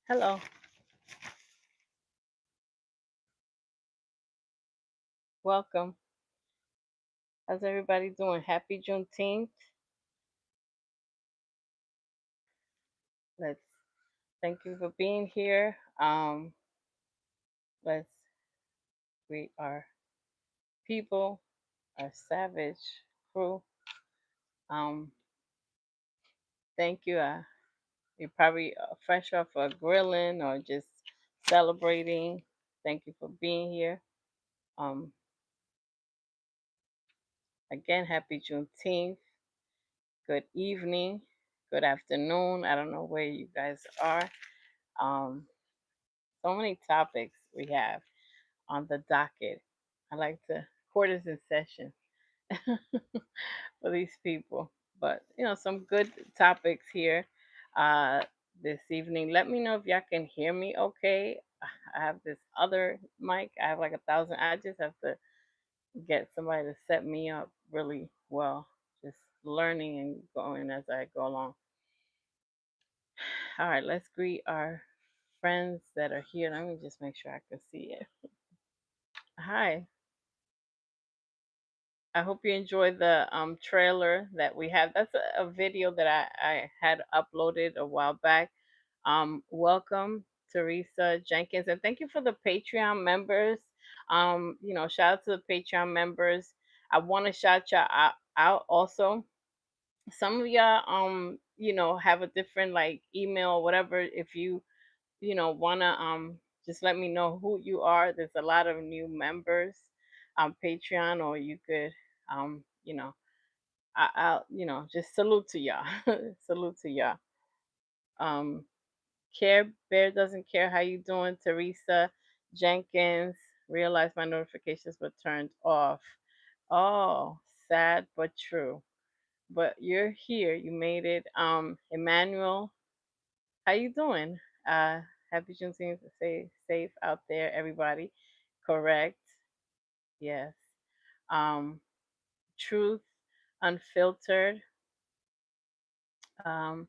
Hello, welcome. How's everybody doing? Happy Juneteenth. Let's thank you for being here. Let's greet our people, our savage crew. Um, thank you. You're probably fresh off a grilling or just celebrating. Thank you for being here. Um, again, happy Juneteenth. Good evening. Good afternoon. I don't know where you guys are. Um, so many topics we have on the docket. I like to court is in session for these people. But some good topics here uh, this evening. Let me know if y'all can hear me okay. I have this other mic. I have like 1,000. I just have to get somebody to set me up really well. Just learning and going as I go along. All right, let's greet our friends that are here. Let me just make sure I can see it. Hi. I hope you enjoyed the trailer that we have. That's a video that I had uploaded a while back. Welcome, Teresa Jenkins, and thank you for the Patreon members. Shout out to the Patreon members. I want to shout y'all out also. Some of y'all, have a different like email or whatever. If you wanna just let me know who you are. There's a lot of new members on Patreon, or you could um, you know, I'll just salute to y'all. Salute to y'all. Um Care Bear doesn't care how you doing, Teresa Jenkins. Realize my notifications were turned off. Oh, sad but true. But you're here. You made it. Emmanuel, how you doing? Happy Juneteenth. Stay safe out there, everybody. Correct. Yes. Um, Truth Unfiltered. Um,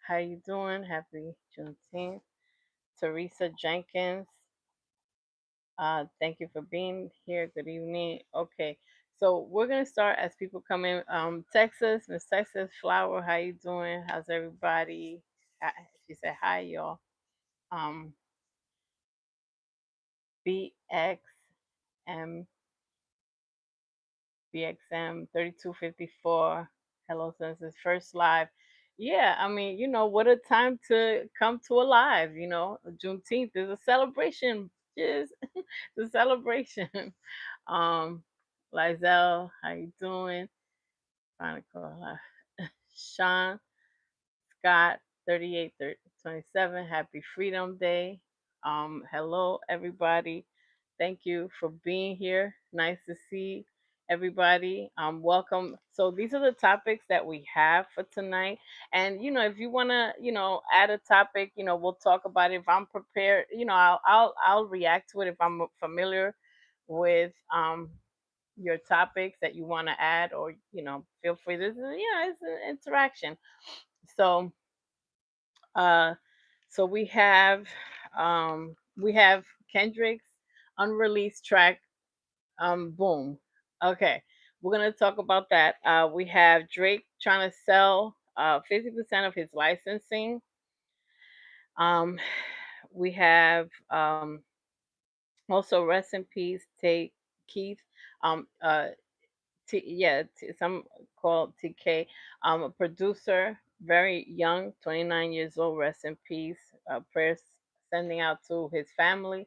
how you doing? Happy Juneteenth. Teresa Jenkins. Thank you for being here. Good evening. Okay. So we're gonna start as people come in. Texas, Miss Texas Flower, how you doing? How's everybody? She said hi, y'all. Um, BXM BXM 3254. Hello, since his first live. Yeah, I mean, what a time to come to a live. Juneteenth is a celebration. Just the celebration. Um, Lizelle, how you doing? Trying to call her. Sean Scott, 3827. Happy Freedom Day. Hello, everybody. Thank you for being here. Nice to see everybody. Welcome. So these are the topics that we have for tonight. And if you want to, add a topic, we'll talk about it. If I'm prepared, I'll react to it if I'm familiar with your topics that you want to add, or feel free. This is it's an interaction. So uh, so we have Kendrick's unreleased track, Boom. Okay, we're gonna talk about that. We have Drake trying to sell 50% of his licensing. Um, we have also rest in peace, take Keith. Um, uh, some called TK. A producer, very young, 29 years old. Rest in peace. Prayers sending out to his family,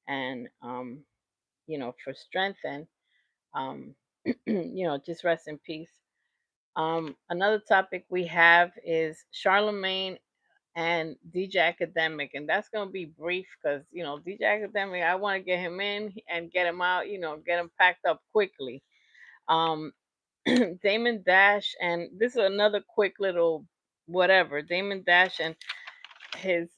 and for strength, and um, just rest in peace. Another topic we have is Charlemagne and DJ Academic, and that's gonna be brief because DJ Academic, I want to get him in and get him out. Get him packed up quickly. Um, Damon Dash, and this is another quick little whatever. Damon Dash and his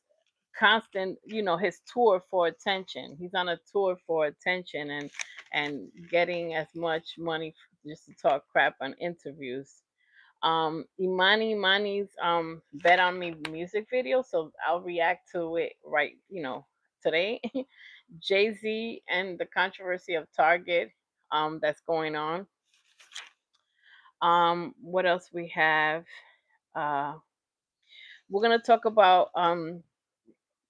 constant, his tour for attention. He's on a tour for attention, and getting as much money just to talk crap on interviews. Imani's Bet on Me music video, so I'll react to it right, today. Jay-Z and the controversy of Target that's going on. What else we have? Uh we're gonna talk about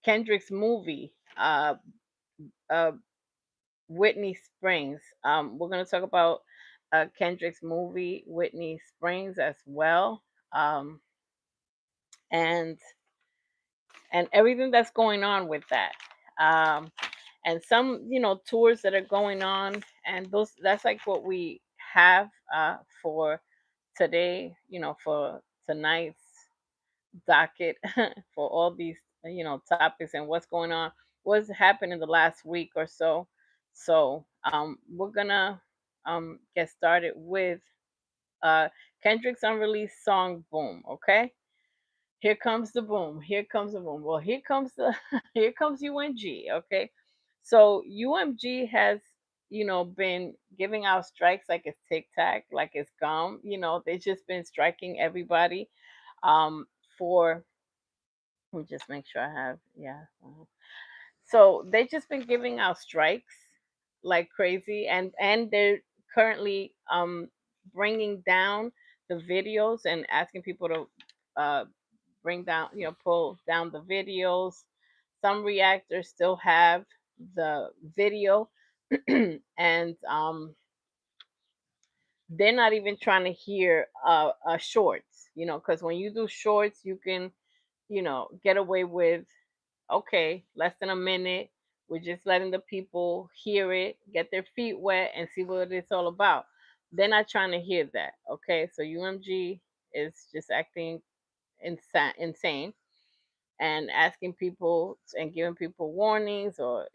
Kendrick's movie, uh Whitney Springs. We're gonna talk about Kendrick's movie, Whitney Springs, as well. Um and everything that's going on with that. Um, and some, tours that are going on, and those that's like what we have for today, for tonight's docket for all these, topics and what's going on, what's happened in the last week or so. So we're gonna get started with uh, Kendrick's unreleased song "Boom." Okay, here comes the boom. Here comes the boom. Well, here comes the here comes UMG. Okay, so UMG has, been giving out strikes like it's Tic Tac, like it's gum. They've just been striking everybody. For Let me just make sure I have, yeah. So they've just been giving out strikes like crazy, and they're currently bringing down the videos and asking people to uh bring down, pull down the videos. Some reactors still have the video, and they're not even trying to hear shorts, because when you do shorts, you can, get away with, okay, less than a minute. We're just letting the people hear it, get their feet wet, and see what it's all about. They're not trying to hear that. Okay, so UMG is just acting insane, and asking people and giving people warnings, or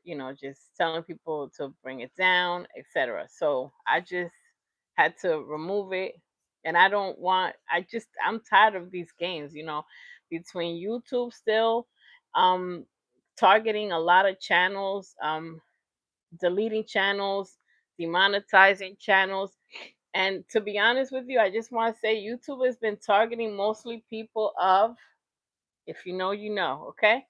just telling people to bring it down, etc. So I just had to remove it, and I don't want I'm tired of these games, between YouTube still um targeting a lot of channels, deleting channels, demonetizing channels. And to be honest with you, I just want to say YouTube has been targeting mostly people of, if you know, you know. Okay.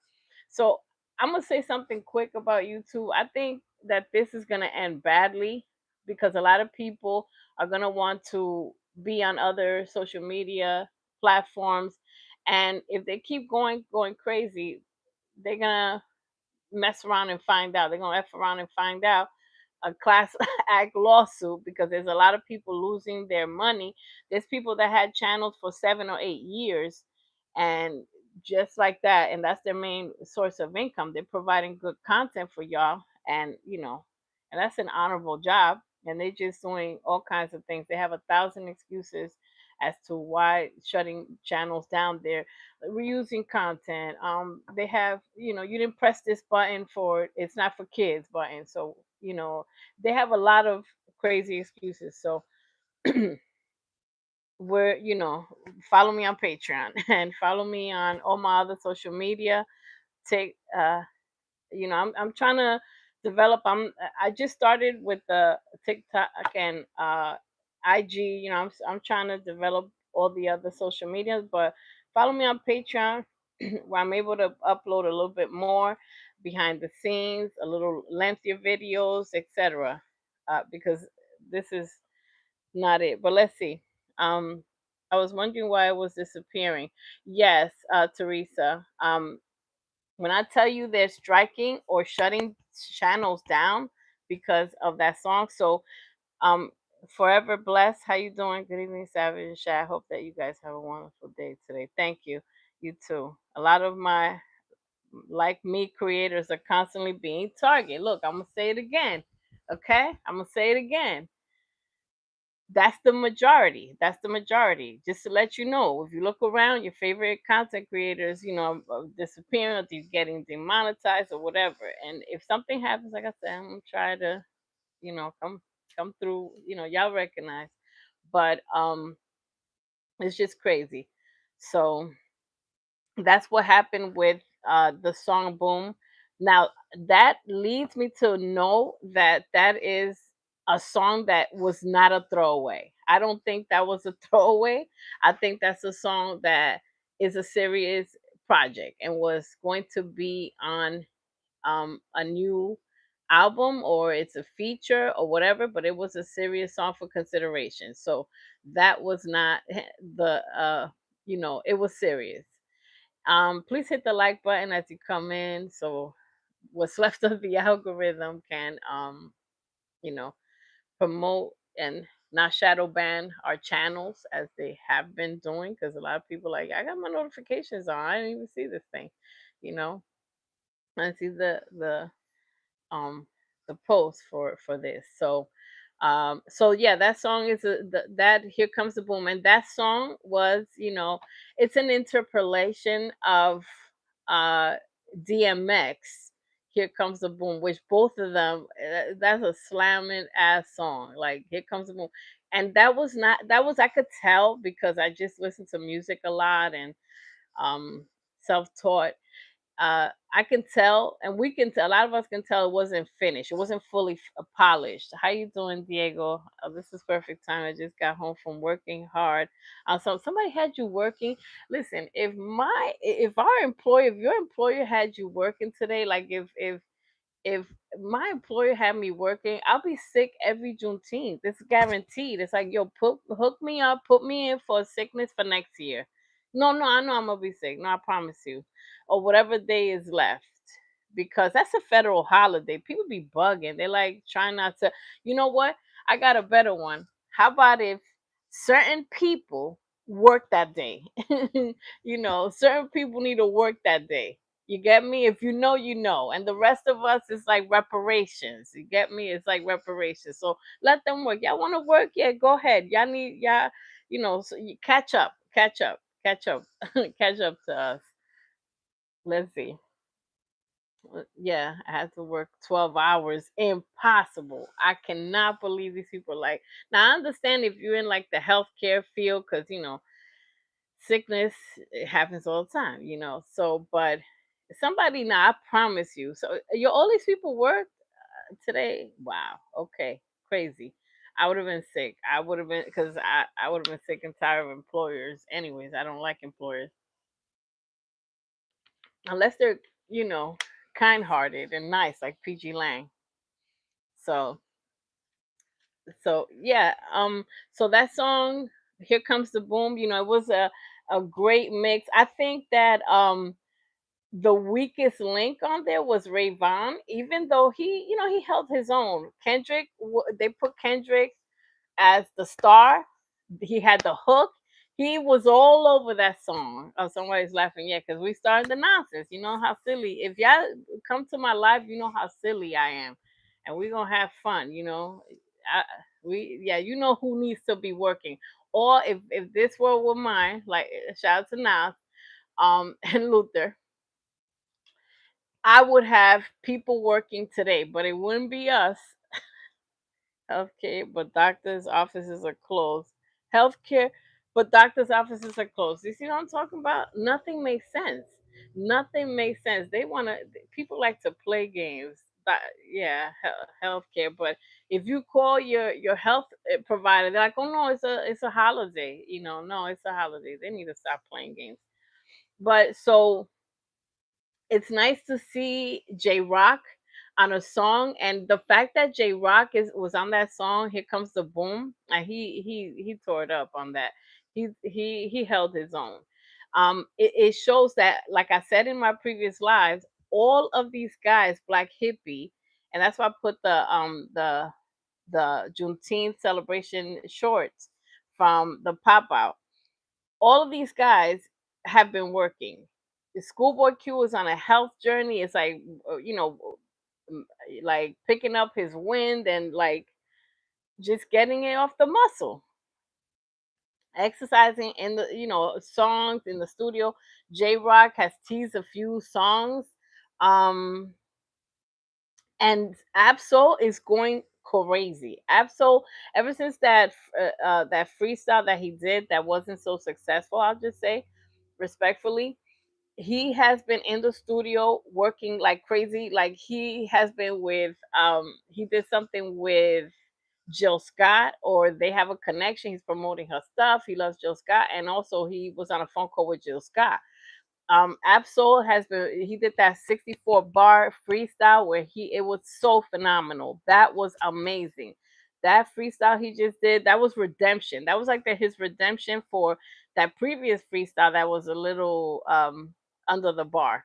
So I'm going to say something quick about YouTube. I think that this is going to end badly, because a lot of people are going to want to be on other social media platforms. And if they keep going crazy, they're going to mess around and find out. They're going to F around and find out a class act lawsuit, because there's a lot of people losing their money. There's people that had channels for 7 or 8 years, and just like that, and that's their main source of income. They're providing good content for y'all, and and that's an honorable job. And they're just doing all kinds of things. They have 1,000 excuses as to why shutting channels down. They're reusing content. They have, you didn't press this button for it's not for kids button. So, they have a lot of crazy excuses. So we're, follow me on Patreon and follow me on all my other social media. Take I'm trying to develop. I just started with the TikTok and IG. I'm trying to develop all the other social medias, but follow me on Patreon where I'm able to upload a little bit more behind the scenes, a little lengthier videos, etc. Because this is not it. But let's see. Um, I was wondering why it was disappearing. Yes, Teresa. When I tell you they're striking or shutting channels down because of that song. So um Forever Blessed, how you doing? Good evening, Savage and Shy. I hope that you guys have a wonderful day today. Thank you. You too. A lot of my like me creators are constantly being targeted. Look, I'm gonna say it again. Okay? I'm gonna say it again. That's the majority. That's the majority. Just to let you know, if you look around, your favorite content creators, are disappearing, or they're getting demonetized or whatever. And if something happens, like I said, I'm gonna try to, come through. Y'all recognize, but it's just crazy. So that's what happened with the song "Boom." Now that leads me to know that that is a song that was not a throwaway. I don't think that was a throwaway. I think that's a song that is a serious project and was going to be on a new album, or it's a feature or whatever, but it was a serious song for consideration. So that was not the it was serious. Please hit the like button as you come in, so what's left of the algorithm can you know promote and not shadow ban our channels as they have been doing, because a lot of people like, I got my notifications on, I didn't even see this thing, you know. I see um the post for this. So so yeah, that song is that Here Comes the Boom, and that song was, it's an interpolation of uh DMX, Here Comes the Boom, which both of them, that's a slamming ass song, like Here Comes the Boom. And that was not, that was, I could tell because I just listened to music a lot and um self-taught. I can tell, and we can tell. A lot of us can tell it wasn't finished. It wasn't fully polished. How you doing, Diego? This is perfect time. I just got home from working hard. So somebody had you working. Listen, if our employer, if your employer had you working today, like if my employer had me working, I'll be sick every Juneteenth. It's guaranteed. It's like, yo, hook me up, put me in for sickness for next year. No, no, I know I'm gonna be sick. No, I promise you. Or whatever day is left. Because that's a federal holiday. People be bugging. They're like trying not to. You know what? I got a better one. How about if certain people work that day? Certain people need to work that day. You get me? If you know, you know. And the rest of us is like reparations. You get me? It's like reparations. So let them work. Y'all want to work? Yeah, go ahead. Y'all, so you catch up, catch up to us. Let's see. Yeah, I had to work 12 hours. Impossible. I cannot believe these people like, now I understand if you're in like the healthcare field, because sickness, it happens all the time, so, but somebody, now I promise you, so all these people work today. Wow, okay, crazy. I would have been sick. I would have been, because I would have been sick and tired of employers anyways. I don't like employers unless they're, you know kind-hearted and nice like PG Lang. So yeah, so that song, Here Comes the Boom, it was a great mix. I think that the weakest link on there was Ray Vaughn, even though he held his own. They put Kendrick as the star. He had the hook. He was all over that song. Oh, somebody's laughing. Yeah, because we started the nonsense. You know how silly. If y'all come to my live, you know how silly I am, and we're gonna have fun. I, yeah, you know who needs to be working. Or if this world were mine, like shout out to Nas, and Luther, I would have people working today, but it wouldn't be us. Healthcare, but doctors' offices are closed. Healthcare, but doctors' offices are closed. You see what I'm talking about? Nothing makes sense. Nothing makes sense. People like to play games. Yeah, healthcare. But if you call your health provider, they're like, oh no, it's a holiday. No, it's a holiday. They need to stop playing games. But so it's nice to see J Rock on a song, and the fact that J Rock was on that song, Here Comes the Boom, and he tore it up on that. He held his own. It shows that, like I said in my previous lives, all of these guys, Black Hippie, and that's why I put the Juneteenth celebration shorts from the pop out. All of these guys have been working. The Schoolboy Q is on a health journey. It's like, mm, like picking up his wind and like just getting it off the muscle, exercising in the songs in the studio. J Rock has teased a few songs, um, and Absol is going crazy. Absol, ever since that freestyle that he did that wasn't so successful, I'll just say respectfully, he has been in the studio working like crazy. Like he has been with he did something with Jill Scott, or they have a connection. He's promoting her stuff. He loves Jill Scott, and also he was on a phone call with Jill Scott. Absol has been, he did that 64 bar freestyle where he, it was so phenomenal. That was amazing. That freestyle he just did, that was redemption. That was like his redemption for that previous freestyle that was a little under the bar.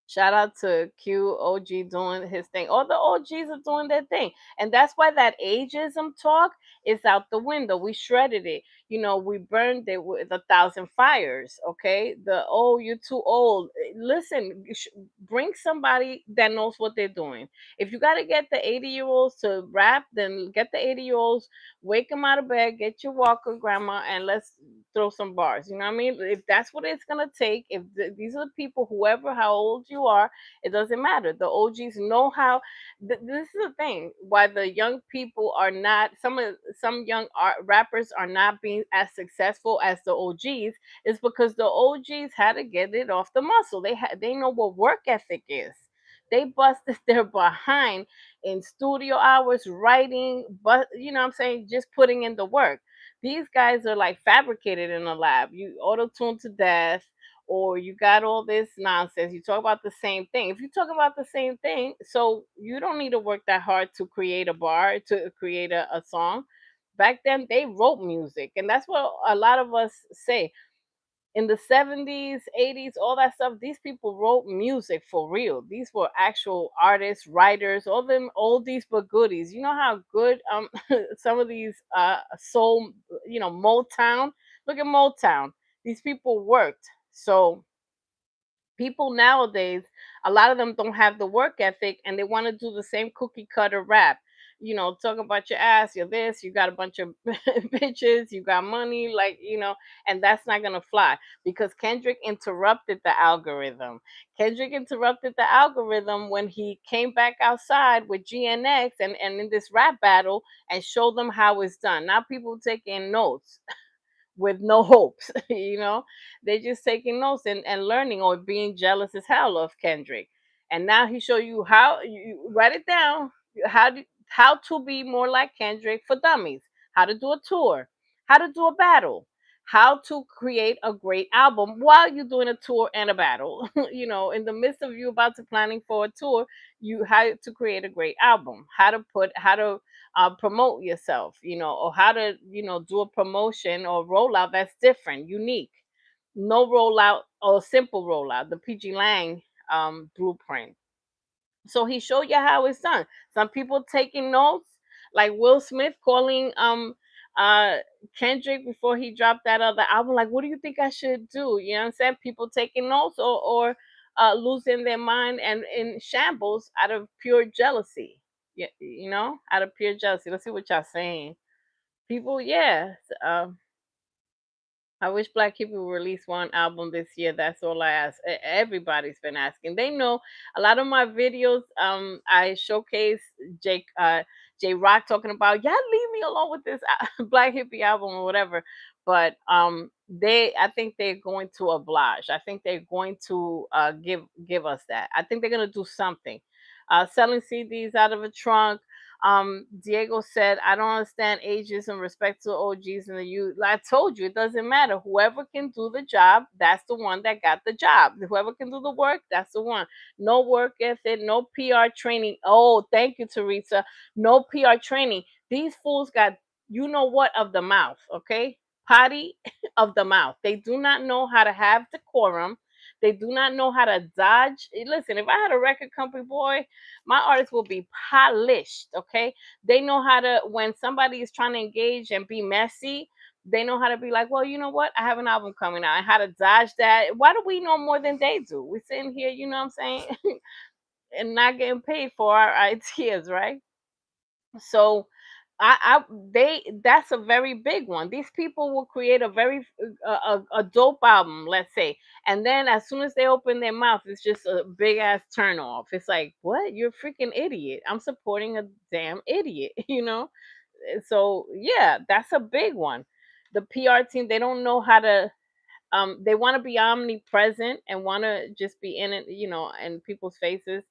Shout out to QOG doing his thing. All the OGs are doing their thing. And that's why that ageism talk is out the window. We shredded it. You know, we burned it with a thousand fires. Okay. The, oh, you're too old. Listen, bring somebody that knows what they're doing. If you got to get the 80-year-olds to rap, then get the 80-year-olds, wake them out of bed, get your walker, grandma, and let's throw some bars. You know what I mean? If that's what it's gonna take, if these are the people, whoever, how old you are, it doesn't matter. The OGs know how. This is the thing why the young people are not. Some young rappers are not being as successful as the OGs is because the OGs had to get it off the muscle. They know what work ethic is. They busted their behind in studio hours, writing, but you know what I'm saying, just putting in the work. These guys are like fabricated in a lab. You auto tune to death, or you got all this nonsense. You talk about the same thing. If you talk about the same thing, so you don't need to work that hard to create a bar, to create a song. Back then, they wrote music, and that's what a lot of us say in the 70s, 80s, all that stuff. These people wrote music for real. These were actual artists, writers, all them oldies but goodies. You know how good some of these soul, you know, Motown. Look at Motown. These people worked. So people nowadays, a lot of them don't have the work ethic, and they want to do the same cookie cutter rap. You know, talk about your ass, you're this, you got a bunch of bitches, you got money, like, you know, and that's not gonna fly because Kendrick interrupted the algorithm. Kendrick interrupted the algorithm when he came back outside with GNX and in this rap battle and showed them how it's done. Now people taking notes with no hopes. You know, they're just taking notes and learning or being jealous as hell of Kendrick. And now he show you how you write it down. How to be more like Kendrick for dummies, how to do a tour, how to do a battle, how to create a great album while you're doing a tour and a battle. You know, in the midst of you about to planning for a tour, you how to create a great album, how to promote yourself, you know, or how to, you know, do a promotion or rollout that's different, unique. No rollout or simple rollout, the PG Lang blueprint. So he showed you how it's done. Some people taking notes, like Will Smith calling uh Kendrick before he dropped that other album, like, what do you think I should do? You know what I'm saying? People taking notes or losing their mind and in shambles out of pure jealousy. Yeah, you know, out of pure jealousy. Let's see what y'all saying. People, yeah. I wish Black people would release one album this year. That's all I ask. Everybody's been asking. They know a lot of my videos. I showcase Jake, J Rock talking about, y'all leave me alone with this Black hippie album or whatever. But I think they're going to oblige. I think they're going to give us that. I think they're gonna do something. Selling CDs out of a trunk. Diego said, I don't understand ages in respect to OGs and the youth. I told you, it doesn't matter. Whoever can do the job, that's the one that got the job. Whoever can do the work, that's the one. No work ethic, no PR training. Oh, thank you, Teresa. No PR training. These fools got, you know what, of the mouth, okay? Potty of the mouth. They do not know how to have decorum. They do not know how to dodge. Listen, if I had a record company, boy, my artists will be polished. Okay, they know how to, when somebody is trying to engage and be messy, they know how to be like, well, you know what, I have an album coming out, and how to dodge that. Why do we know more than they do? We're sitting here, you know what I'm saying, and not getting paid for our ideas, right? So I they that's a very big one. These people will create a very a dope album, let's say, and then as soon as they open their mouth, it's just a big ass turn off. It's like, what? You're a freaking idiot. I'm supporting a damn idiot, you know. So yeah, that's a big one. The PR team, they don't know how to. They want to be omnipresent and want to just be in it, you know, in people's faces,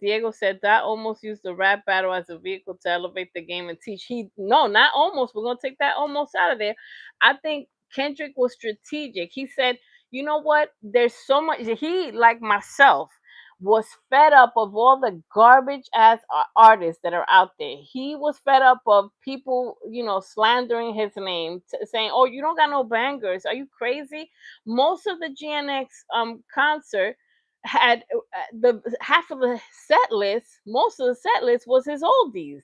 Diego said that almost used the rap battle as a vehicle to elevate the game and teach. He no, not almost. We're gonna take that almost out of there. I think Kendrick was strategic. He said, you know what? There's so much. He, like myself, was fed up of all the garbage ass artists that are out there. He was fed up of people, slandering his name, saying, "Oh, you don't got no bangers. Are you crazy?" Most of the GNX concert had the half of the set list, most of the set list was his oldies.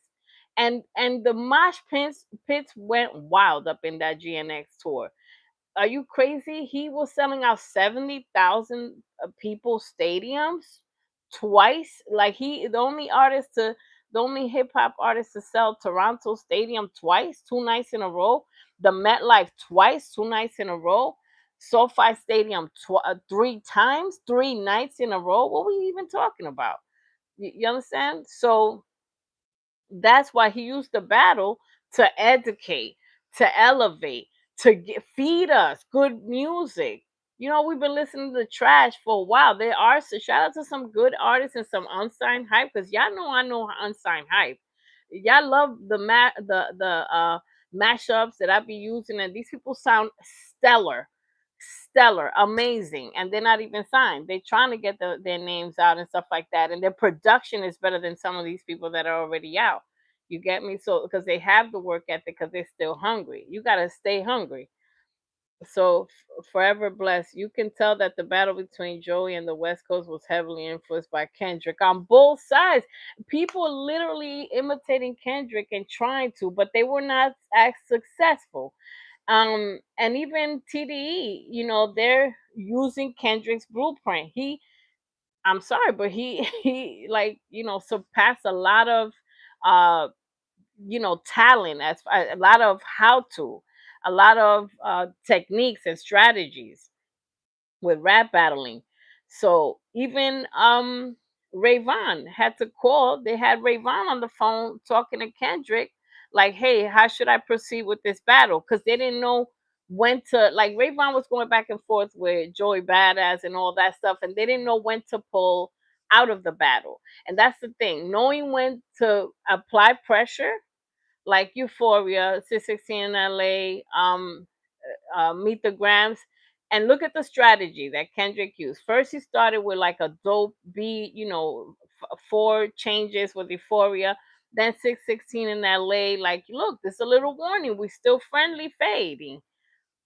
And the mosh pits went wild up in that GNX tour. Are you crazy? He was selling out 70,000 people stadiums twice. Like, the only hip hop artist to sell Toronto Stadium twice, 2 nights in a row. The MetLife twice, 2 nights in a row. SoFi Stadium 3 times, 3 nights in a row. What were we even talking about? You understand? So that's why he used the battle to educate, to elevate, feed us good music. We've been listening to trash for a while. There are, so shout out to some good artists and some unsigned hype, because y'all know I know unsigned hype. Y'all love the mashups that I be using, and these people sound stellar, stellar, amazing, and they're not even signed. They're trying to get their names out and stuff like that, and their production is better than some of these people that are already out. You get me? So because they have the work ethic, because they're still hungry. You got to stay hungry. So forever blessed. You can tell that the battle between Joey and the West Coast was heavily influenced by Kendrick on both sides. People literally imitating Kendrick and trying to, but they were not as successful. And even TDE, they're using Kendrick's blueprint. I'm sorry, but he, like, surpassed a lot of uh talent, as a lot of how to, a lot of techniques and strategies with rap battling. So even Rayvon had to call. They had Rayvon on the phone talking to Kendrick, like, "Hey, how should I proceed with this battle?" Because they didn't know when to. Like, Rayvon was going back and forth with Joey Badass and all that stuff, and they didn't know when to pull out of the battle. And that's the thing, knowing when to apply pressure, like Euphoria, 616 in LA, Meet the Grams. And look at the strategy that Kendrick used. First, he started with like a dope beat, 4 changes with Euphoria. Then 616 in LA, like, look, this is a little warning. We still friendly fading.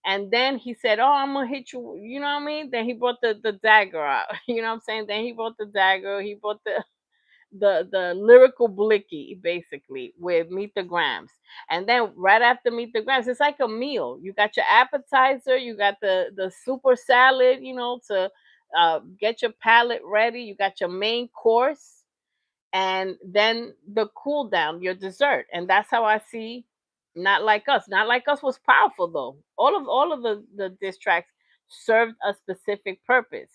And then he said, "Oh, I'm gonna hit you." You know what I mean? Then he brought the dagger out. You know what I'm saying? Then he brought the dagger. He brought the lyrical blicky, basically, with Meet the Grams. And then right after Meet the Grams, it's like a meal. You got your appetizer, you got the super salad, to get your palate ready. You got your main course, and then the cool down, your dessert. And that's how I see Not Like Us. Not Like Us was powerful, though. All of the diss tracks served a specific purpose.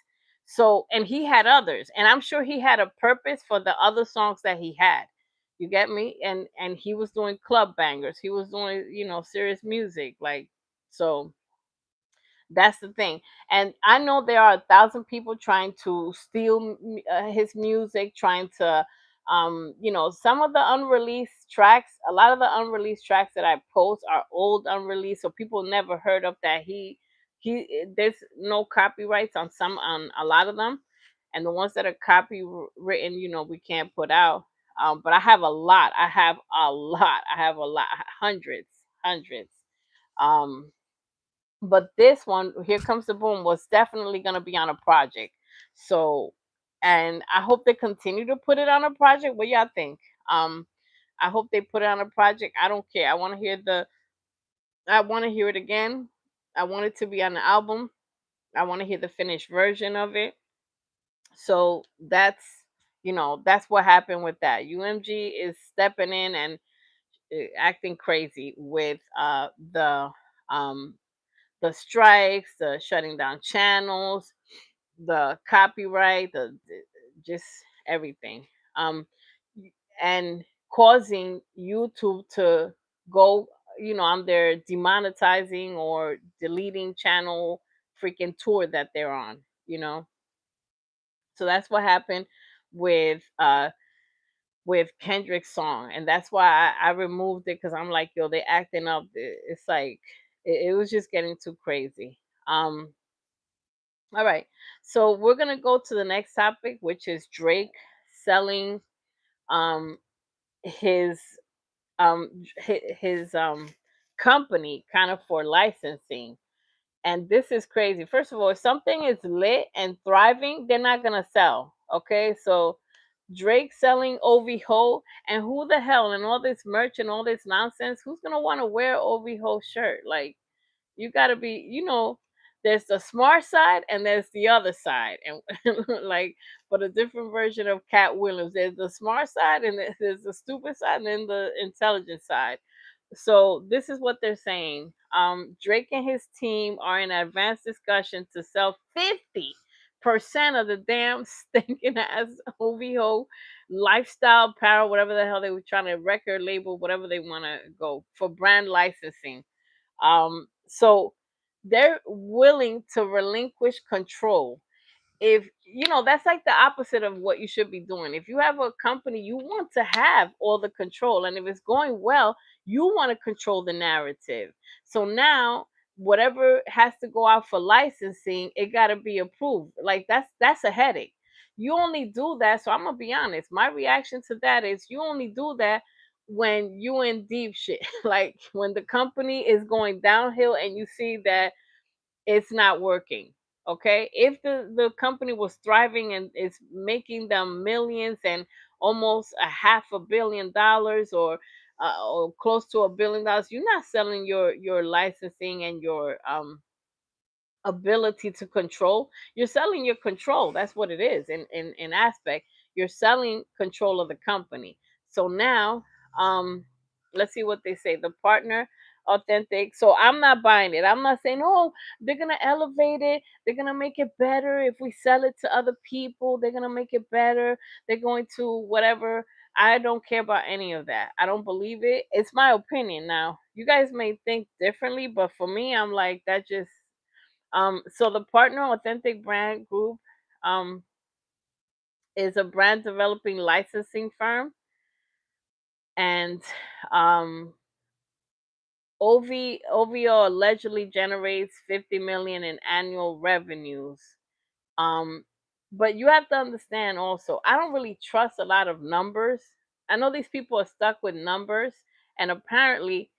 So, and he had others, and I'm sure he had a purpose for the other songs that he had. You get me? And he was doing club bangers. He was doing, serious music, like. So that's the thing. And I know there are 1,000 people trying to steal his music, trying to, some of the unreleased tracks, a lot of the unreleased tracks that I post are old unreleased, so people never heard of that. There's no copyrights on a lot of them, and the ones that are copywritten, we can't put out. But I have a lot. I have a lot. I have a lot, hundreds, hundreds. Um, but this one, Here Comes the Boom, was definitely going to be on a project. So, and I hope they continue to put it on a project. What y'all think? um I hope they put it on a project. I don't care. I want to hear it again. I want it to be on the album. I want to hear the finished version of it. So that's what happened with that. UMG is stepping in and acting crazy with um the strikes, the shutting down channels, the copyright, just everything, um, and causing YouTube to go, on their demonetizing or deleting channel freaking tour that they're on. So that's what happened with Kendrick's song, and that's why I removed it because I'm like, yo, they acting up. It's like it was just getting too crazy. All right, so we're gonna go to the next topic, which is Drake selling um his his company kind of for licensing. And this is crazy. First of all, if something is lit and thriving, they're not gonna sell. Okay, so Drake selling OVO, and who the hell and all this merch and all this nonsense, who's gonna want to wear OVO shirt? Like, you gotta be, there's the smart side and there's the other side. And like, but a different version of Cat Williams. There's the smart side and there's the stupid side and then the intelligent side. So this is what they're saying. Drake and his team are in advanced discussion to sell 50% of the damn stinking ass OVO lifestyle apparel, whatever the hell they were trying to record label, whatever they want to go for brand licensing. So they're willing to relinquish control. If that's like the opposite of what you should be doing. If you have a company, you want to have all the control, and if it's going well, you want to control the narrative. So now whatever has to go out for licensing, it got to be approved. Like, that's a headache. You only do that, so I'm gonna be honest, my reaction to that is you only do that when you in deep shit. Like when the company is going downhill and you see that it's not working. Okay, if the company was thriving and it's making them millions and almost a $500 million, or close to $1 billion, you're not selling your licensing and your ability to control. You're selling your control. That's what it is in aspect. You're selling control of the company. So now, um let's see what they say. The partner authentic. So I'm not buying it. I'm not saying, oh, they're gonna elevate it, they're gonna make it better. If we sell it to other people, they're gonna make it better, they're going to whatever. I don't care about any of that. I don't believe it. It's my opinion. Now you guys may think differently, but for me, I'm like, that just so the Partner Authentic Brand Group um, is a brand developing licensing firm, and um, OVO allegedly generates 50 million in annual revenues. Um, but you have to understand also, I don't really trust a lot of numbers. I know these people are stuck with numbers, and apparently,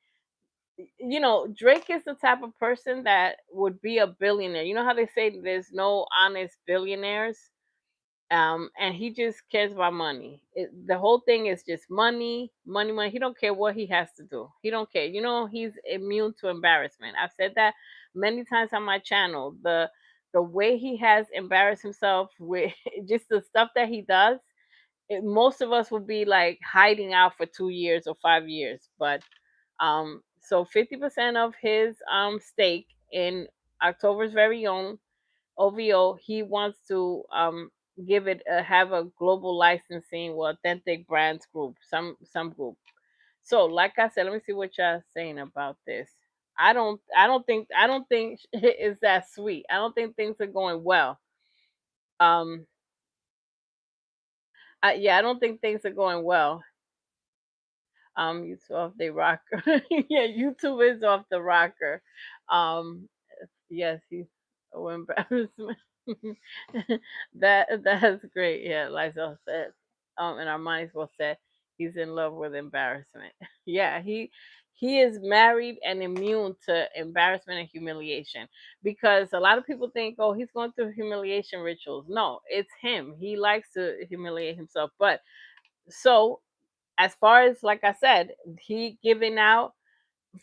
Drake is the type of person that would be a billionaire. You know how they say there's no honest billionaires? And he just cares about money. The whole thing is just money, money, money. He don't care what he has to do. He don't care. He's immune to embarrassment. I've said that many times on my channel. The way he has embarrassed himself with just the stuff that he does, most of us would be like hiding out for 2 years or 5 years. But so 50% of his stake in October's very own OVO, he wants to give it have a global licensing with Authentic Brands Group, some group. So, like I said, let me see what y'all saying about this. I don't think it's that sweet. I don't think things are going well. Um, yeah, I don't think things are going well. YouTube off the rocker. Yeah, YouTube is off the rocker. Um, Yes, he's oh embarrassment. That's great. Yeah, Lysol said. And Armani's well said he's in love with embarrassment. Yeah, he is married and immune to embarrassment and humiliation, because a lot of people think, oh, he's going through humiliation rituals. No, it's him. He likes to humiliate himself. But so, as far as, like I said, he giving out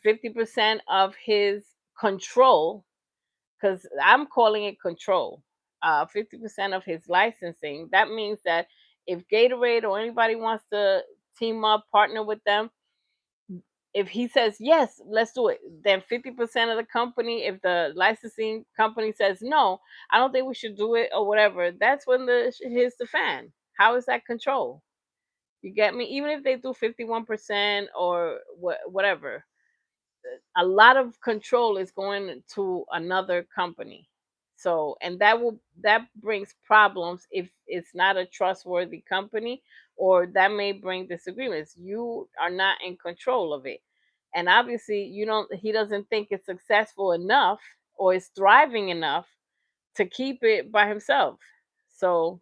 50% of his control, because I'm calling it control. 50% of his licensing. That means that if Gatorade or anybody wants to team up, partner with them, if he says yes, let's do it, then 50% of the company, if the licensing company says no, I don't think we should do it or whatever, that's when the hits the fan. How is that control? You get me? Even if they do 51% or whatever, a lot of control is going to another company. So, and that brings problems if it's not a trustworthy company, or that may bring disagreements. You are not in control of it. And obviously, you don't he doesn't think it's successful enough or is thriving enough to keep it by himself. So,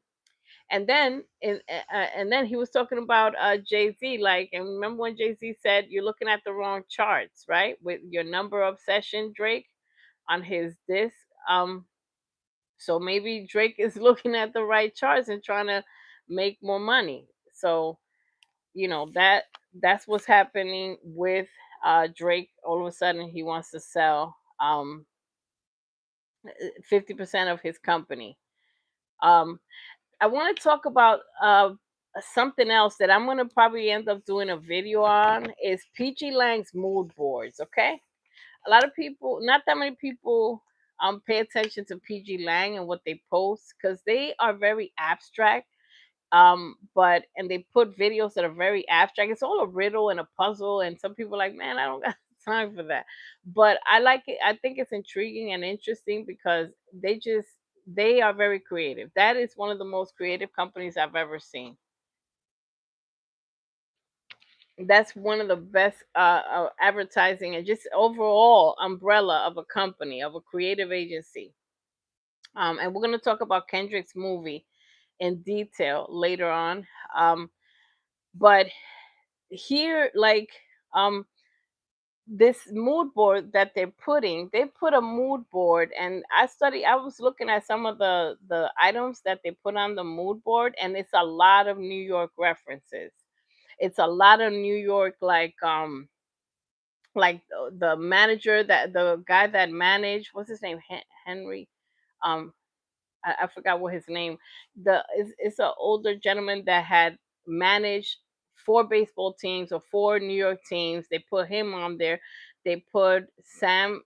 and then he was talking about Jay Z. Like, and remember when Jay Z said you're looking at the wrong charts, right? With your number of session Drake on his disc. Um, so maybe Drake is looking at the right charts and trying to make more money. So that's what's happening with Drake. All of a sudden, he wants to sell 50% of his company. Um, I want to talk about something else that I'm going to probably end up doing a video on is PG Lang's mood boards. Okay, a lot of people, not that many people, pay attention to PG Lang and what they post because they are very abstract. But and they put videos that are very abstract. It's all a riddle and a puzzle, and some people are like, man, I don't got time for that. But I like it. I think it's intriguing and interesting because they are very creative. That is one of the most creative companies I've ever seen. That's one of the best advertising and just overall umbrella of a company, of a creative agency. And we're going to talk about Kendrick's movie in detail later on. Um, but here, like, um, this mood board that they put a mood board, and I was looking at some of the items that they put on the mood board, and it's a lot of New York references. It's a lot of New York, like the manager, that the guy that managed, what's his name, Henry, um I forgot what his name. It's an older gentleman that had managed four baseball teams or four New York teams. They put him on there. They put Sam,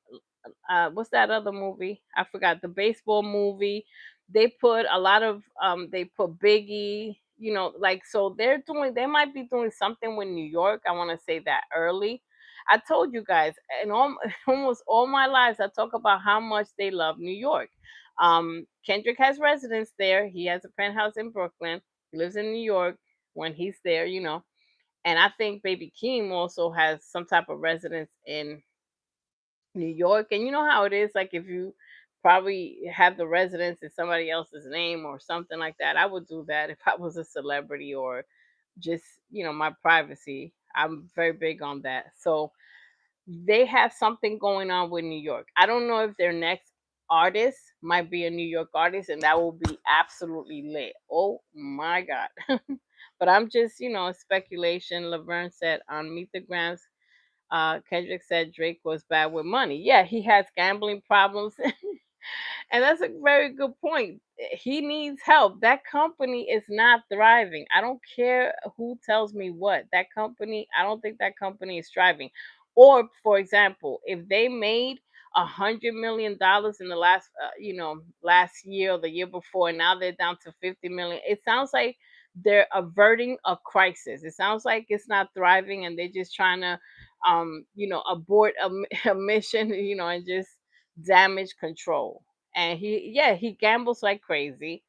what's that other movie? I forgot, the baseball movie. They put a lot of they put Biggie, like, so they might be doing something with New York. I want to say that early. I told you guys, in almost all my lives, I talk about how much they love New York. Kendrick has residence there. He has a penthouse in Brooklyn. He lives in New York when he's there. And I think Baby Keem also has some type of residence in New York. And you know how it is, like, if you probably have the residence in somebody else's name or something like that. I would do that if I was a celebrity, or just, my privacy. I'm very big on that. So they have something going on with New York. I don't know if their next artist might be a New York artist, and that will be absolutely lit. Oh my God. But I'm just, speculation. Laverne said on Meet the Grams, Kendrick said Drake was bad with money. Yeah, he has gambling problems. And that's a very good point. He needs help. That company is not thriving. I don't care who tells me what. That company, I don't think that company is thriving. Or, for example, if they made $100 million in the last year or the year before, and now they're down to 50 million, it sounds like they're averting a crisis. It sounds like it's not thriving, and they're just trying to, abort a mission, and just damage control. And he gambles like crazy,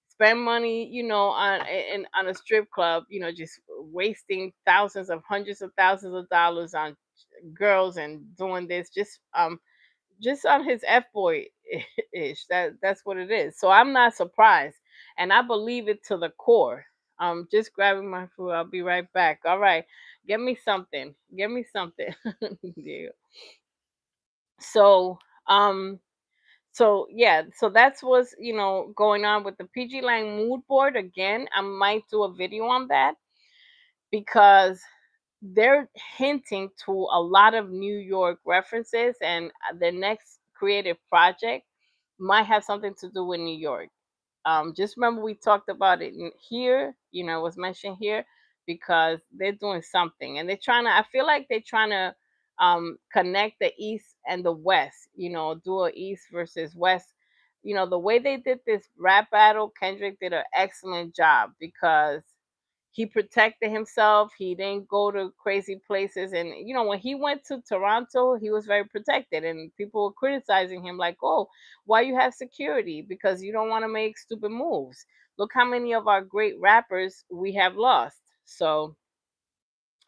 spend money, on a strip club, just wasting thousands of hundreds of thousands of dollars on girls, and doing this just on his F boy ish. That's what it is. So I'm not surprised, and I believe it to the core. Just grabbing my food. I'll be right back. All right, get me something. Get me something. Yeah. So um so that's what's going on with the PG Lang mood board. Again, I might do a video on that because they're hinting to a lot of New York references, and the next creative project might have something to do with New York. Just remember we talked about it here, it was mentioned here because they're doing something, and they're trying to. I feel like they're trying to connect the East and the West. Do a East versus West. The way they did this rap battle, Kendrick did an excellent job because he protected himself. He didn't go to crazy places. And when he went to Toronto, he was very protected, and people were criticizing him like, "Oh, why you have security? Because you don't want to make stupid moves. Look how many of our great rappers we have lost." So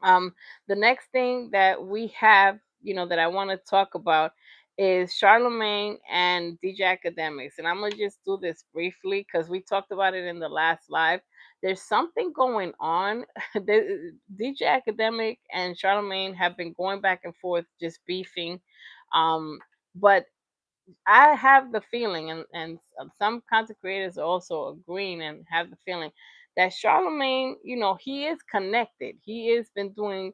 um, the next thing that we have, that I want to talk about is Charlemagne and DJ Academics. And I'm going to just do this briefly because we talked about it in the last live. There's something going on. DJ Academic and Charlemagne have been going back and forth, just beefing. But I have the feeling, and some content creators are also agreeing and have the feeling that Charlemagne, he is connected. He has been doing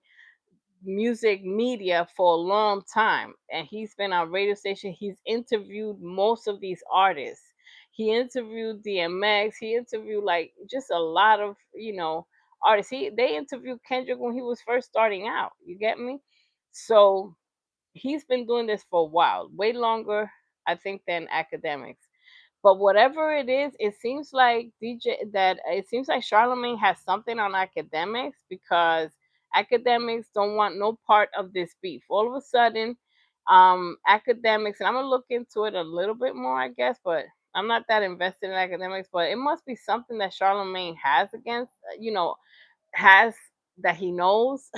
music media for a long time, and he's been on radio station. He's interviewed most of these artists. He interviewed DMX. He interviewed like just a lot of artists. They interviewed Kendrick when he was first starting out. You get me? So he's been doing this for a while, way longer, I think, than academics. But whatever it is, it seems like Charlemagne has something on academics, because academics don't want no part of this beef. All of a sudden, academics, and I'm gonna look into it a little bit more, I guess, but I'm not that invested in academics. But it must be something that Charlemagne has against, has that he knows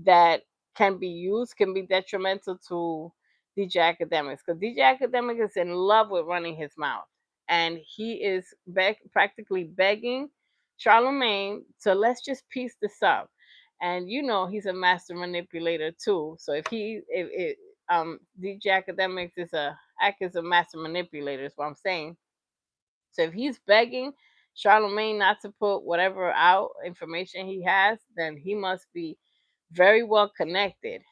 that can be used, can be detrimental to DJ Academics, because DJ Academic is in love with running his mouth, and he is practically begging Charlemagne to, let's just piece this up. And he's a master manipulator too. So if DJ Academics is a act as a master manipulator, is what I'm saying. So if he's begging Charlemagne not to put whatever out information he has, then he must be very well connected.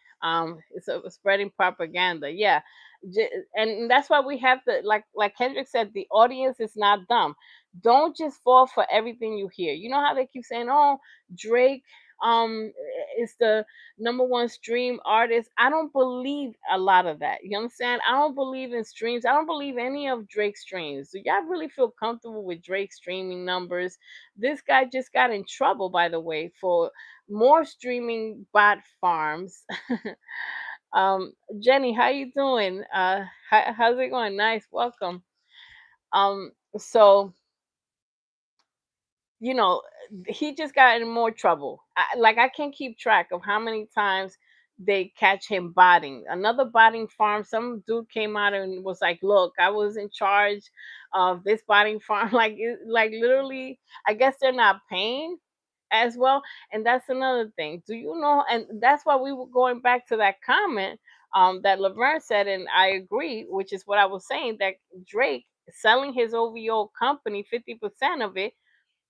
It's spreading propaganda. Yeah. And that's why we have to, like Kendrick said, the audience is not dumb. Don't just fall for everything you hear. You know how they keep saying, "Oh, Drake is the number one stream artist." I don't believe a lot of that. You understand? I don't believe in streams. I don't believe any of Drake's streams. Do y'all really feel comfortable with Drake's streaming numbers? This guy just got in trouble, by the way, for more streaming bot farms. Jenny, how you doing? How's it going? Nice, welcome. So you know, he just got in more trouble. I can't keep track of how many times they catch him botting. Another botting farm, some dude came out and was like, "Look, I was in charge of this botting farm." Like literally, I guess they're not paying as well. And that's another thing. Do you know? And that's why we were going back to that comment that Laverne said, and I agree, which is what I was saying, that Drake selling his OVO company, 50% of it,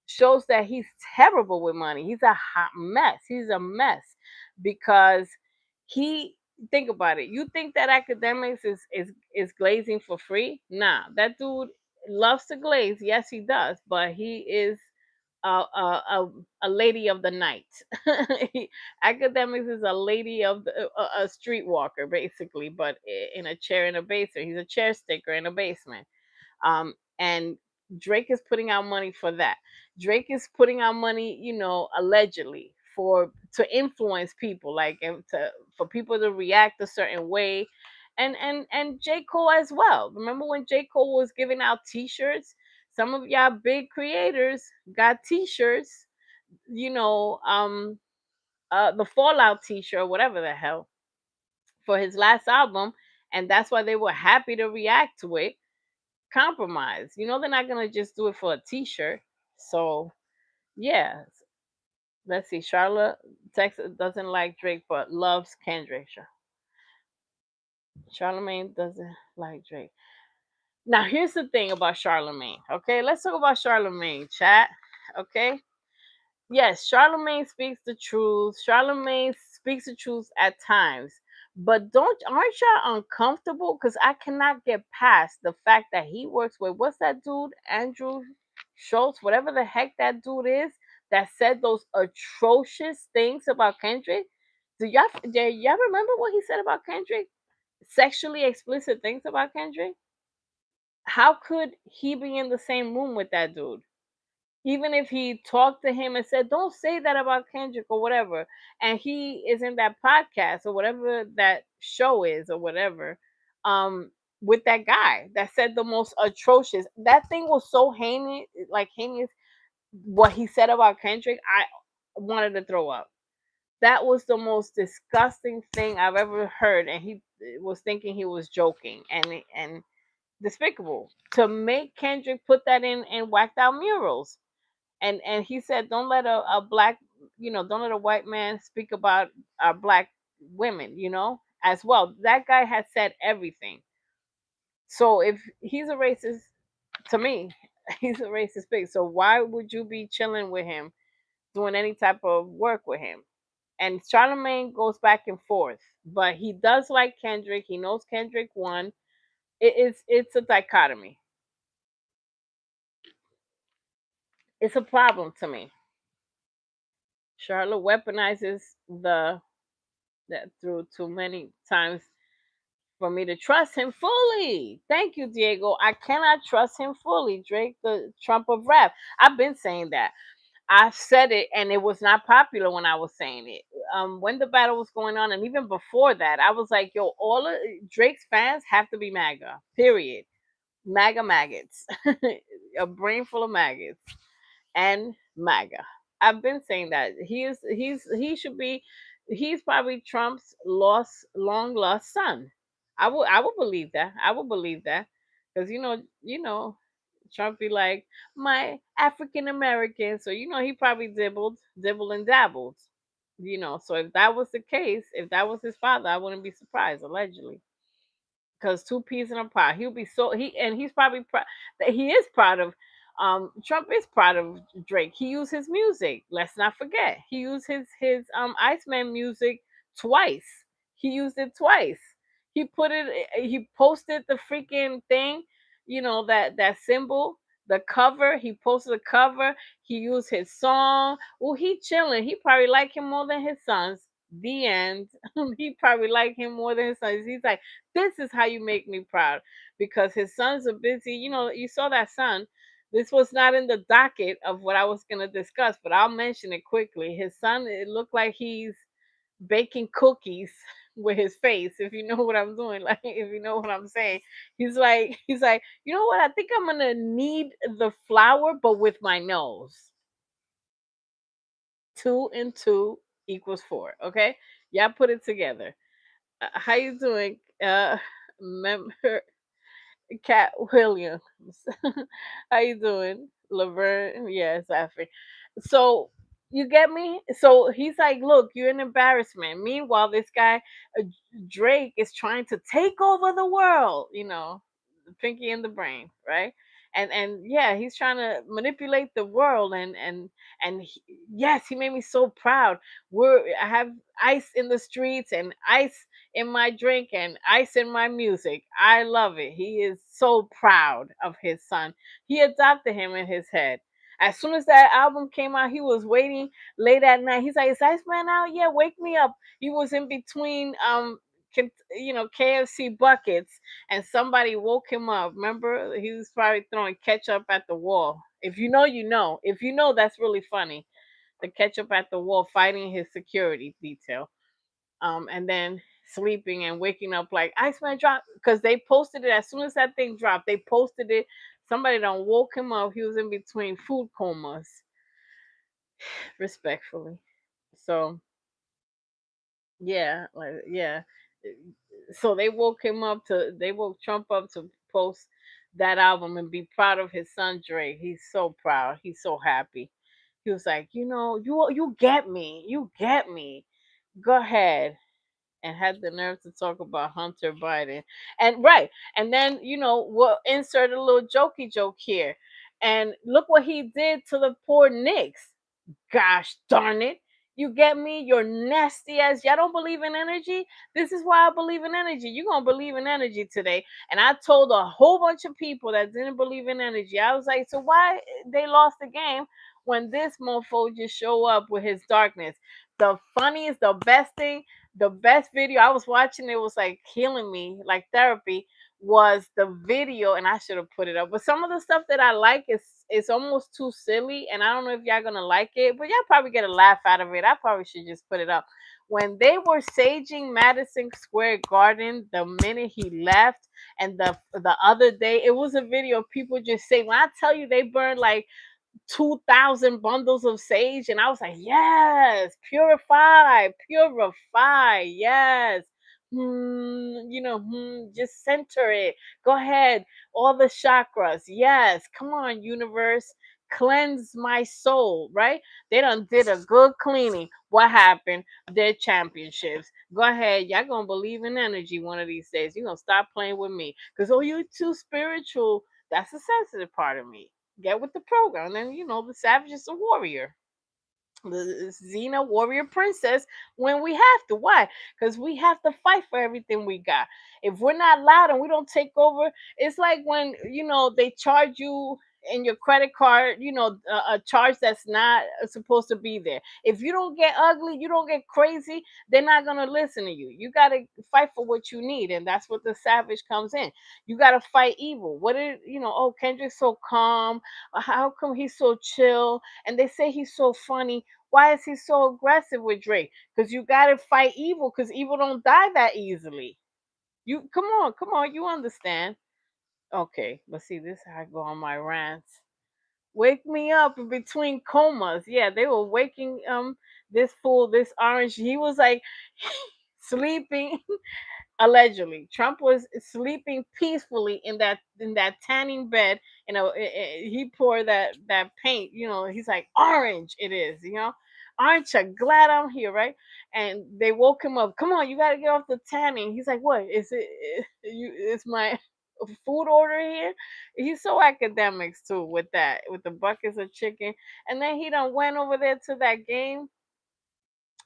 shows that he's terrible with money. He's a hot mess. He's a mess because he, think about it. You think that academics is glazing for free? Nah, that dude loves to glaze. Yes, he does, but he is a lady of the night. Academics is a lady of a streetwalker basically, but in a chair in a basement. He's a chair sticker in a basement. And Drake is putting out money for that. Drake is putting out money, allegedly to influence people, like, and for people to react a certain way, and J. Cole as well. Remember when J. Cole was giving out T-shirts? Some of y'all big creators got T-shirts, you know, the Fallout T-shirt, whatever the hell, for his last album, and that's why they were happy to react to it. Compromise. They're not gonna just do it for a T-shirt. So yeah, let's see. Charlotte, Texas doesn't like Drake but loves Kendrick. Charlemagne doesn't like Drake. Now here's the thing about Charlemagne. Okay, let's talk about Charlemagne, chat. Okay, yes, Charlemagne speaks the truth. Charlemagne speaks the truth at times. But aren't y'all uncomfortable? Because I cannot get past the fact that he works with, what's that dude? Andrew Schultz, whatever the heck that dude is, that said those atrocious things about Kendrick. Do y'all remember what he said about Kendrick? Sexually explicit things about Kendrick? How could he be in the same room with that dude? Even if he talked to him and said, "Don't say that about Kendrick" or whatever, and he is in that podcast or whatever that show is or whatever, um, with that guy that said the most atrocious. That thing was so heinous, like heinous. What he said about Kendrick, I wanted to throw up. That was the most disgusting thing I've ever heard, and he was thinking he was joking, and despicable to make Kendrick put that in whacked out murals. And he said, don't let a black, don't let a white man speak about our black women, as well. That guy has said everything. So if he's a racist, to me, he's a racist pig. So why would you be chilling with him, doing any type of work with him? And Charlemagne goes back and forth, but he does like Kendrick. He knows Kendrick won. It's a dichotomy. It's a problem to me. Charlotte weaponizes the that through too many times for me to trust him fully. Thank you, Diego. I cannot trust him fully. Drake, the Trump of rap. I've been saying that. I said it, and it was not popular when I was saying it. When the battle was going on, and even before that, I was like, "Yo, all of Drake's fans have to be MAGA. Period. MAGA maggots. A brain full of maggots." And MAGA. I've been saying that he should be, he's probably Trump's long lost son. I would believe that. I would believe that because Trump be like my African American, so he probably dibbled and dabbled. So if that was the case, if that was his father, I wouldn't be surprised. Allegedly, because two peas in a pot. He'll be so he's probably proud that he is proud of. Trump is proud of Drake. He used his music. Let's not forget he used his Iceman music twice. He used it twice. He put it. He posted the freaking thing. That symbol. The cover. He posted the cover. He used his song. Oh, he chilling. He probably like him more than his sons. The end. He probably like him more than his sons. He's like, this is how you make me proud, because his sons are busy. You saw that son. This was not in the docket of what I was going to discuss, but I'll mention it quickly. His son, it looked like he's baking cookies with his face, if you know what I'm doing, like if you know what I'm saying. He's like, you know what? I think I'm going to knead the flour, but with my nose. Two and two equals four. Okay. Y'all put it together. How you doing? Member Cat Williams. How you doing? Laverne? Yes, Afri. So you get me? So he's like, look, you're an embarrassment. Meanwhile, this guy, uh, Drake, is trying to take over the world, the pinky in the brain, right? And yeah, he's trying to manipulate the world, and yes, he made me so proud. I have ice in the streets and ice in my drink and ice in my music. I love it. He is so proud of his son. He adopted him in his head. As soon as that album came out, he was waiting late at night. He's like, "Is Iceman out? Yeah, wake me up." He was in between KFC buckets, and somebody woke him up. Remember, he was probably throwing ketchup at the wall. If you know, you know. If you know, that's really funny. The ketchup at the wall, fighting his security detail, and then sleeping and waking up like Iceman dropped, because they posted it as soon as that thing dropped. They posted it. Somebody done woke him up. He was in between food comas, respectfully. So yeah, like yeah. So they woke Trump up to post that album and be proud of his son Drake. He's so proud. He's so happy. He was like, you get me. You get me. Go ahead. And had the nerve to talk about Hunter Biden. And right. And then, we'll insert a little jokey joke here. And look what he did to the poor Knicks. Gosh darn it. You get me? You're nasty as y'all don't believe in energy. This is why I believe in energy. You're gonna believe in energy today. And I told a whole bunch of people that didn't believe in energy. I was like, so why they lost the game when this mofo just show up with his darkness? The funniest, the best thing, the best video I was watching, it was like healing me, like therapy, was the video, and I should have put it up. But some of the stuff that I like is almost too silly, and I don't know if y'all gonna like it, but y'all probably get a laugh out of it. I probably should just put it up. When they were saging Madison Square Garden, the minute he left, and the other day, it was a video of people just saying, when I tell you they burned like 2,000 bundles of sage. And I was like, yes, purify, purify, yes. Just center it. Go ahead. All the chakras. Yes. Come on, universe. Cleanse my soul, right? They done did a good cleaning. What happened? Their championships. Go ahead. Y'all gonna believe in energy one of these days. You're gonna stop playing with me. Because, oh, you're too spiritual. That's the sensitive part of me. Get with the program. And then, the savage is a warrior, the Xena warrior princess, when we have to. Why? Because we have to fight for everything we got. If we're not loud and we don't take over, it's like when they charge you in your credit card, a charge that's not supposed to be there. If you don't get ugly, you don't get crazy, they're not gonna listen to you. You gotta fight for what you need, and that's what the savage comes in. You gotta fight evil. What is Oh, Kendrick's so calm. How come he's so chill? And they say he's so funny. Why is he so aggressive with Drake? Because you gotta fight evil, because evil don't die that easily. You come on, you understand. Okay, but see, this is how I go on my rants. Wake me up in between comas. Yeah, they were waking this fool, this orange. He was like sleeping. Allegedly, Trump was sleeping peacefully in that tanning bed. He poured that paint. He's like, orange. It is. Aren't you glad I'm here, right? And they woke him up. Come on, you got to get off the tanning. He's like, what is it? Is my food order here? He's so academics too with that, with the buckets of chicken. And then he done went over there to that game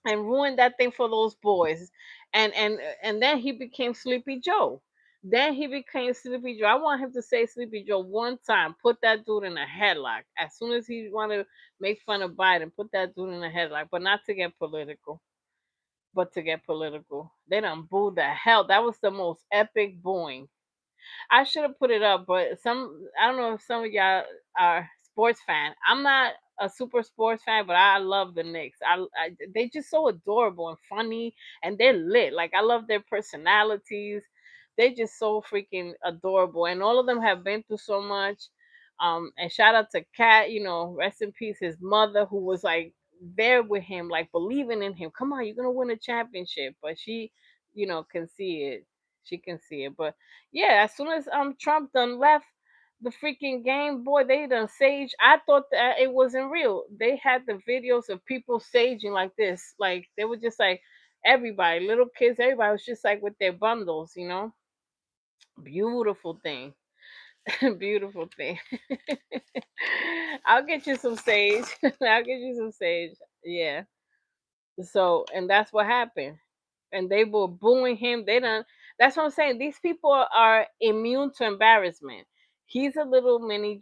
and ruined that thing for those boys. And then he became Sleepy Joe. Then he became Sleepy Joe. I want him to say Sleepy Joe one time. Put that dude in a headlock. As soon as he want to make fun of Biden, put that dude in a headlock. But not to get political. But to get political. They done booed the hell. That was the most epic booing. I should have put it up, but I don't know if some of y'all are sports fan. I'm not a super sports fan, but I love the Knicks. They just so adorable and funny, and they're lit. Like, I love their personalities. They just so freaking adorable, and all of them have been through so much. And shout out to Kat, rest in peace, his mother, who was like there with him, like believing in him. Come on, you're gonna win a championship. But she, can see it. She can see it. But yeah, as soon as Trump done left the freaking game, boy, they done sage. I thought that it wasn't real. They had the videos of people saging like this. Like, they were just like, everybody, little kids, everybody was just like with their bundles. Beautiful thing. Beautiful thing. I'll get you some sage. I'll get you some sage. Yeah. So, and that's what happened. And they were booing him. They done. That's what I'm saying. These people are immune to embarrassment. He's a little mini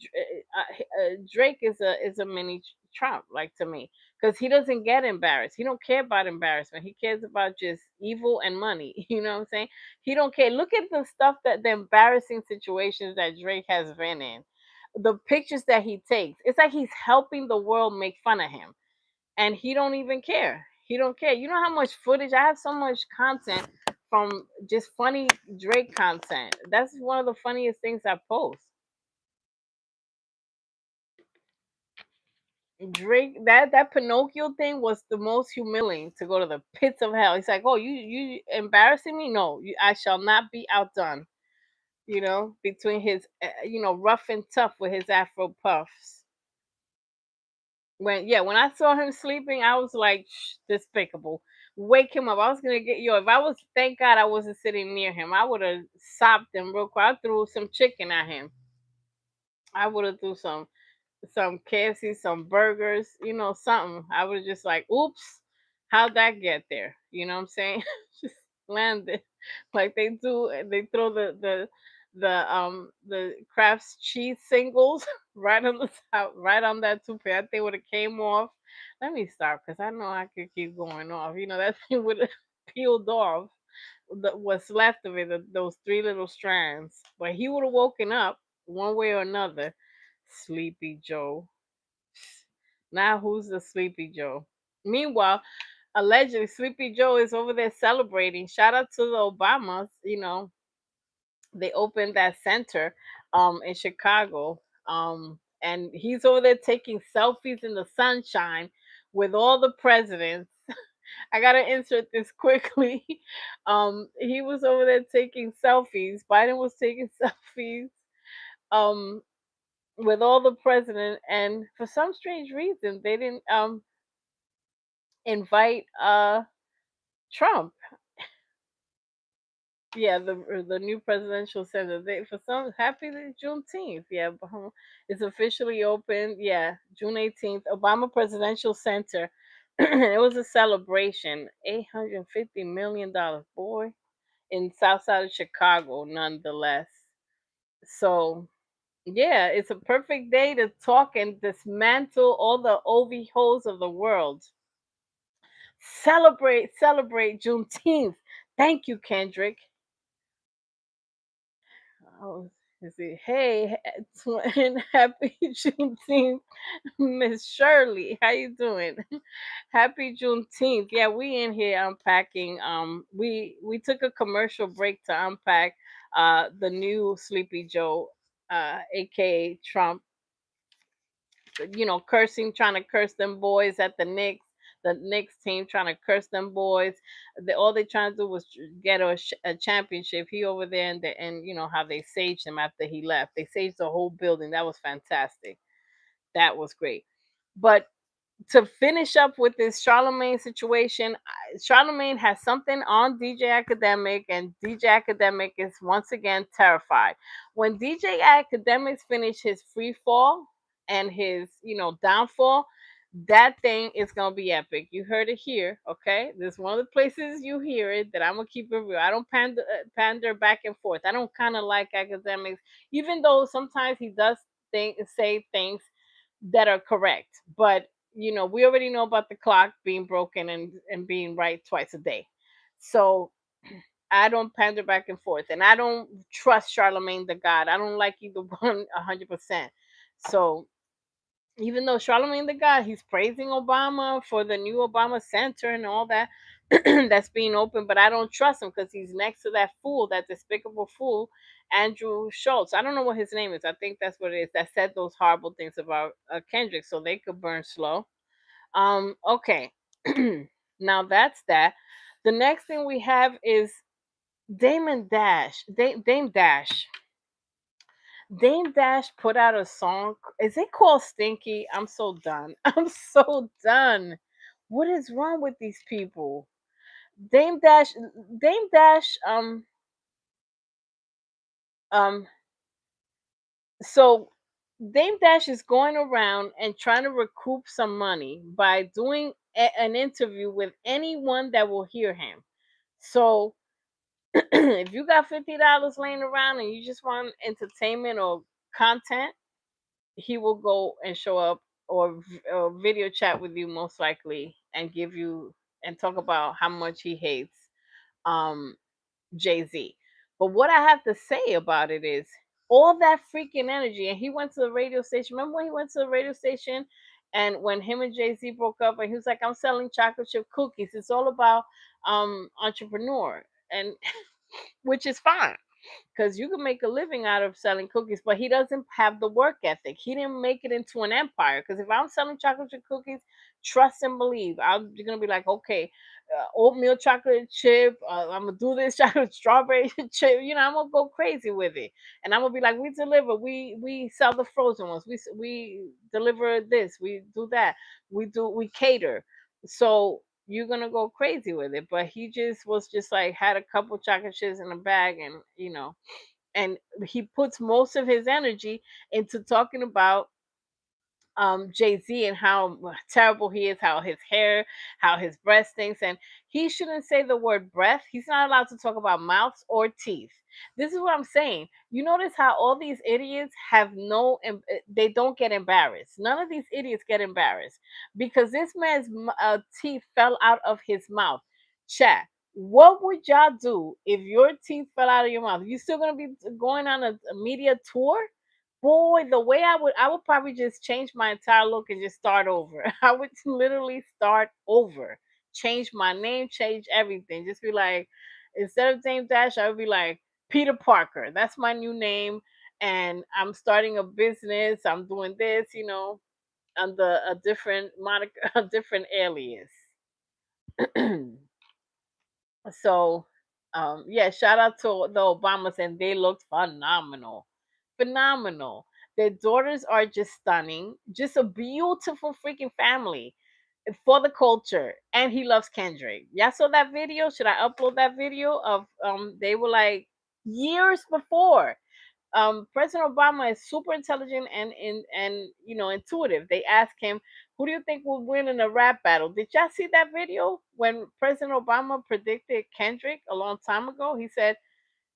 Drake is a mini Trump, like, to me, because he doesn't get embarrassed. He don't care about embarrassment. He cares about just evil and money. You know what I'm saying? He don't care. Look at the stuff, that the embarrassing situations that Drake has been in. The pictures that he takes. It's like he's helping the world make fun of him, and he don't even care. He don't care. You know how much footage I have? So much content from just funny Drake content. That's one of the funniest things I post. Drake, that Pinocchio thing was the most humiliating, to go to the pits of hell. He's like, "Oh, you embarrassing me? No, I shall not be outdone." Between his rough and tough with his Afro puffs. When I saw him sleeping, I was like, despicable. Wake him up. I was gonna get if I was, thank God I wasn't sitting near him. I would have sopped him real quick. I threw some chicken at him. I would have threw some KFC, some burgers, something. I would just like, oops, how'd that get there? You know what I'm saying? Just landed like they do. They throw the Kraft's cheese singles right on the top, right on that toothpick. That thing would have came off. Let me stop, because I know I could keep going off. That thing would have peeled off. what's left of it, those three little strands. But he would have woken up one way or another. Sleepy Joe. Now who's the Sleepy Joe? Meanwhile, allegedly Sleepy Joe is over there celebrating. Shout out to the Obamas. They opened that center in Chicago. And he's over there taking selfies in the sunshine with all the presidents. I gotta insert this quickly. He was over there taking selfies. Biden was taking selfies um, with all the president, and for some strange reason, they didn't invite Trump. Yeah, the new presidential center. They for some happy Juneteenth. Yeah, it's officially open. Yeah, June 18th, Obama Presidential Center. It was a celebration. $850 million, boy, in South Side of Chicago, nonetheless. So yeah, it's a perfect day to talk and dismantle all the OV holes of the world. Celebrate Juneteenth. Thank you, Kendrick. Oh, is it? Hey, twin, happy Juneteenth, Miss Shirley. How you doing? Happy Juneteenth. Yeah, we in here unpacking. We took a commercial break to unpack the new Sleepy Joe, aka Trump, cursing, trying to curse them boys at the Knicks team, trying to curse them boys. All they trying to do was get a championship. He over there, and you know how they saged him after he left. They saged the whole building. That was fantastic. That was great. But to finish up with this Charlemagne situation, Charlemagne has something on DJ Academic, and DJ Academic is once again terrified. When DJ Academics finish his free fall and his, downfall, that thing is gonna be epic. You heard it here, okay? This is one of the places you hear it that I'm gonna keep it real. I don't pander back and forth. I don't kind of like Academics, even though sometimes he does say things that are correct. But we already know about the clock being broken and being right twice a day. So I don't pander back and forth, and I don't trust Charlemagne the God. I don't like either one 100%. So even though Charlemagne the God, he's praising Obama for the new Obama Center and all that that's being open, but I don't trust him because he's next to that fool, that despicable fool, Andrew Schultz. I don't know what his name is. I think that's what it is. That said those horrible things about Kendrick, so they could burn slow. Okay, now that's that. The next thing we have is Dame Dash. Dame Dash put out a song. Is it called Stinky? I'm so done. I'm so done. What is wrong with these people? Dame Dash, Dame Dash, um, so Dame Dash is going around and trying to recoup some money by doing an interview with anyone that will hear him. So if you got $50 laying around and you just want entertainment or content, he will go and show up or video chat with you most likely and give you and talk about how much he hates um Jay-Z. But what I have to say about it is all that freaking energy. And he went to the radio station. Remember when he went to the radio station and when him and Jay-Z broke up and he was like, I'm selling chocolate chip cookies. It's all about entrepreneur, and which is fine because you can make a living out of selling cookies, but he doesn't have the work ethic. He didn't make it into an empire. Because if I'm selling chocolate chip cookies, trust and believe, I'm gonna be like, okay, oatmeal chocolate chip. I'm gonna do this chocolate strawberry chip. I'm gonna go crazy with it, and I'm gonna be like, we deliver. We sell the frozen ones. We deliver this. We do that. We cater. So you're gonna go crazy with it. But he just was just like had a couple chocolate chips in a bag, and he puts most of his energy into talking about Jay-Z and how terrible he is, how his hair, how his breath stinks, and he shouldn't say the word breath. He's not allowed to talk about mouths or teeth. This is what I'm saying. You notice how all these idiots have they don't get embarrassed. None of these idiots get embarrassed because this man's teeth fell out of his mouth. Chat. What would y'all do if your teeth fell out of your mouth? You still gonna be going on a media tour? Boy, the way I would probably just change my entire look and just start over. I would literally start over, change my name, change everything. Just be like, instead of James Dash, I would be like Peter Parker. That's my new name, and I'm starting a business. I'm doing this, under a different moniker, a different alias. So, yeah, shout out to the Obamas, and they looked phenomenal, phenomenal. Their daughters are just stunning, just a beautiful freaking family for the culture. And he loves Kendrick. Y'all saw that video? Should I upload that video of They were like years before. President Obama is super intelligent and intuitive. They asked him, "Who do you think will win in a rap battle?" Did y'all see that video when President Obama predicted Kendrick a long time ago? He said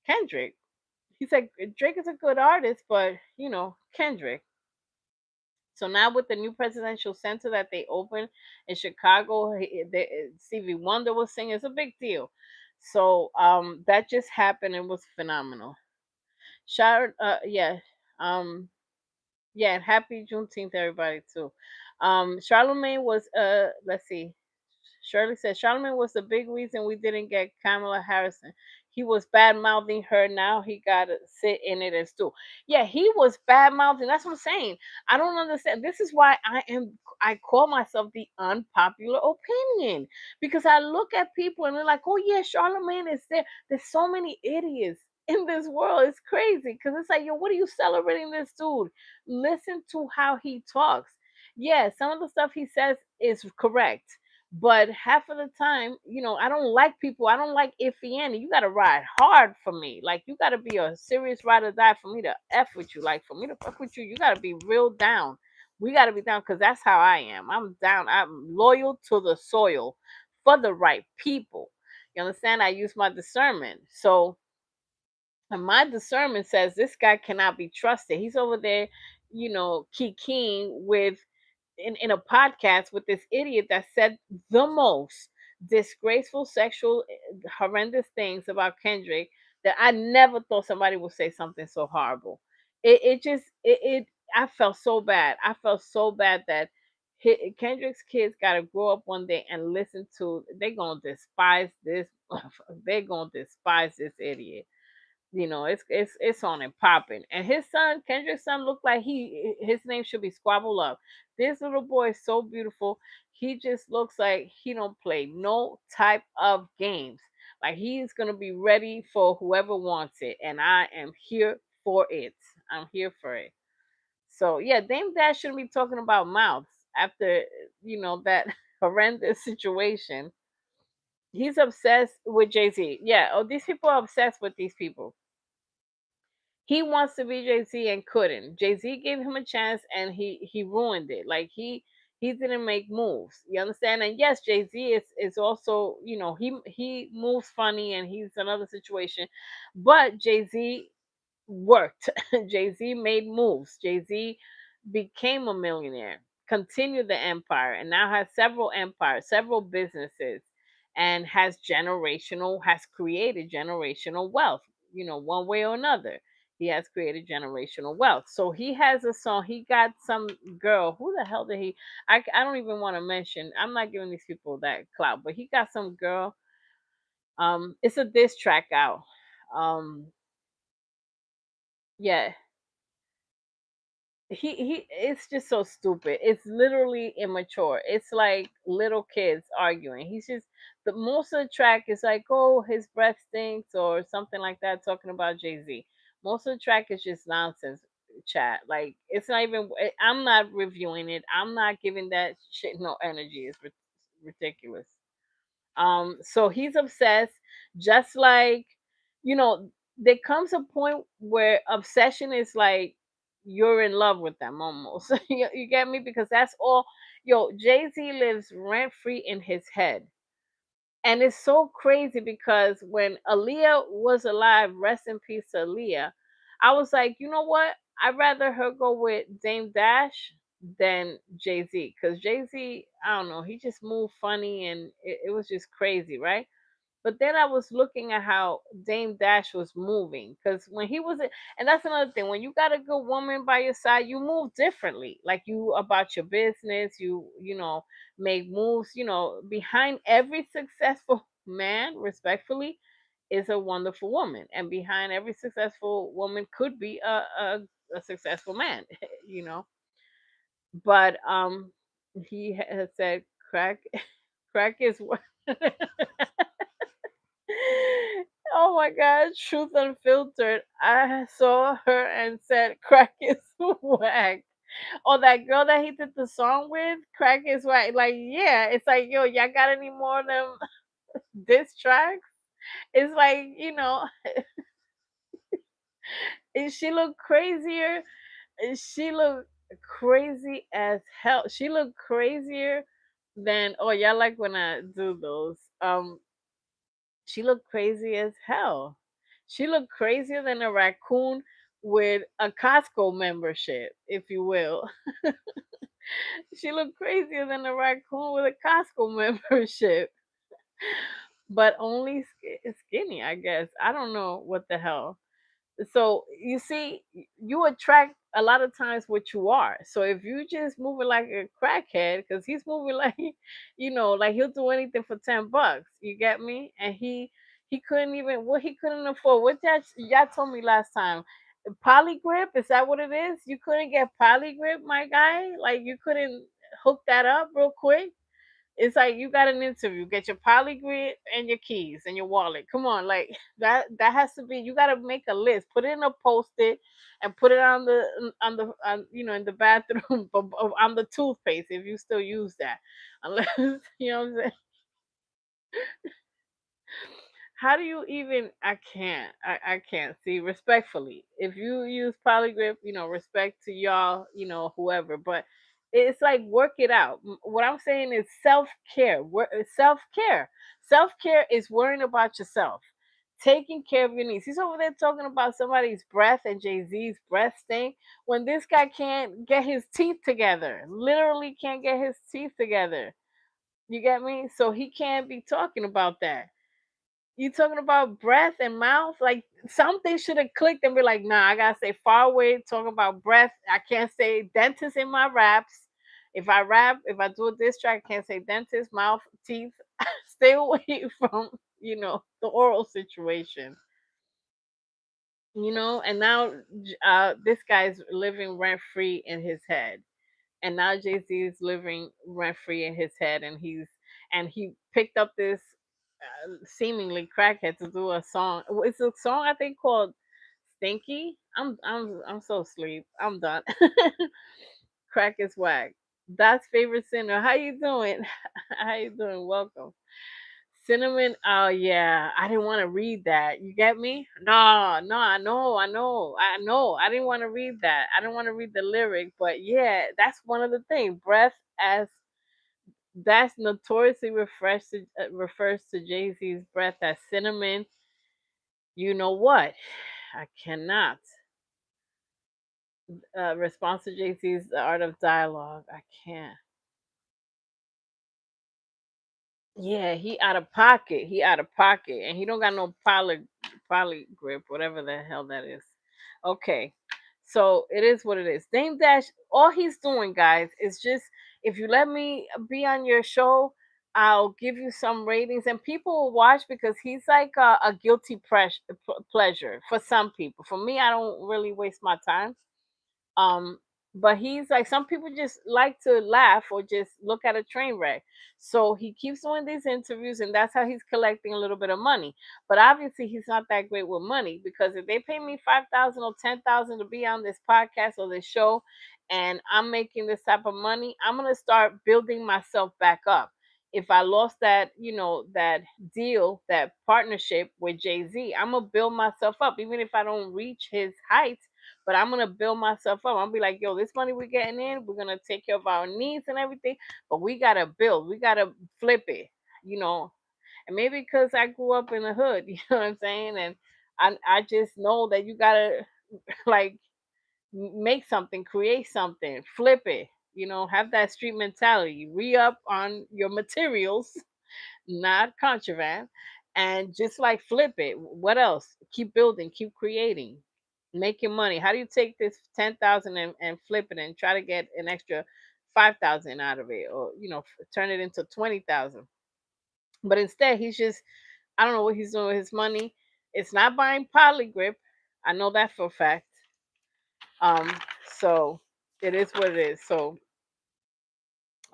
Kendrick. He said Drake is a good artist, but Kendrick. So now with the new presidential center that they opened in Chicago, Stevie Wonder was singing. It's a big deal. So that just happened and was phenomenal. Shout yeah. Um Yeah, and happy Juneteenth, everybody too. Charlemagne was let's see. Shirley said Charlemagne was the big reason we didn't get Kamala Harrison. He was bad mouthing her. Now he got to sit in it as too. Yeah, he was bad mouthing. That's what I'm saying. I don't understand. This is why I call myself the unpopular opinion, because I look at people and they're like, oh yeah, Charlemagne is there. There's so many idiots in this world. It's crazy because it's like, yo, what are you celebrating this dude? Listen to how he talks. Yeah, some of the stuff he says is correct, but half of the time, I don't like people. I don't like iffy Annie. You gotta ride hard for me. Like you gotta be a serious ride or die for me to f with you. Like for me to fuck with you, you gotta be real down. We gotta be down because that's how I am. I'm down. I'm loyal to the soil for the right people. You understand? I use my discernment. So and my discernment says this guy cannot be trusted. He's over there, kikiing with in a podcast with this idiot that said the most disgraceful, sexual, horrendous things about Kendrick that I never thought somebody would say something so horrible. It just I felt so bad. I felt so bad that Kendrick's kids got to grow up one day and listen to. They're gonna despise this. They're gonna despise this idiot. It's on and popping. And his son, Kendrick's son, looked like his name should be squabbled up. This little boy is so beautiful. He just looks like he don't play no type of games. Like he's gonna be ready for whoever wants it, and I am here for it. I'm here for it. So yeah, Dame Dash shouldn't be talking about mouths after that horrendous situation. He's obsessed with Jay Z. Yeah, oh, these people are obsessed with these people. He wants to be Jay Z and couldn't. Jay Z gave him a chance and he ruined it. Like he didn't make moves. You understand? And yes, Jay Z is also he moves funny and he's another situation, but Jay Z worked. Jay Z made moves. Jay Z became a millionaire, continued the empire, and now has several empires, several businesses, and has created generational wealth. One way or another, he has created generational wealth. So he has a song. He got some girl. Who the hell did he? I don't even want to mention. I'm not giving these people that clout, but he got some girl. It's a diss track out. Um, yeah, he it's just so stupid. It's literally immature. It's like little kids arguing. He's just the most of the track is like, oh, his breath stinks or something like that, talking about Jay-Z. Most of the track is just nonsense, chat. Like it's not even I'm not reviewing it. I'm not giving that shit no energy. It's ridiculous. So he's obsessed, just like, there comes a point where obsession is like you're in love with them almost. You get me? Because that's all. Yo, Jay-Z lives rent free in his head. And it's so crazy because when Aaliyah was alive, rest in peace to Aaliyah, I was like, you know what? I'd rather her go with Dame Dash than Jay Z. Because Jay Z, I don't know, he just moved funny and it was just crazy, right? But then I was looking at how Dame Dash was moving, because when he was, and that's another thing. When you got a good woman by your side, you move differently. Like, you about your business, you know, make moves. You know, behind every successful man, respectfully, is a wonderful woman, and behind every successful woman could be a successful man. You know, but he has said crack, crack is what. Oh my God, truth unfiltered. I saw her and said, "Crack is whack." Or that girl that he did the song with, "Crack is whack." Like, yeah, it's like, yo, y'all got any more of them diss tracks? It's like, and she looked crazier. And she looked crazy as hell. She looked crazier than, oh, y'all like when I do those. She looked crazy as hell. She looked crazier than a raccoon with a Costco membership, if you will. She looked crazier than a raccoon with a Costco membership, but only skinny, I guess. I don't know what the hell. So you see, you attract a lot of times what you are. So if you just moving like a crackhead, because he's moving like, like he'll do anything for $10. You get me? And he couldn't even, what he couldn't afford. What y'all told me last time? Polygrip, is that what it is? You couldn't get polygrip, my guy? Like, you couldn't hook that up real quick? It's like, you got an interview, get your polygraph and your keys and your wallet. Come on, like, that has to be. You got to make a list, put it in a post-it, and put it in the bathroom, on the toothpaste if you still use that, unless you know what I'm saying. How do you even? I can't see, respectfully. If you use polygraph, respect to y'all, whoever. But it's like, work it out. What I'm saying is self care. Self care. Self care is worrying about yourself, taking care of your needs. He's over there talking about somebody's breath and Jay Z's breath stink, when this guy can't get his teeth together. Literally can't get his teeth together. You get me? So he can't be talking about that. You talking about breath and mouth? Like, something should have clicked and be like, nah, I gotta stay far away. Talking about breath, I can't say dentist in my raps. If I rap, if I do a diss track, I can't say dentist, mouth, teeth. Stay away from, the oral situation. And now this guy's living rent free in his head, and now Jay Z is living rent free in his head, and he picked up this seemingly crackhead to do a song. It's a song I think called "Stinky." I'm so asleep. I'm done. Crack is whack. That's favorite sinner. How you doing? How you doing? Welcome. Cinnamon. Oh yeah, I didn't want to read that. You get me? No, no, I know. I didn't want to read that. I didn't want to read the lyric, but yeah, that's one of the things. Breath as that's notoriously refers to Jay Z's breath as cinnamon. You know what? I cannot. Response to Jay Z's The Art of Dialogue. I can't. Yeah, he out of pocket. He out of pocket, and he don't got no poly grip, whatever the hell that is. Okay, so it is what it is. Dame Dash, all he's doing, guys, is just, if you let me be on your show, I'll give you some ratings, and people will watch, because he's like a guilty pleasure for some people. For me, I don't really waste my time. um but he's like, some people just like to laugh or just look at a train wreck. So he keeps doing these interviews, and that's how he's collecting a little bit of money. But obviously he's not that great with money, because if they pay me 5,000 or 10,000 to be on this podcast or this show, and I'm making this type of money, I'm going to start building myself back up. If I lost that deal, that partnership with Jay-Z, I'm going to build myself up, even if I don't reach his heights. But I'm gonna build myself up. I'm gonna be like, yo, this money we're getting in, we're gonna take care of our needs and everything. But we gotta build, we gotta flip it, you know. And maybe because I grew up in the hood, you know what I'm saying? And I just know that you gotta like make something, create something, flip it, have that street mentality, re up on your materials, not contraband, and just like flip it. What else? Keep building, keep creating, making money. How do you take this 10,000 and flip it and try to get an extra 5,000 out of it, or turn it into 20,000? But instead, he's just, I don't know what he's doing with his money. It's not buying Polygrip. I know that for a fact. Um, so it is what it is. So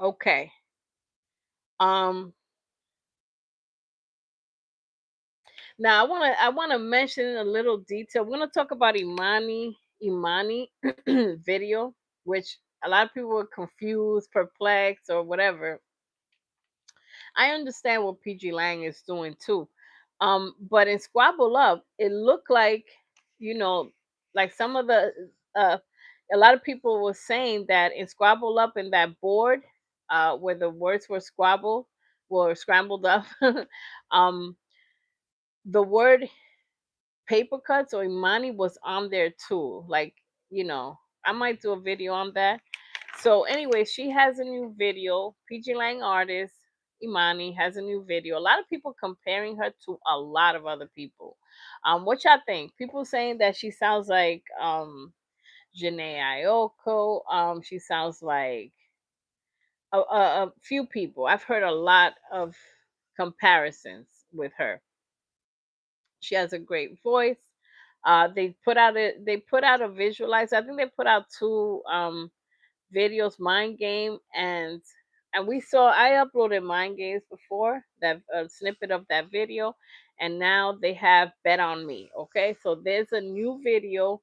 okay. Um, Now I wanna mention a little detail. We're gonna talk about Imani video, which a lot of people were confused, perplexed, or whatever. I understand what PG Lang is doing too. But in Squabble Up, it looked like, you know, like some of the a lot of people were saying that in Squabble Up, in that board, where the words were scrambled up, um, the word paper cuts or Imani was on there too. Like, you know, I might do a video on that. So anyway, she has a new video. PG Lang artist Imani has a new video. A lot of people comparing her to a lot of other people. What y'all think? People saying that she sounds like Janae Ayoko. She sounds like a few people. I've heard a lot of comparisons with her. She has a great voice. They put out a visualize. I think they put out two videos, Mind Game and we saw, I uploaded Mind Games before, that snippet of that video, and now they have Bet on Me. Okay, so there's a new video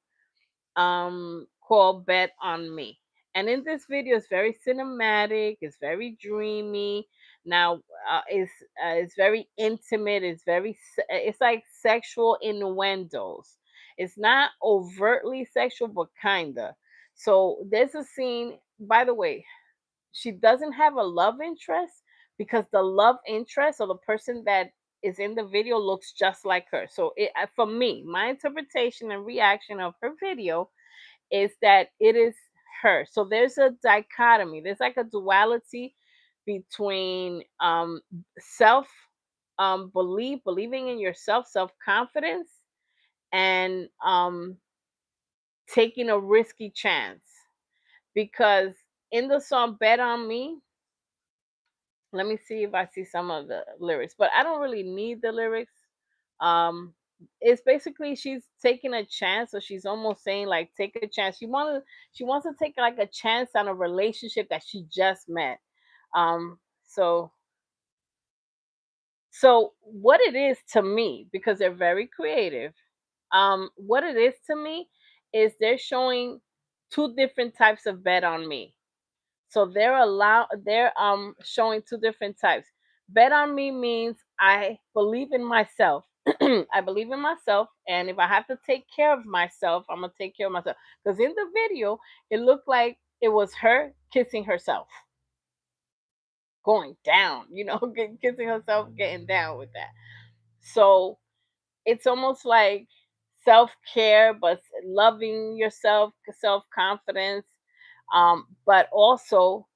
called Bet on Me. And in this video, it's very cinematic, it's very dreamy. Now, it's very intimate, it's like sexual innuendos. It's not overtly sexual, but kinda. So there's a scene, by the way, she doesn't have a love interest because the love interest or the person that is in the video looks just like her. So for me, my interpretation and reaction of her video is that it is her. So there's a dichotomy. There's like a duality between self believing in yourself, self confidence, and taking a risky chance. Because in the song "Bet on Me," let me see if I see some of the lyrics, but I don't really need the lyrics. Um, it's basically she's taking a chance, or she's almost saying like take a chance. She wants to take like a chance on a relationship that she just met. Um, so so what it is to me, because they're very creative, what it is to me is they're showing two different types of bet on me. So they're showing two different types. Bet on me means I believe in myself. I believe in myself, and if I have to take care of myself, I'm gonna take care of myself. Because in the video, it looked like it was her kissing herself, going down, kissing herself, getting down with that. So it's almost like self care, but loving yourself, self confidence, but also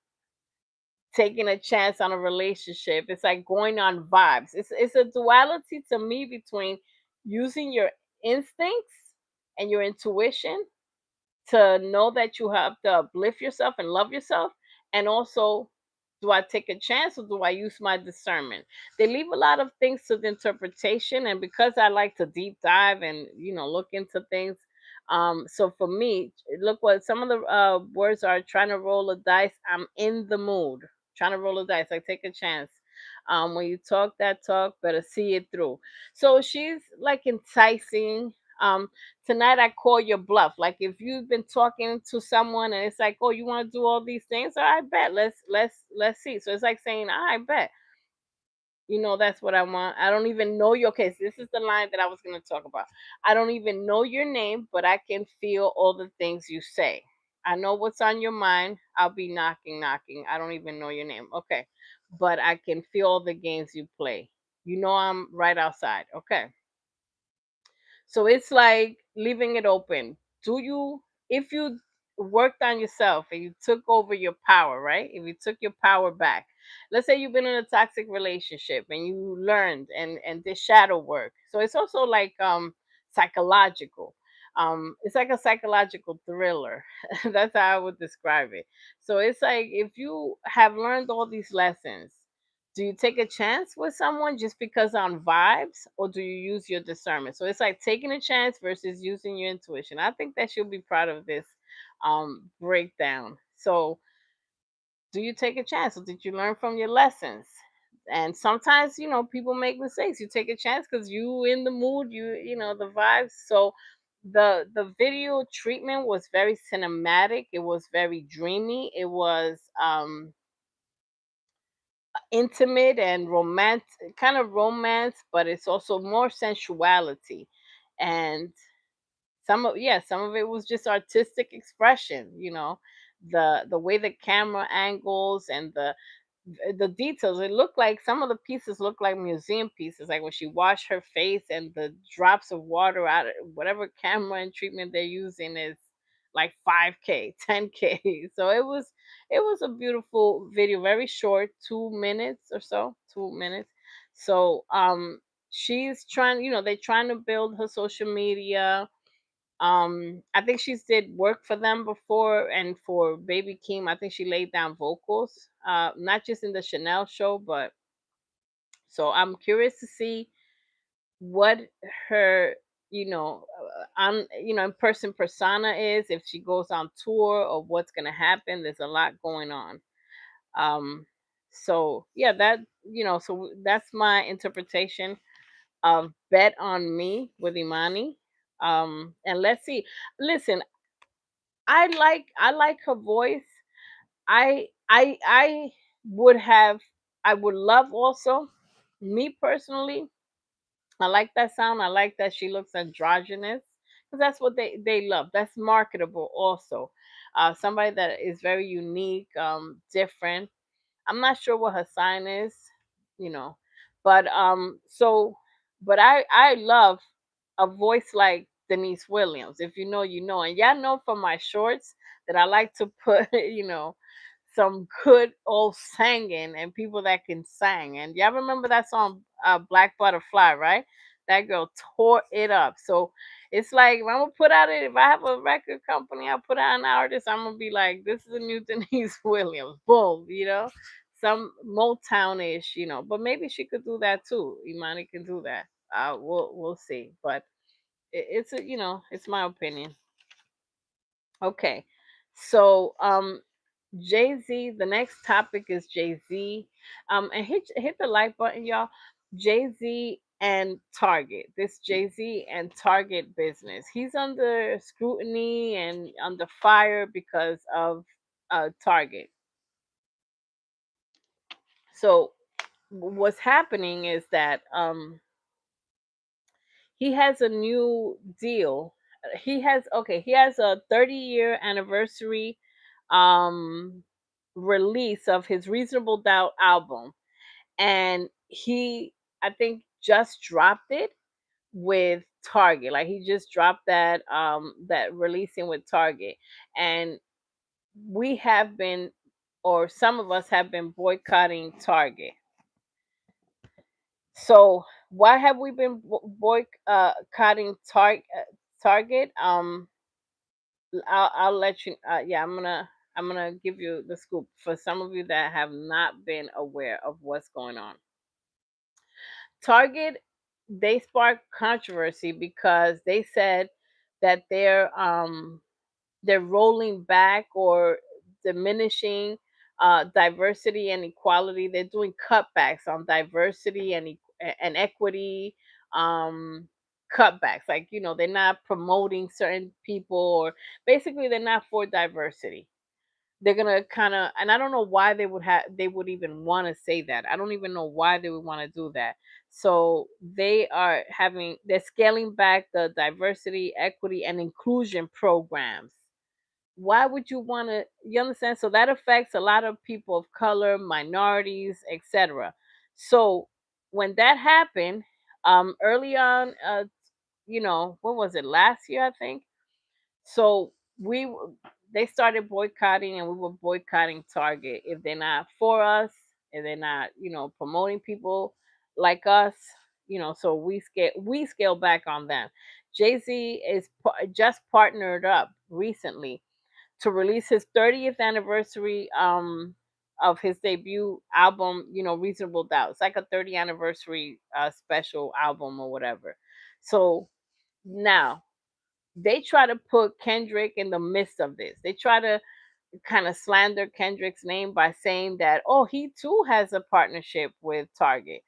taking a chance on a relationship. It's like going on vibes. It's a duality to me between using your instincts and your intuition to know that you have to uplift yourself and love yourself, and also, do I take a chance or do I use my discernment? They leave a lot of things to the interpretation, and because I like to deep dive and look into things, so for me, look what some of the words are: trying to roll a dice, I'm in the mood, trying to roll a dice, like take a chance. When you talk that talk, better see it through. So she's like enticing. Tonight I call your bluff. Like if you've been talking to someone and it's like, oh, you want to do all these things? All right, bet. Let's see. So it's like saying, I bet. That's what I want. I don't even know your case. This is the line that I was going to talk about. I don't even know your name, but I can feel all the things you say. I know what's on your mind. I'll be knocking, knocking. I don't even know your name. Okay. But I can feel all the games you play. I'm right outside. Okay. So it's like leaving it open. If you worked on yourself and you took over your power, right? If you took your power back, let's say you've been in a toxic relationship and you learned and did shadow work. So it's also like psychological. It's like a psychological thriller. That's how I would describe it. So it's like if you have learned all these lessons, do you take a chance with someone just because on vibes, or do you use your discernment? So it's like taking a chance versus using your intuition. I think that you'll be proud of this breakdown. So do you take a chance, or did you learn from your lessons? And sometimes, people make mistakes. You take a chance because you in the mood, the vibes. So the video treatment was very cinematic. It was very dreamy. It was intimate and romantic, kind of romance, but it's also more sensuality. And some of it was just artistic expression, the way the camera angles and the details. It looked like some of the pieces look like museum pieces, like when she washed her face and the drops of water out of whatever camera and treatment they're using is like 5K, 10K. So it was a beautiful video, very short, 2 minutes or so, 2 minutes. So she's trying, they're trying to build her social media. I think she's did work for them before, and for Baby Keem, I think she laid down vocals, not just in the Chanel show, but so I'm curious to see what her, in person persona is, if she goes on tour or what's gonna happen. There's a lot going on. Um, so yeah, so that's my interpretation of Bet on Me with Imani. And let's see. Listen, I like her voice. I would have I would love also, me personally, I like that sound. I like that she looks androgynous, because that's what they love. That's marketable also. Somebody that is very unique, different. I'm not sure what her sign is, you know, but but I love a voice like Denise Williams. If you know, you know, and y'all know from my shorts that I like to put, some good old singing and people that can sing. And y'all remember that song, Black Butterfly, right? That girl tore it up. So it's like, if I'm gonna put out it, if I have a record company, I put out an artist, I'm gonna be like, this is a new Denise Williams. Boom, some Motown-ish, but maybe she could do that too. Imani can do that. We'll see. But it's my opinion. Okay. So Jay Z, the next topic is Jay Z. And hit the like button, y'all. Jay Z and Target. This Jay Z and Target business. He's under scrutiny and under fire because of Target. So what's happening is that he has a new deal. He has a 30-year anniversary um release of his Reasonable Doubt album, and he, I think, just dropped it with Target. Like, he just dropped that releasing with Target. And we have been, or some of us have been, boycotting Target. So why have we been boycotting Target? I'll let you. Yeah, I'm gonna give you the scoop for some of you that have not been aware of what's going on. Target, they sparked controversy because they said that they're rolling back or diminishing diversity and equality. They're doing cutbacks on diversity and equity. Um, Cutbacks, like, they're not promoting certain people, or basically they're not for diversity. They're gonna kind of, and I don't know why they would even want to say that. I don't even know why they would want to do that. So they're scaling back the diversity, equity, and inclusion programs. Why would you want to, you understand? So that affects a lot of people of color, minorities, etc. So when that happened, early on, what was it, last year, I think. So we they started boycotting, and we were boycotting Target. If they're not for us, and they're not, promoting people like us, so we scale back on them. Jay-Z is just partnered up recently to release his 30th anniversary of his debut album, Reasonable Doubt. It's like a 30th anniversary special album or whatever. So now they try to put Kendrick in the midst of this. They try to kind of slander Kendrick's name by saying that, oh, he too has a partnership with Target.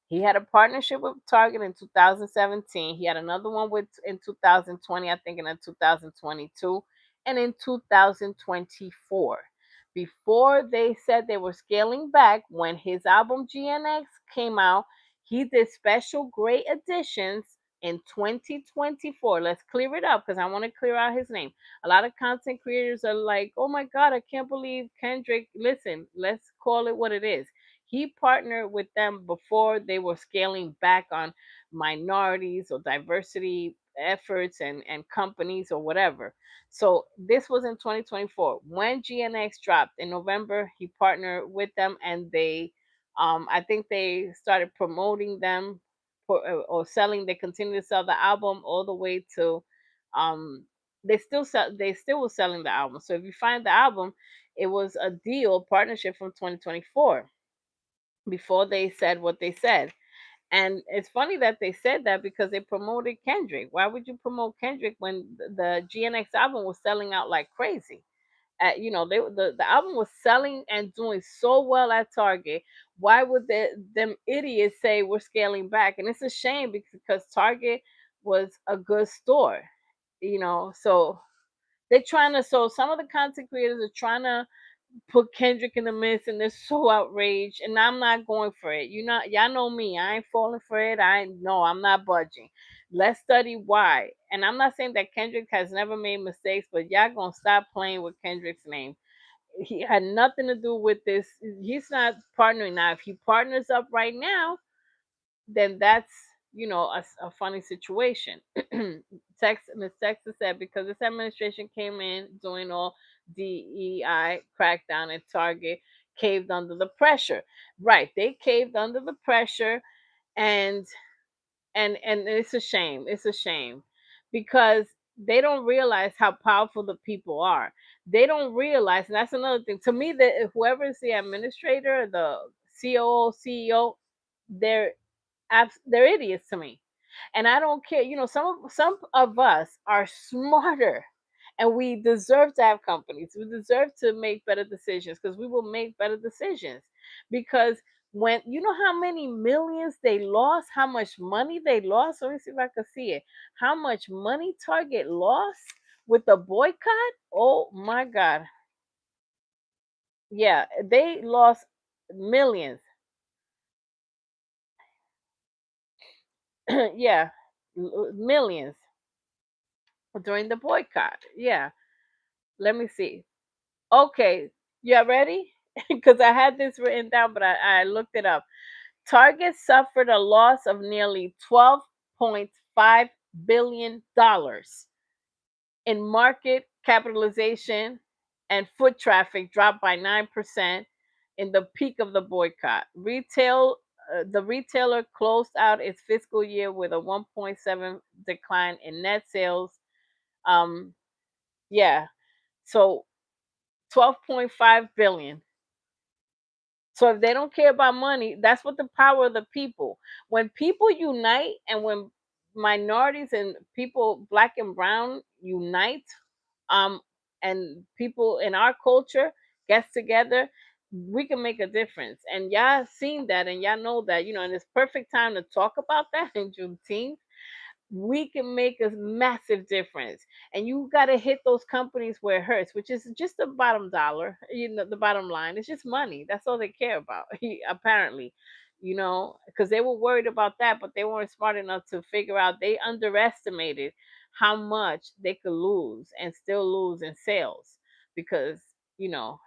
He had a partnership with Target in 2017. He had another one with in 2020, I think, and in 2022, and in 2024. Before they said they were scaling back, when his album GNX came out, he did special great editions in 2024. Let's clear it up because I want to clear out his name. A lot of content creators are like, oh my God, I can't believe Kendrick. Listen, let's call it what it is. He partnered with them before they were scaling back on minorities or diversity efforts and companies or whatever. So this was in 2024. When GNX dropped in November, he partnered with them and I think they started promoting them or selling, they continue to sell the album all the way to um they still were selling the album. So if you find the album, it was a deal partnership from 2024 before they said what they said. And it's funny that they said that because they promoted Kendrick. Why would you promote Kendrick when the GNX album was selling out like crazy? The album was selling and doing so well at Target. Why would them idiots say we're scaling back? And it's a shame because Target was a good store, so they're trying to. So some of the content creators are trying to put Kendrick in the mix, and they're so outraged. And I'm not going for it. Y'all know me. I ain't falling for it. I'm not budging. Let's study why. And I'm not saying that Kendrick has never made mistakes, but y'all gonna stop playing with Kendrick's name. He had nothing to do with this. He's not partnering now. If he partners up right now, then that's a funny situation. Miss Texas said because this administration came in doing all DEI crackdown and Target caved under the pressure. Right, they caved under the pressure, and and it's a shame. It's a shame because they don't realize how powerful the people are. They don't realize, and that's another thing. To me, that whoever is the administrator, the COO, CEO, they're they're idiots to me. And I don't care. Some of us are smarter, and we deserve to have companies. We deserve to make better decisions because we will make better decisions. Because when you know how many millions they lost, how much money they lost. Let me see if I can see it. How much money Target lost with the boycott? Oh my God! Yeah, they lost millions. Yeah, millions during the boycott. Yeah. Let me see. Okay. You ready? Because I had this written down, but I looked it up. Target suffered a loss of nearly $12.5 billion in market capitalization, and foot traffic dropped by 9% in the peak of the boycott. The retailer closed out its fiscal year with a 1.7 decline in net sales. Um, yeah, so 12.5 billion. So if they don't care about money, that's what the power of the people. When people unite and when minorities and people black and brown unite, um and people in our culture gets together, we can make a difference. And y'all seen that and y'all know that, and it's perfect time to talk about that in Juneteenth. We can make a massive difference. And you got to hit those companies where it hurts, which is just the bottom dollar, the bottom line. It's just money. That's all they care about, apparently, because they were worried about that, but they weren't smart enough to figure out they underestimated how much they could lose and still lose in sales because, you know,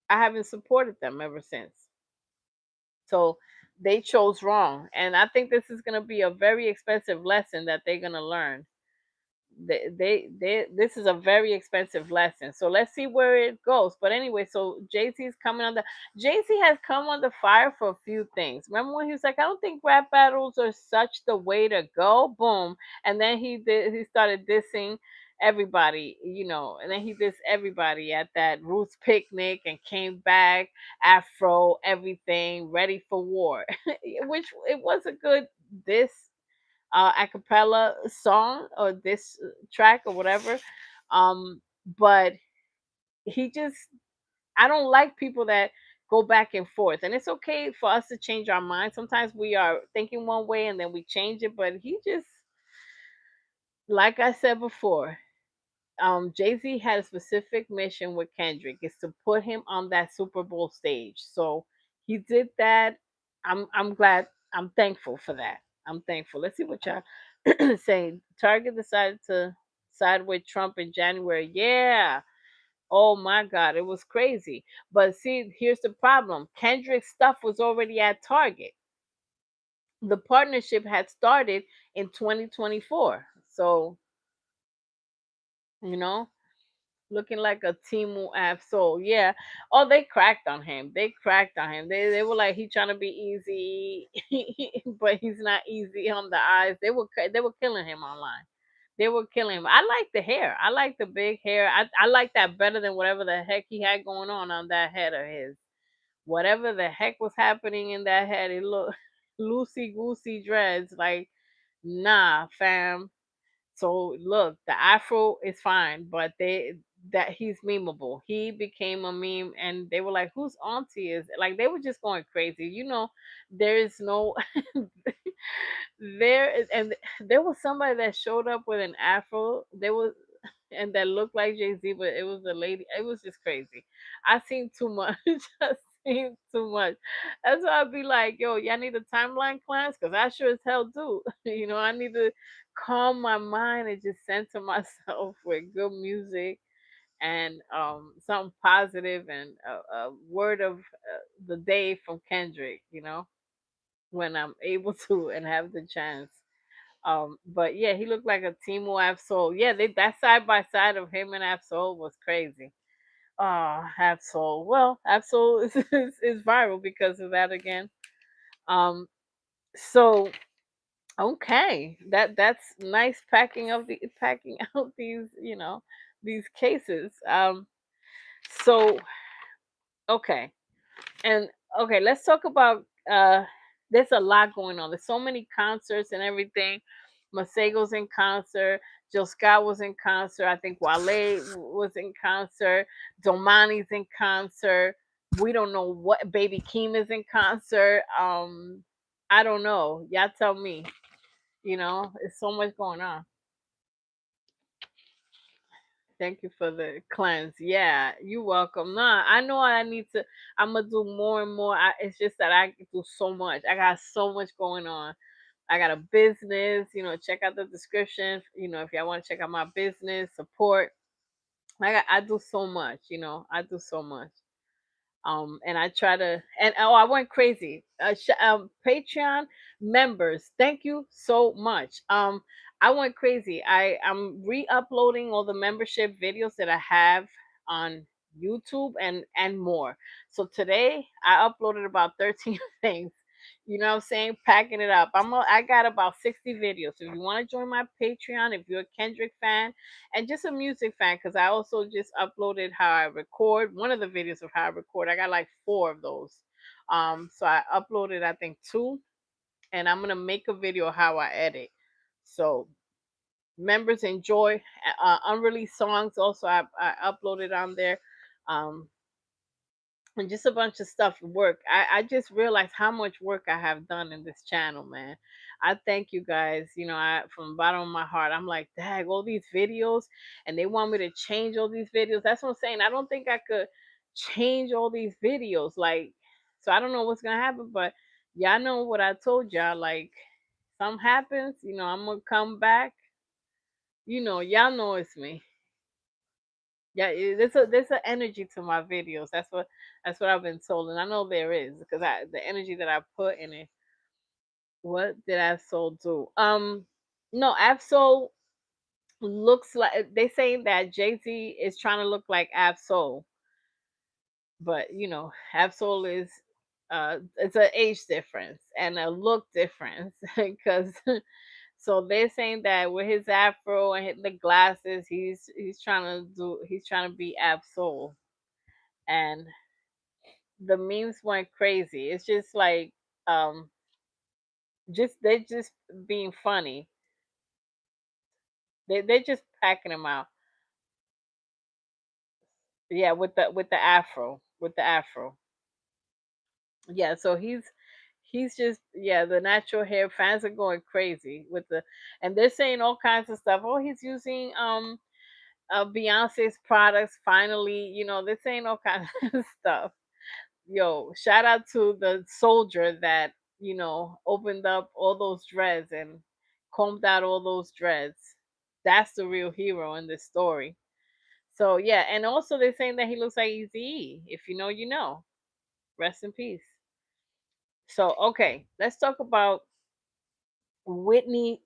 I haven't supported them ever since. So they chose wrong. And I think this is going to be a very expensive lesson that they're going to learn. they this is a very expensive lesson. So let's see where it goes. But anyway, so Jay-Z's coming on the Jay-Z has come on the fire for a few things. Remember when he was like, I don't think rap battles are such the way to go. Boom. And then he started dissing everybody, and then he dissed everybody at that Roots picnic and came back, Afro, everything, ready for war. Which it was a good diss, a cappella song or this track or whatever. But he just, I don't like people that go back and forth. And it's okay for us to change our minds. Sometimes we are thinking one way and then we change it. But he just, like I said before, Jay Z had a specific mission with Kendrick is to put him on that Super Bowl stage. So he did that. I'm glad. I'm thankful for that. I'm thankful. Let's see what y'all saying. Target decided to side with Trump in January. Yeah. Oh my God, it was crazy. But see, here's the problem. Kendrick's stuff was already at Target. The partnership had started in 2024. So, you know, looking like a Timu Absol. Yeah. Oh, they cracked on him. They cracked on him. They were like he trying to be easy, but he's not easy on the eyes. They were killing him online. They were killing him. I like the hair. I like the big hair. I like that better than whatever the heck he had going on that head of his. Whatever the heck was happening in that head, it looked loosey goosey dreads. Like, nah, fam. So look, the afro is fine, but they that he's memeable. He became a meme, and they were like, "Whose auntie is it?" Like they were just going crazy. There is no there is, and there was somebody that showed up with an afro. There was and that looked like Jay Z, but it was a lady. It was just crazy. I seen too much. I seen too much. That's why I'd be like, yo, y'all need a timeline class? Because I sure as hell do. I need to calm my mind and just center myself with good music and something positive and a word of the day from Kendrick, when I'm able to and have the chance. But yeah, he looked like a Timo Absol. Yeah, that side by side of him and Absol was crazy. Oh, Absol. Well, Absol is viral because of that again. Um, so okay, that's nice packing out these cases. So okay, and okay, let's talk about there's a lot going on. There's so many concerts and everything. Masego's in concert. Jill Scott was in concert. I think Wale was in concert. Domani's in concert. We don't know what Baby Keem is in concert. I don't know. Y'all tell me. It's so much going on. Thank you for the cleanse. Yeah, you're welcome. Nah, I know I need to. I'm gonna do more and more. It's just that I do so much. I got so much going on. I got a business. Check out the description. If y'all want to check out my business support. I do so much. I do so much. And I try to, and oh, I went crazy. Patreon members, thank you so much. I went crazy. I'm re-uploading all the membership videos that I have on YouTube and more. So today I uploaded about 13 things. You know what I'm saying? Packing it up. I got about 60 videos. So if you want to join my Patreon, if you're a Kendrick fan and just a music fan, because I also just uploaded how I record one of the videos of how I record. I got like four of those. So I uploaded I think two, and I'm gonna make a video how I edit. So members enjoy unreleased songs. Also, I uploaded on there. Um, and just a bunch of stuff work. I just realized how much work I have done in this channel, man. I thank you guys. From the bottom of my heart, I'm like, dang, all these videos, and they want me to change all these videos. That's what I'm saying. I don't think I could change all these videos. Like, so I don't know what's gonna happen, but y'all know what I told y'all. Like, something happens, I'm gonna come back. Y'all know it's me. Yeah, there's an energy to my videos. That's what I've been told, and I know there is because the energy that I put in it. What did Absol do? No, Absol. looks like they saying that Jay Z is trying to look like Absol, but Absol is it's an age difference and a look difference because so they're saying that with his afro and the glasses, he's trying to be Absol, and the memes went crazy. It's just like um just they're just being funny. They're just packing him out. Yeah, with the afro, with the afro. Yeah, so he's just yeah, the natural hair fans are going crazy with the and they're saying all kinds of stuff. Oh, he's using Beyonce's products finally, they're saying all kinds of stuff. Yo, shout out to the soldier that, opened up all those dreads and combed out all those dreads. That's the real hero in this story. So yeah, and also they're saying that he looks like Eazy. If you know, you know. Rest in peace. So okay, let's talk about Whitney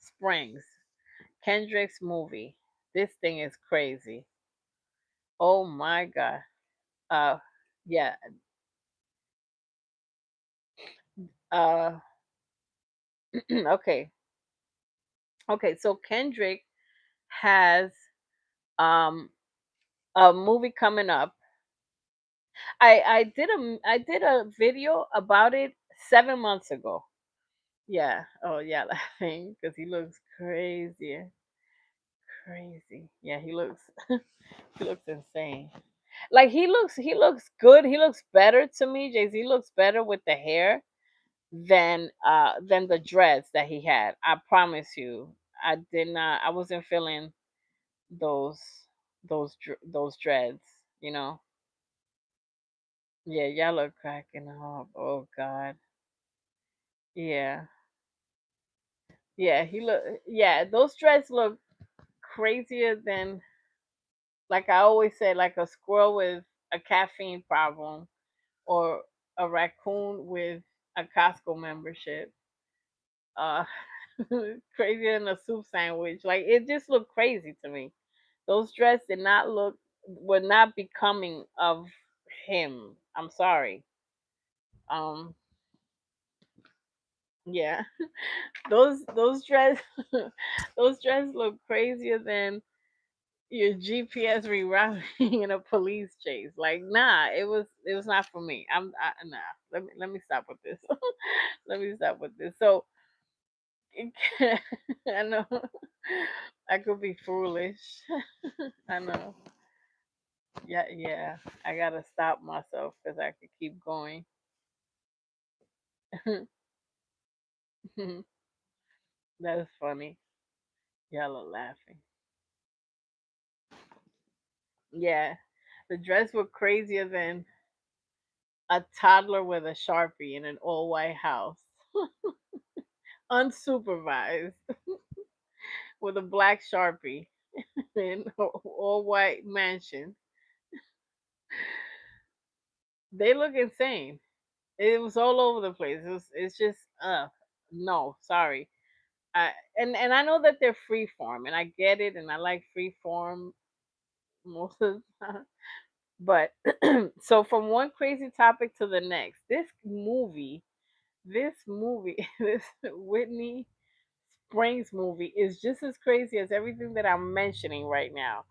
Springs, Kendrick's movie. This thing is crazy. Oh my god. Uh yeah. Uh okay. Okay, so Kendrick has um a movie coming up. I did a video about it 7 months ago. Yeah. Oh yeah, laughing because he looks crazy. Crazy. Yeah, he looks he looks insane. Like he looks good. He looks better to me. Jay Z looks better with the hair than the dreads that he had. I promise you. I did not. I wasn't feeling those those dreads. You know. Yeah, y'all are cracking up. Oh God. Yeah. Yeah. He look. Yeah, those dreads look crazier than like I always say, like a squirrel with a caffeine problem or a raccoon with a Costco membership. Uh, crazier than a soup sandwich. Like it just looked crazy to me. Those dresses did not look were not becoming of him. I'm sorry. Um, yeah, those dress those dresses look crazier than your GPS rerouting in a police chase. Like, nah, it was not for me. Nah. Let me stop with this. Let me stop with this. So I know I could be foolish. I know. Yeah, yeah. I gotta stop myself because I could keep going. That's funny. Y'all are laughing. Yeah, the dress were crazier than a toddler with a sharpie in an all white house, unsupervised, with a black sharpie in an all white mansion. They look insane. It was all over the place. It's just no, sorry. I and I know that they're freeform and I get it and I like freeform most of the time. But so from one crazy topic to the next, this movie, this Whitney Springs movie is just as crazy as everything that I'm mentioning right now.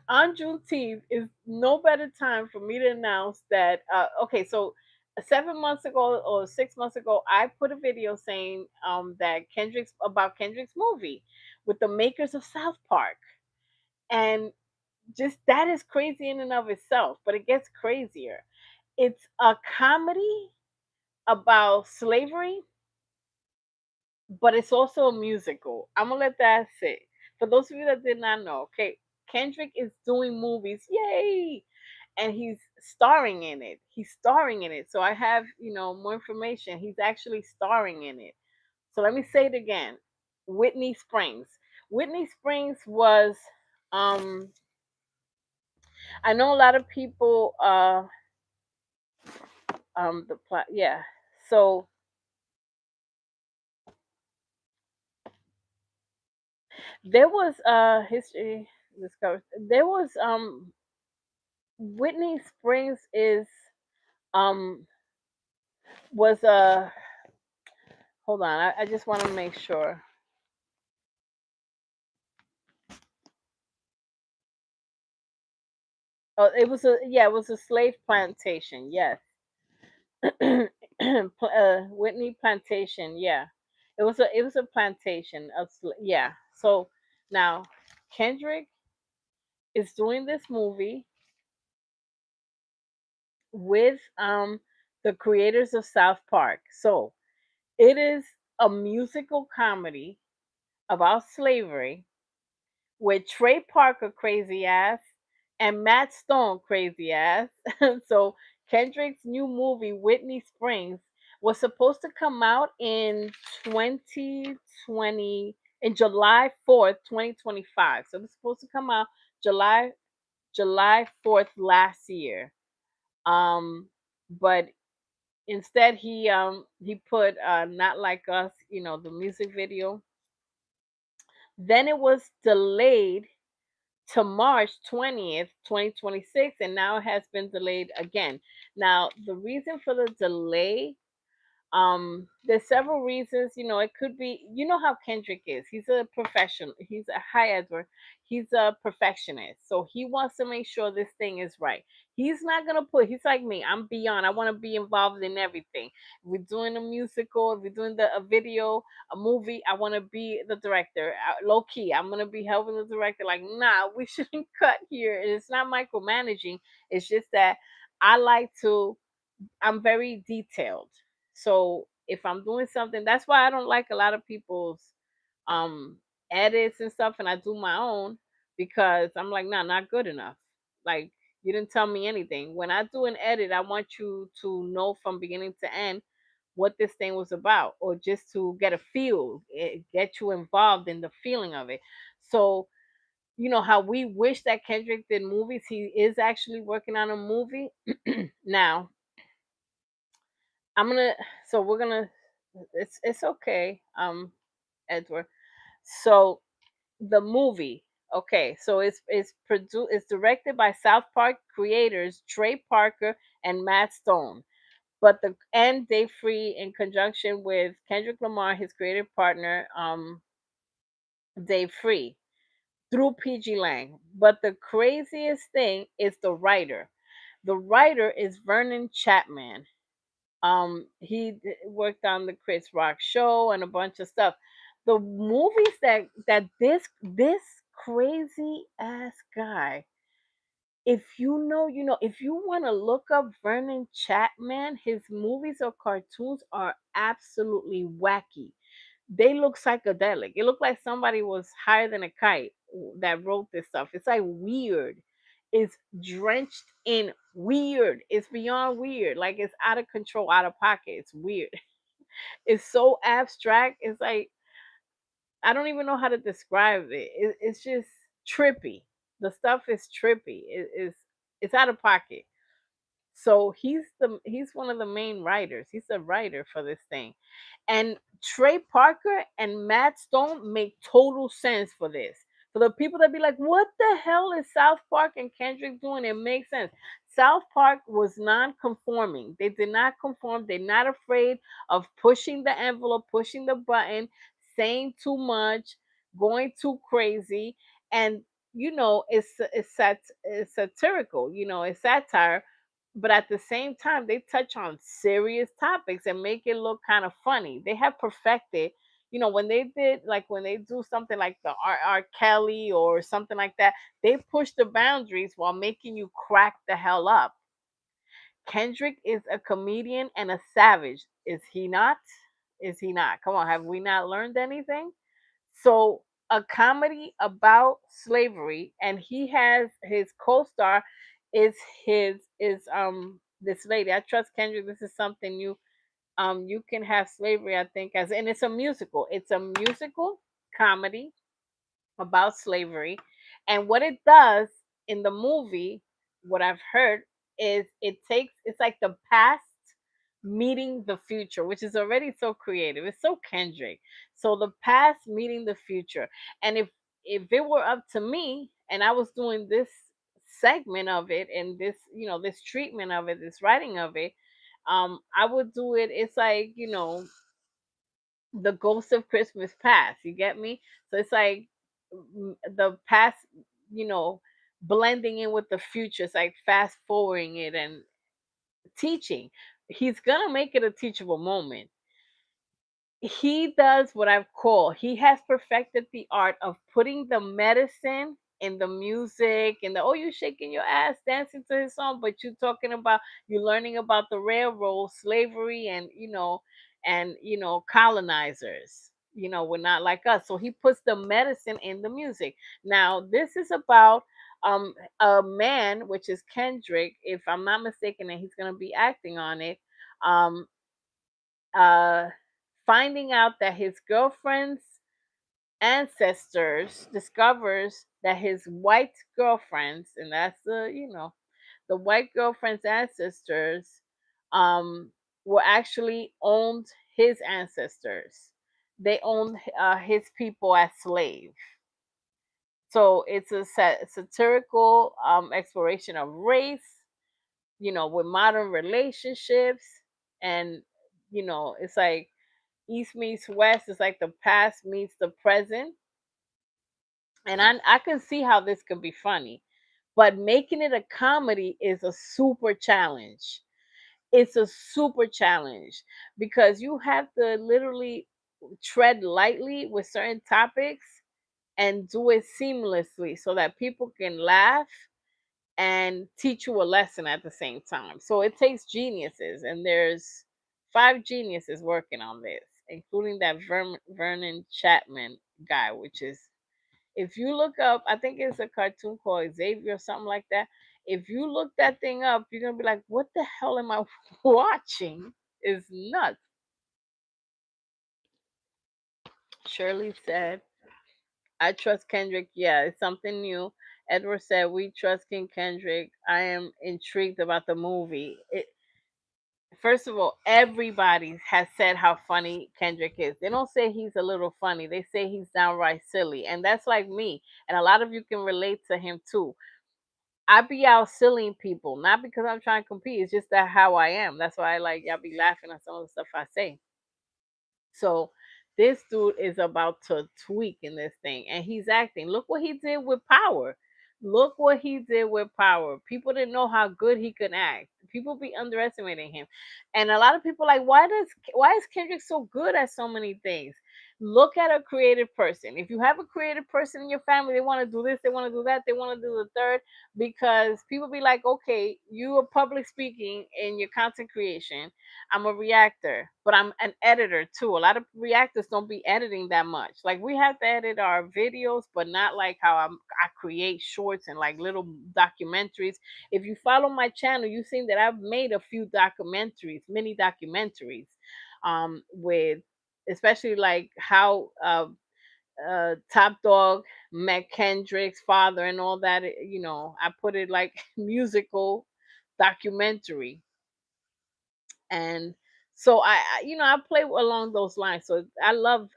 On Juneteenth is no better time for me to announce that. Okay, so 7 months ago or 6 months ago, I put a video saying that Kendrick's movie with the makers of South Park, and just that is crazy in and of itself. But it gets crazier. It's a comedy about slavery, but it's also a musical. I'm gonna let that sit. For those of you that did not know, okay, Kendrick is doing movies, yay, and he's starring in it. He's starring in it. So I have, more information. He's actually starring in it. So let me say it again. Whitney Springs. Whitney Springs was I know a lot of people the plot yeah. So There was history discovered. There was Whitney Springs is um was hold on, I just want to make sure. Oh, it was a yeah, it was a slave plantation. Yes. Whitney plantation. Yeah, it was a plantation of yeah. So now Kendrick is doing this movie with the creators of South Park. So it is a musical comedy about slavery with Trey Parker crazy ass and Matt Stone crazy ass. So Kendrick's new movie Whitney Springs was supposed to come out in 2020 in July 4th, 2025. So it was supposed to come out July July 4th last year. Um but instead he put Not Like Us, the music video. Then it was delayed to March 20th, 2026, and now it has been delayed again. Now, the reason for the delay, there's several reasons. It could be, how Kendrick is. He's a professional. He's a high Edward. He's a perfectionist. So he wants to make sure this thing is right. He's not gonna he's like me. I'm beyond. I want to be involved in everything. If we're doing a musical, if we're doing a video, a movie, I want to be the director. Low key, I'm gonna be helping the director. Like, nah, we shouldn't cut here. And it's not micromanaging. It's just that I like to I'm very detailed. So if I'm doing something, that's why I don't like a lot of people's um edits and stuff, and I do my own because I'm like, nah, not good enough. Like, you didn't tell me anything. When I do an edit, I want you to know from beginning to end what this thing was about, or just to get a feel, get you involved in the feeling of it. So how we wish that Kendrick did movies. He is actually working on a movie now. I'm gonna. So we're gonna. It's okay, Edward. So the movie. Okay, so it's directed by South Park creators Trey Parker and Matt Stone, but Dave Free in conjunction with Kendrick Lamar, his creative partner, Dave Free, through PG Lang. But the craziest thing is the writer. The writer is Vernon Chapman. He worked on the Chris Rock show and a bunch of stuff. The movies that this crazy ass guy, if if you want to look up Vernon Chapman, his movies or cartoons are absolutely wacky. They look psychedelic. It looked like somebody was higher than a kite that wrote this stuff. It's like weird. It's drenched in weird. It's beyond weird. Like, it's out of control, out of pocket. It's weird. It's so abstract. It's like I don't even know how to describe it. It's just trippy. The stuff is trippy. It's out of pocket. So he's one of the main writers. He's a writer for this thing. And Trey Parker and Matt Stone make total sense for this. For the people that be like, what the hell is South Park and Kendrick doing? It makes sense. South Park was non-conforming. They did not conform. They're not afraid of pushing the envelope, pushing the button, saying too much, going too crazy. And it's satirical. It's satire, but at the same time they touch on serious topics and make it look kind of funny. They have perfected, when they did, like, when they do something like the R. Kelly or something like that, they push the boundaries while making you crack the hell up. Kendrick is a comedian and a savage. Is he not? Is he not? Come on, have we not learned anything? So, a comedy about slavery, and he has his co-star is this lady. I trust Kendrick. This is something you can have slavery, I think, as and it's a musical. It's a musical comedy about slavery. And what it does in the movie, what I've heard, is it's like the past meeting the future, which is already so creative. It's so Kendrick. So the past meeting the future. And if if it were up to me and I was doing this segment of it and this, this treatment of it, this writing of it, I would do it. It's like, the ghost of Christmas past. You get me? So it's like the past, you know, blending in with the future. It's like fast forwarding it and teaching. He's gonna make it a teachable moment. He does what I've called, he has perfected the art of putting the medicine in the music and the, oh, you shaking your ass dancing to his song, but you talking about, you learning about the railroad, slavery, and colonizers. Were not like us. So he puts the medicine in the music. Now this is about a man, which is Kendrick, if I'm not mistaken, and he's gonna be acting on it. Um uh, Finding out that his girlfriend's ancestors discovers that his white girlfriends, and that's the white girlfriend's ancestors, um, were actually owned his ancestors. They owned his people as slaves. So it's a satirical exploration of race, with modern relationships, and it's like East meets West. It's like the past meets the present, and I can see how this can be funny, but making it a comedy is a super challenge. It's a super challenge because you have to literally tread lightly with certain topics and do it seamlessly so that people can laugh and teach you a lesson at the same time. So it takes geniuses, and there's five geniuses working on this, including that Vernon Chapman guy, which is, if you look up, I think it's a cartoon called Xavier or something like that. If you look that thing up, you're gonna be like, "What the hell am I watching?" Is nuts. Shirley said, "I trust Kendrick." Yeah, it's something new. Edward said, "We trust King Kendrick." I am intrigued about the movie. First of all, everybody has said how funny Kendrick is. They don't say he's a little funny. They say he's downright silly. And that's like me. And a lot of you can relate to him too. I be out sillying people, not because I'm trying to compete. It's just that how I am. That's why I like y'all be laughing at some of the stuff I say. So this dude is about to tweak in this thing, and he's acting. Look what he did with Power. Look what he did with Power. People didn't know how good he could act. People be underestimating him, and a lot of people like, why is Kendrick so good at so many things? Look at a creative person. If you have a creative person in your family, they want to do this, they want to do that, they want to do the third, because people be like, okay, you are public speaking in your content creation. I'm a reactor, but I'm an editor too. A lot of reactors don't be editing that much. Like we have to edit our videos, but not like how I create shorts and like little documentaries. If you follow my channel, you've seen that I've made a few documentaries, mini documentaries, with especially like how Top Dog met Kendrick's father and all that. I put it like musical documentary, and so I play along those lines. So I love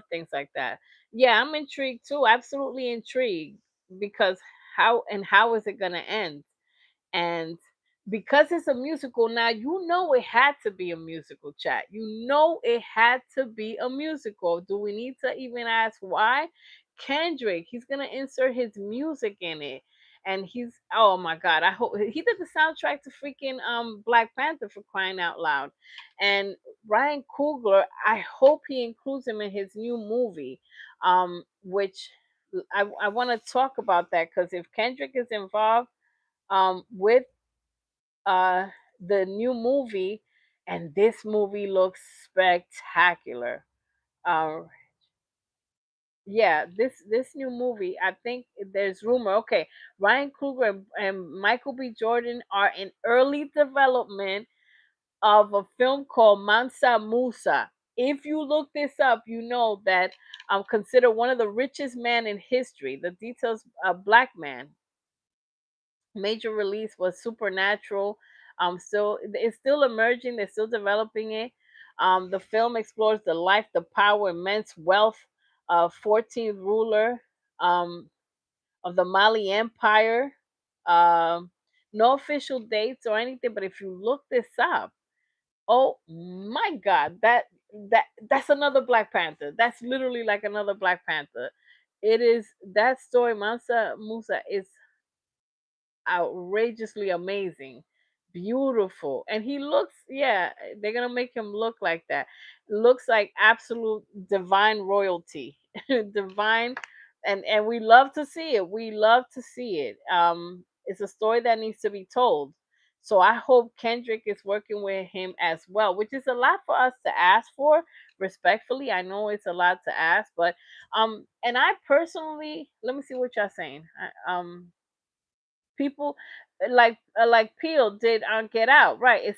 things like that. Yeah, I'm intrigued too, absolutely intrigued, because how is it going to end? And because it's a musical now, it had to be a musical, chat. It had to be a musical. Do we need to even ask why? Kendrick, he's gonna insert his music in it. And he's, oh my god, I hope he did the soundtrack to freaking Black Panther, for crying out loud. And Ryan Coogler, I hope he includes him in his new movie. Which I want to talk about that, because if Kendrick is involved with uh the new movie, and this movie looks spectacular. uh yeah, this new movie, I think there's rumor. Okay, Ryan Coogler and Michael B. Jordan are in early development of a film called Mansa Musa. If you look this up, you know that I'm considered one of the richest men in history. The details, a black man. Major release was Supernatural. Still, it's still emerging. They're still developing it. The film explores the life, the power, immense wealth of 14th ruler. um, of the Mali Empire. Um, no official dates or anything, but if you look this up, oh my God, that's another Black Panther. That's literally like another Black Panther. It is that story. Mansa Musa is outrageously amazing, beautiful, and he looks. Yeah, they're gonna make him look like that. Looks like absolute divine royalty, divine, and we love to see it. We love to see it. It's a story that needs to be told. So I hope Kendrick is working with him as well, which is a lot for us to ask for. Respectfully, I know it's a lot to ask, but and I personally, let me see what y'all saying. People like Peel did on Get Out, right?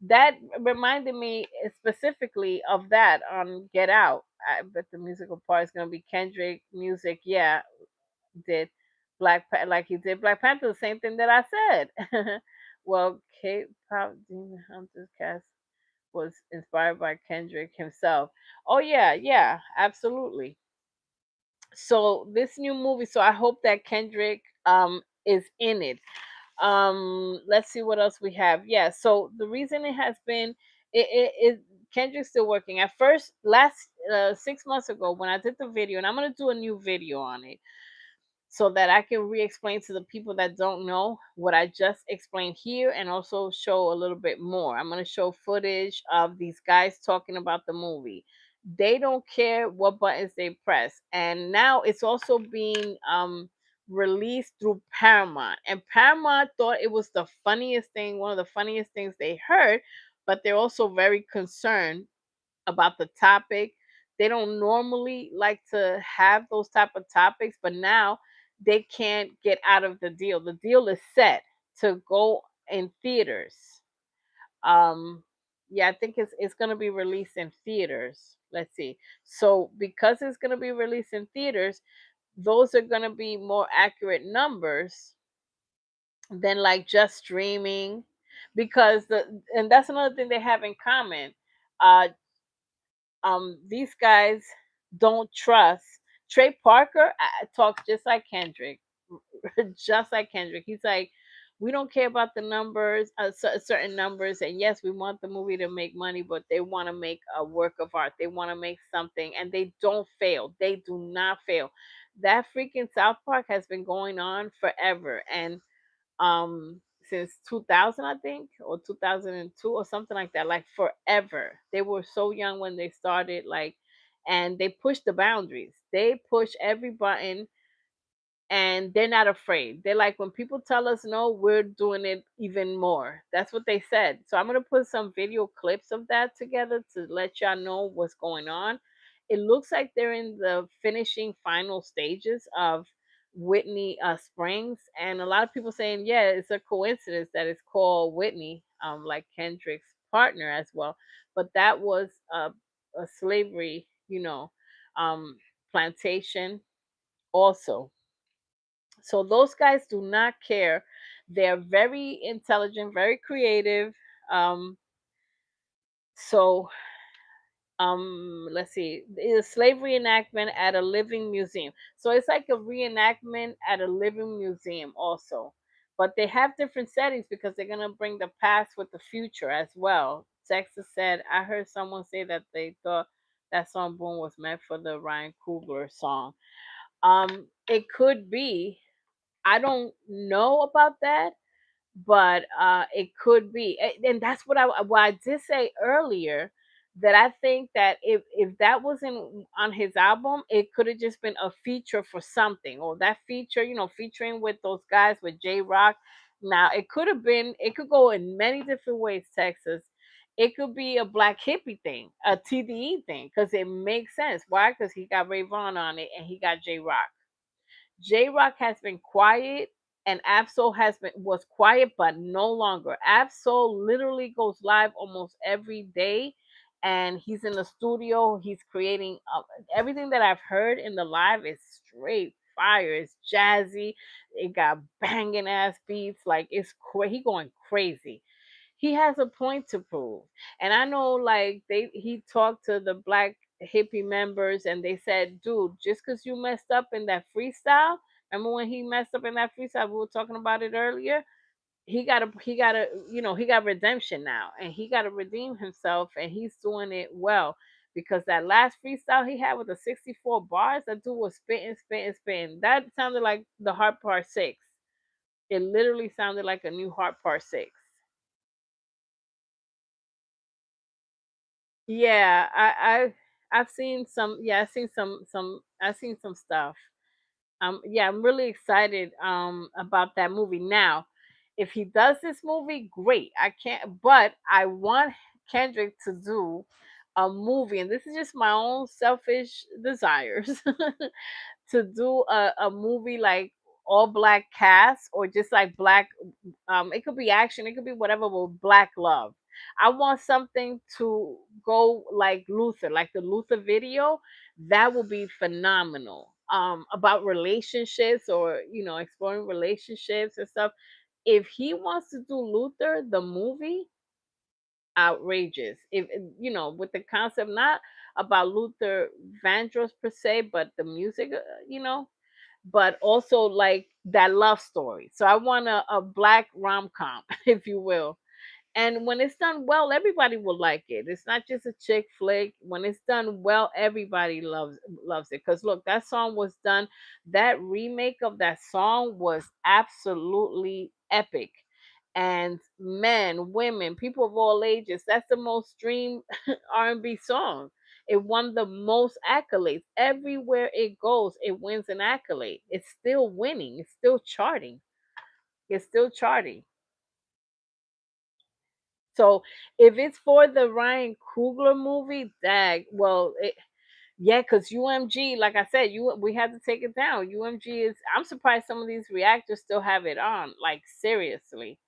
That reminded me specifically of that on Get Out. I bet the musical part is gonna be Kendrick music. Yeah, did like he did Black Panther, the same thing that I said. Well, K-pop Demon Hunters cast was inspired by Kendrick himself. Oh yeah, yeah, absolutely. So this new movie, so I hope that Kendrick is in it. Let's see what else we have. Yeah, so the reason it has been it Kendrick's still working. At first, last 6 months ago when I did the video, and I'm gonna do a new video on it so that I can re-explain to the people that don't know what I just explained here, and also show a little bit more. I'm going to show footage of these guys talking about the movie. They don't care what buttons they press, and now it's also being released through Paramount. And Paramount thought it was the funniest thing, one of the funniest things they heard, but they're also very concerned about the topic. They don't normally like to have those type of topics, but now they can't get out of the deal. The deal is set to go in theaters. Um yeah, I think it's going to be released in theaters. Let's see. So because it's going to be released in theaters, those are going to be more accurate numbers than like just streaming, because the and that's another thing they have in common. Uh these guys don't trust Trey Parker. Talks just like Kendrick, just like Kendrick. He's like, we don't care about the numbers, certain numbers, and yes, we want the movie to make money, but they want to make a work of art. They want to make something, and they don't fail. They do not fail. That freaking South Park has been going on forever, and since 2000, I think, or 2002 or something like that, like forever. They were so young when they started, like, and they pushed the boundaries. They push every button, and they're not afraid. They're like, when people tell us no, we're doing it even more. That's what they said. So I'm gonna put some video clips of that together to let y'all know what's going on. It looks like they're in the finishing final stages of Whitney Springs, and a lot of people saying, yeah, it's a coincidence that it's called Whitney, like Kendrick's partner as well. But that was a slavery, plantation also. So those guys do not care. They're very intelligent, very creative. Um, so let's see, it's a slavery enactment at a living museum. So it's like a reenactment at a living museum also. But they have different settings because they're gonna bring the past with the future as well. Texas said, I heard someone say that they thought that song Boom was meant for the Ryan Coogler song. It could be. I don't know about that, but it could be. And that's what I did say earlier, that I think that if that wasn't on his album, it could have just been a feature for something, or that feature, featuring with those guys with J Rock. Now it could have been. It could go in many different ways. Texas. It could be a Black Hippie thing, a TDE thing, because it makes sense. Why? Because he got Ray Vaughn on it, and he got J Rock. J Rock has been quiet, and Absol has been was quiet but no longer. Absol literally goes live almost every day, and he's in the studio. He's creating everything that I've heard in the live is straight fire. It's jazzy. It got banging ass beats. Like he going crazy. He has a point to prove, and I know like he talked to the black hippie members, and they said, "Dude, just because you messed up in that freestyle, remember when he messed up in that freestyle? We were talking about it earlier. He got redemption now, and he got to redeem himself, and he's doing it well." Because that last freestyle he had with the 64 bars, that dude was spitting, spitting, spitting. That sounded like the Heart Part 6. It literally sounded like a new Heart Part 6. Yeah, I've seen some. Yeah, I've seen some. I've seen some stuff. Yeah, I'm really excited about that movie. Now, if he does this movie, great. I can't, but I want Kendrick to do a movie, and this is just my own selfish desires, to do a movie like all black cast, or just like black, it could be action, it could be whatever, with black love. I want something to go like Luther, like the Luther video. That will be phenomenal. About relationships, or exploring relationships and stuff. If he wants to do Luther the movie, outrageous. If with the concept, not about Luther Vandross per se, but the music, but also like that love story. So I want a black rom com, if you will. And when it's done well, everybody will like it. It's not just a chick flick. When it's done well, everybody loves it. Cause look, that song was done. That remake of that song was absolutely epic. And men, women, people of all ages, that's the most streamed R&B song. It won the most accolades. Everywhere it goes, it wins an accolade. It's still winning. It's still charting. It's still charting. So if it's for the Ryan Coogler movie, yeah, because UMG, like I said, we had to take it down. UMG is. I'm surprised some of these reactors still have it on. Like seriously,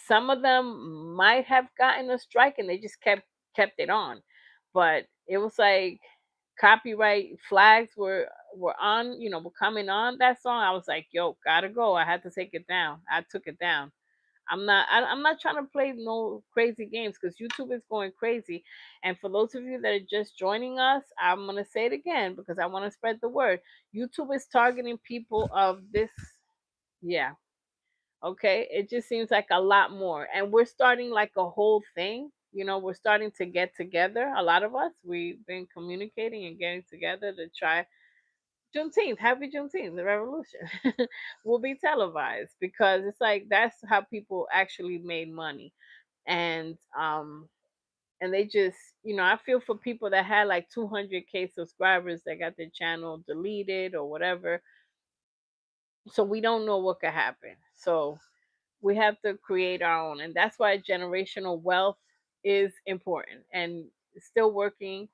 some of them might have gotten a strike, and they just kept it on. But it was like copyright flags were on. Were coming on that song. I was like, yo, gotta go. I had to take it down. I took it down. I'm not trying to play no crazy games, because YouTube is going crazy. And for those of you that are just joining us, I'm gonna say it again because I want to spread the word. YouTube is targeting people of this. Yeah, okay. It just seems like a lot more, and we're starting like a whole thing. We're starting to get together. A lot of us, we've been communicating and getting together to try Juneteenth, happy Juneteenth, the revolution will be televised, because it's like that's how people actually made money. And they just, I feel for people that had like 200K subscribers that got their channel deleted or whatever. So we don't know what could happen. So we have to create our own, and that's why generational wealth is important. And still working,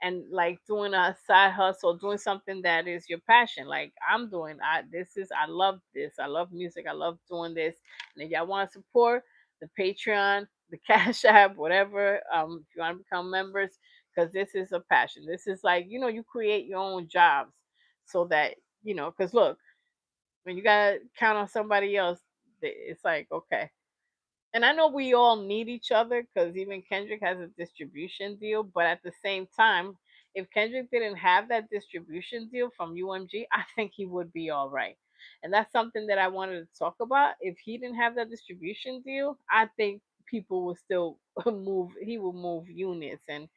and like doing a side hustle, doing something that is your passion, like I'm doing. I love this. I love music. I love doing this. And if y'all want to support, the Patreon, the Cash App, whatever, if you want to become members, because this is a passion. This is like, you create your own jobs, so that, because look, when you gotta count on somebody else, it's like, okay. And I know we all need each other, because even Kendrick has a distribution deal. But at the same time, if Kendrick didn't have that distribution deal from UMG, I think he would be all right. And that's something that I wanted to talk about. If he didn't have that distribution deal, I think people would still move. He will move units and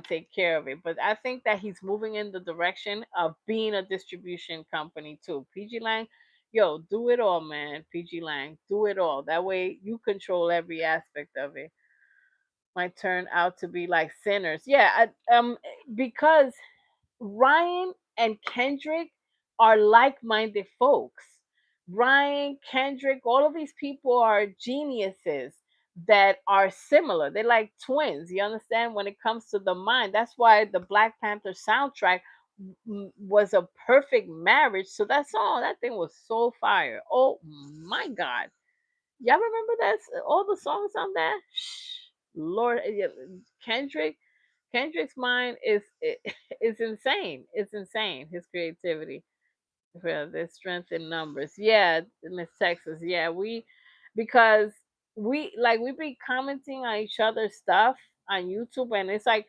take care of it. But I think that he's moving in the direction of being a distribution company too. PG Lang, yo, do it all, man. PG Lang, do it all. That way you control every aspect of it. Might turn out to be like sinners. Yeah, because Ryan and Kendrick are like-minded folks. Ryan, Kendrick, all of these people are geniuses that are similar. They're like twins. You understand? When it comes to the mind, that's why the Black Panther soundtrack was a perfect marriage. So that song, that thing was so fire. Oh my God. Y'all remember that? All the songs on that? Lord, Kendrick, Kendrick's mind is insane. It's insane. His creativity. Yeah, there's strength in numbers. Yeah, Miss Texas. Yeah, because we be commenting on each other's stuff on YouTube, and it's like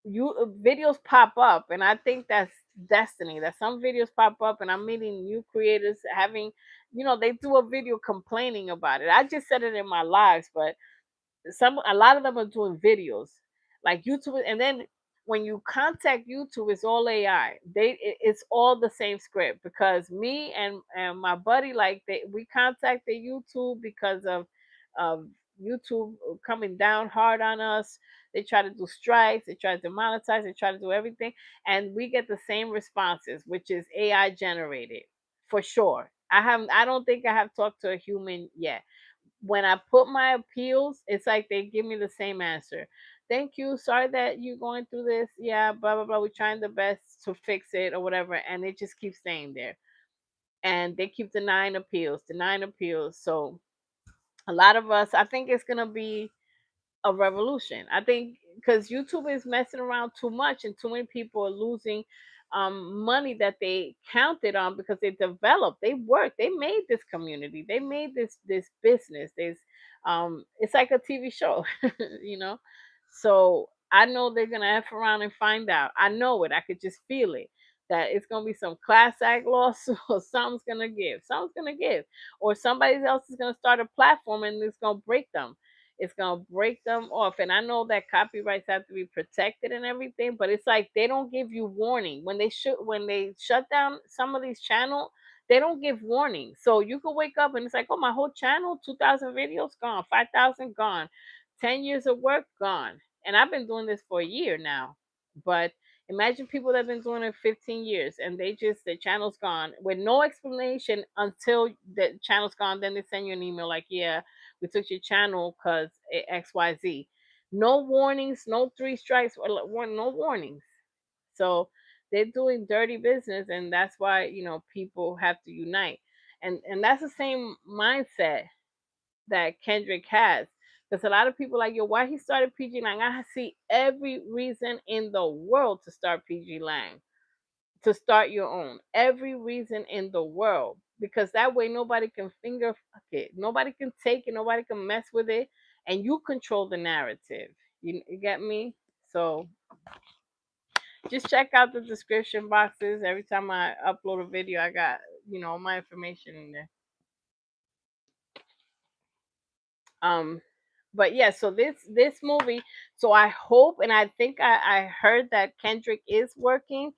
videos pop up, and I think that's destiny. That some videos pop up, and I'm meeting new creators having, they do a video complaining about it. I just said it in my lives, but a lot of them are doing videos like YouTube, and then when you contact YouTube, it's all AI. It's all the same script, because me and my buddy, like, we contacted YouTube because of YouTube coming down hard on us. They try to do strikes, they try to monetize, they try to do everything, and we get the same responses, which is AI generated for sure. I don't think I have talked to a human yet. When I put my appeals, it's like they give me the same answer. Thank you. Sorry that you're going through this. Yeah, blah blah blah. We're trying the best to fix it or whatever, and it just keeps staying there. And they keep denying appeals, denying appeals. So a lot of us, I think it's gonna be a revolution. I think because YouTube is messing around too much, and too many people are losing money that they counted on, because they developed, they worked, they made this community, they made this business. It's like a TV show, you know. So I know they're gonna f around and find out. I know it. I could just feel it. That it's gonna be some class act lawsuit, or something's gonna give. Something's gonna give, or somebody else is gonna start a platform and it's gonna break them. It's gonna break them off. And I know that copyrights have to be protected and everything, but it's like they don't give you warning when they shut down some of these channels. They don't give warning, so you could wake up and it's like, oh, my whole channel, 2,000 videos gone, 5,000 gone, 10 years of work gone. And I've been doing this for a year now, but imagine people that have been doing it 15 years, and the channel's gone with no explanation until the channel's gone. Then they send you an email like, yeah, we took your channel because XYZ. No warnings, no three strikes, or no warnings. So they're doing dirty business, and that's why people have to unite. And that's the same mindset that Kendrick has. Because a lot of people like, yo, why he started PG Lang? I see every reason in the world to start PG Lang, to start your own. Every reason in the world. Because that way nobody can finger fuck it. Nobody can take it. Nobody can mess with it. And you control the narrative. You get me? So just check out the description boxes. Every time I upload a video, I got, all my information in there. Um, but yeah, so this movie, so I hope, and I think I heard that Kendrick is working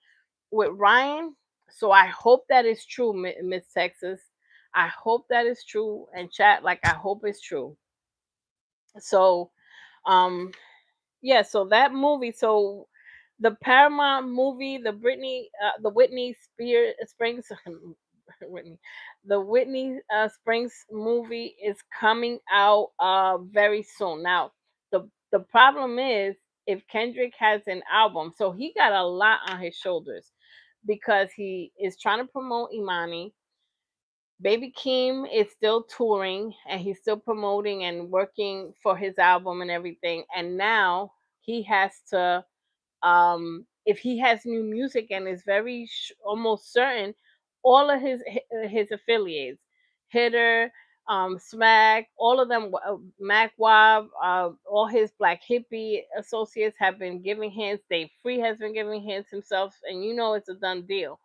with Ryan. So I hope that is true, Miss Texas. I hope that is true, and chat, like, I hope it's true. So um yeah, so that movie, so the Paramount movie, the Whitney Spears Springs Whitney, the Whitney Springs movie is coming out very soon. Now, the problem is, if Kendrick has an album, so he got a lot on his shoulders, because he is trying to promote Imani. Baby Keem is still touring, and he's still promoting and working for his album and everything. And now he has to, if he has new music, and is very almost certain, all of his affiliates, Hitter, Smack, all of them, Mac Wab, all his Black Hippie associates have been giving hints. Dave Free has been giving hints himself, and it's a done deal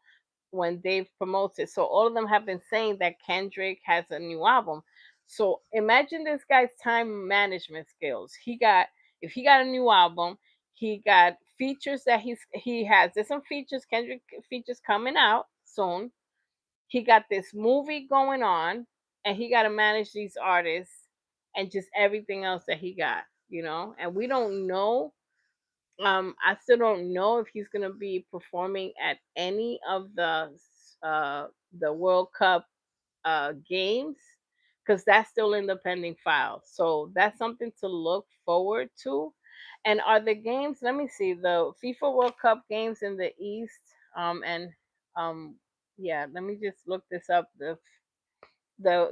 when Dave promotes it. So all of them have been saying that Kendrick has a new album. So imagine this guy's time management skills. If he got a new album, he got features that he has. There's some features, Kendrick features coming out soon. He got this movie going on, and he got to manage these artists and just everything else that he got. And we don't know, I still don't know if he's gonna be performing at any of the World Cup games, because that's still in the pending file. So that's something to look forward to. And are the games? Let me see, the FIFA World Cup games in the East. And yeah, let me just look this up. The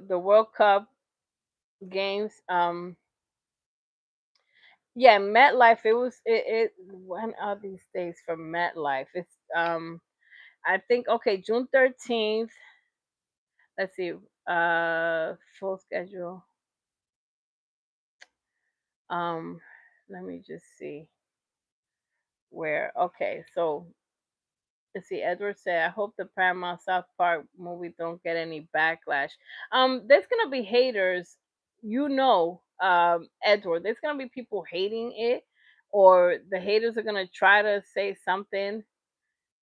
World Cup games. Yeah, MetLife. It. When are these days for MetLife? It's I think, okay, June 13th. Let's see. Full schedule. Um, let me just see. where okay, so let's see. Edward said, "I hope the Paramount South Park movie don't get any backlash." There's gonna be haters, Edward. There's gonna be people hating it, or the haters are gonna try to say something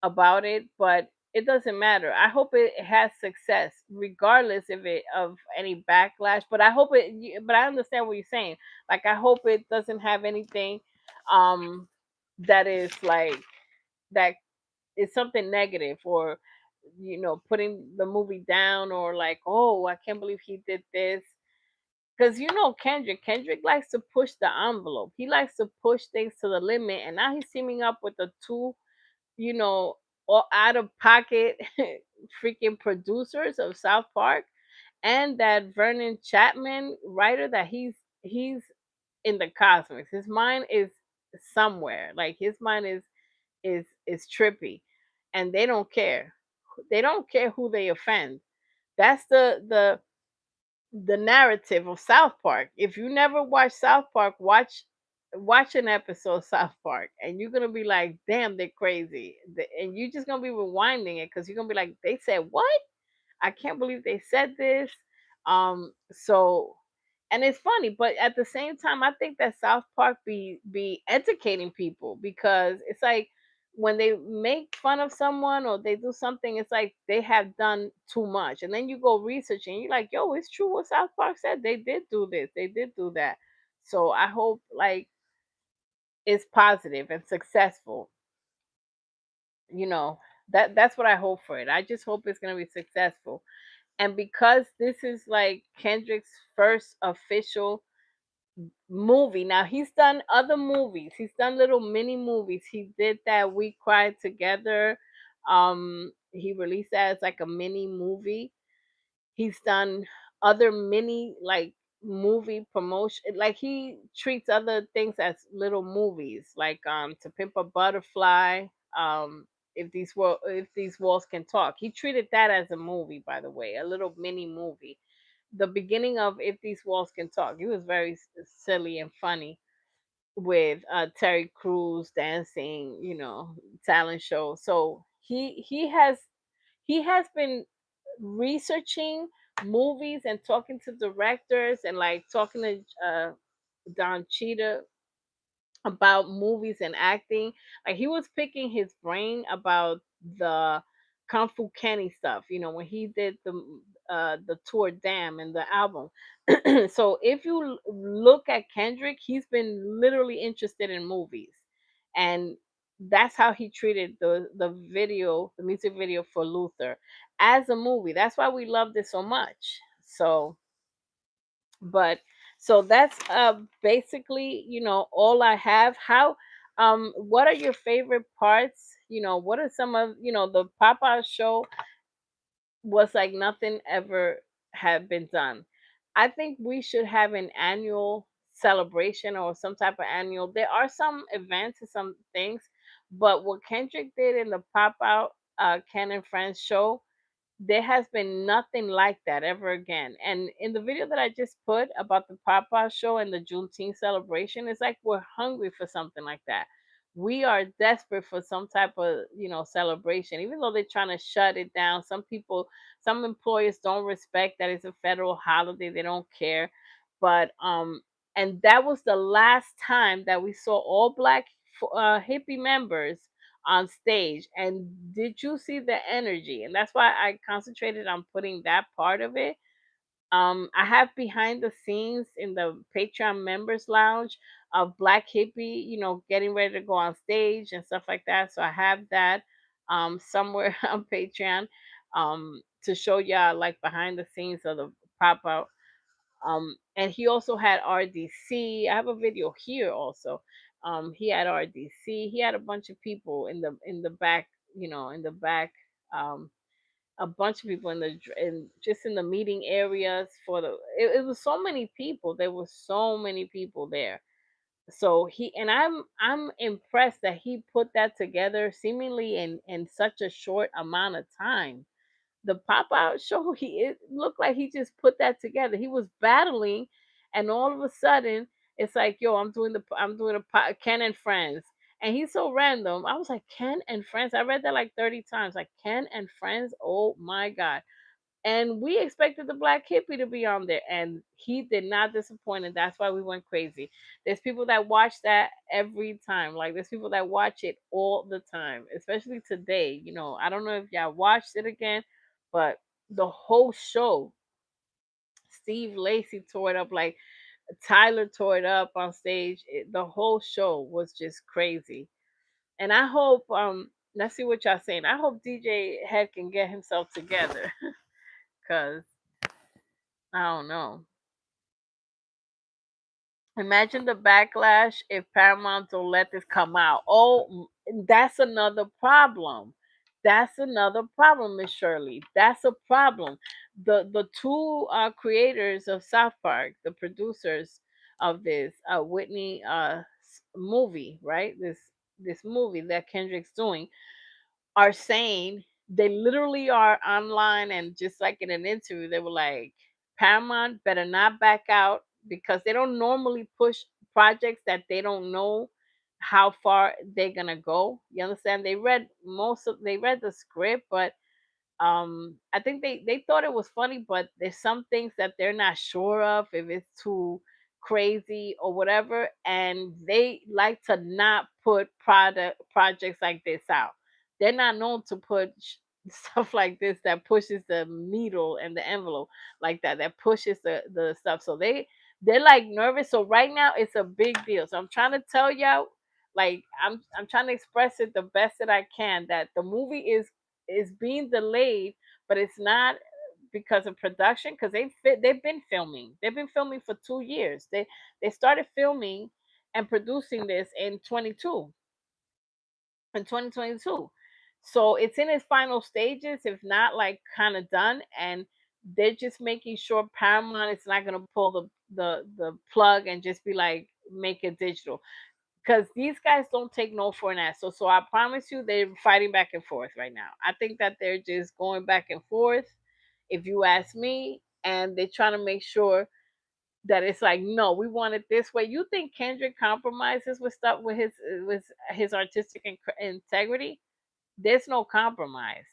about it, but it doesn't matter. I hope it has success, regardless if it of any backlash. But I hope But I understand what you're saying. Like, I hope it doesn't have anything, um, that is like that is something negative, or putting the movie down, or like, oh, I can't believe he did this. Because Kendrick likes to push the envelope. He likes to push things to the limit, and now he's teaming up with the two, you know, all out of pocket freaking producers of South Park, and that Vernon Chapman writer, that he's in the cosmos. His mind is somewhere. Like, his mind is trippy, and they don't care. They don't care who they offend. That's the narrative of South Park. If you never watch South Park, watch an episode of South Park, and you're gonna be like, "Damn, they're crazy," and you're just gonna be rewinding it because you're gonna be like, "They said what? I can't believe they said this." So, and it's funny, but at the same time, I think that South Park be educating people, because it's like when they make fun of someone or they do something, it's like they have done too much, and then you go research and you're like, "Yo, it's true what South Park said. They did do this. They did do that." So I hope, like, it's positive and successful. You know that's what I hope for it. I just hope it's gonna be successful. And because this is like Kendrick's first official movie, now he's done other movies. He's done little mini movies. He did that We Cried Together. He released that as like a mini movie. He's done other mini, like, movie promotion. Like, he treats other things as little movies, like To Pimp a Butterfly, if these walls can talk. He treated that as a movie, by the way, a little mini movie. The beginning of If These Walls Can Talk, it was very silly and funny, with Terry Crews dancing, talent show. So he has been researching movies and talking to directors, and like talking to Don Cheetah about movies and acting. Like, he was picking his brain about the Kung Fu Kenny stuff. When he did the tour Damn and the album. So if you look at Kendrick, he's been literally interested in movies, and that's how he treated the music video for Luther, as a movie. That's why we loved it so much. But so that's basically, all I have. How What are your favorite parts? What are some of, the Papa show was like nothing ever had been done. I think we should have an annual celebration, or some type of annual. There are some events and some things, but what Kendrick did in the Pop Out Ken and Friends show, there has been nothing like that ever again. And in the video that I just put about the Papa show and the Juneteenth celebration, it's like we're hungry for something like that. We are desperate for some type of, celebration, even though they're trying to shut it down. Some employers don't respect that it's a federal holiday. They don't care. But and that was the last time that we saw all black hippie members on stage. And did you see the energy? And that's why I concentrated on putting that part of it. I have behind the scenes in the Patreon members lounge of Black Hippie, getting ready to go on stage and stuff like that. So I have that somewhere on Patreon, to show y'all, like, behind the scenes of the pop out. And he also had RDC. I have a video here also. He had RDC. He had a bunch of people in the back, in the back. Um, a bunch of people in just in the meeting areas for it was so many people. There were so many people there. So I'm impressed that he put that together seemingly in such a short amount of time. The pop out show, it looked like he just put that together. He was battling, and all of a sudden, it's like, yo, I'm doing a Ken and Friends, And he's so random. I was like, Ken and Friends. I read that like 30 times. Like Ken and Friends. Oh my God. And we expected the Black Hippie to be on there, and he did not disappoint, and that's why we went crazy. There's people that watch that every time. Like there's people that watch it all the time, especially today. I don't know if y'all watched it again, but the whole show, Steve Lacy tore it up, like Tyler tore it up on stage. The whole show was just crazy. And I hope, let's see what y'all saying. I hope DJ Head can get himself together, cause I don't know. Imagine the backlash if Paramount don't let this come out. Oh, that's another problem. That's another problem, Miss Shirley. That's a problem. The two creators of South Park, the producers of this Whitney movie, right? This movie that Kendrick's doing, are saying, they literally are online, and just like in an interview they were like, Paramount better not back out, because they don't normally push projects that they don't know how far they're gonna go. You understand? They read the script, but I think they thought it was funny, but there's some things that they're not sure of, if it's too crazy or whatever, and they like to not put product projects like this out. They're not known to put stuff like this that pushes the needle and the envelope, like that pushes the stuff. So they're like nervous. So right now it's a big deal. So I'm trying to tell y'all, like, I'm trying to express it the best that I can, that the movie is being delayed, but it's not because of production, because they've been filming. They've been filming for 2 years. They started filming and producing this in 2022. So it's in its final stages, if not like kind of done, and they're just making sure Paramount is not going to pull the plug and just be like, make it digital, because these guys don't take no for an ass. So I promise you, they're fighting back and forth right now. I think that they're just going back and forth, if you ask me, and they're trying to make sure that it's like, no, we want it this way. You think Kendrick compromises with stuff, with his artistic integrity? There's no compromise.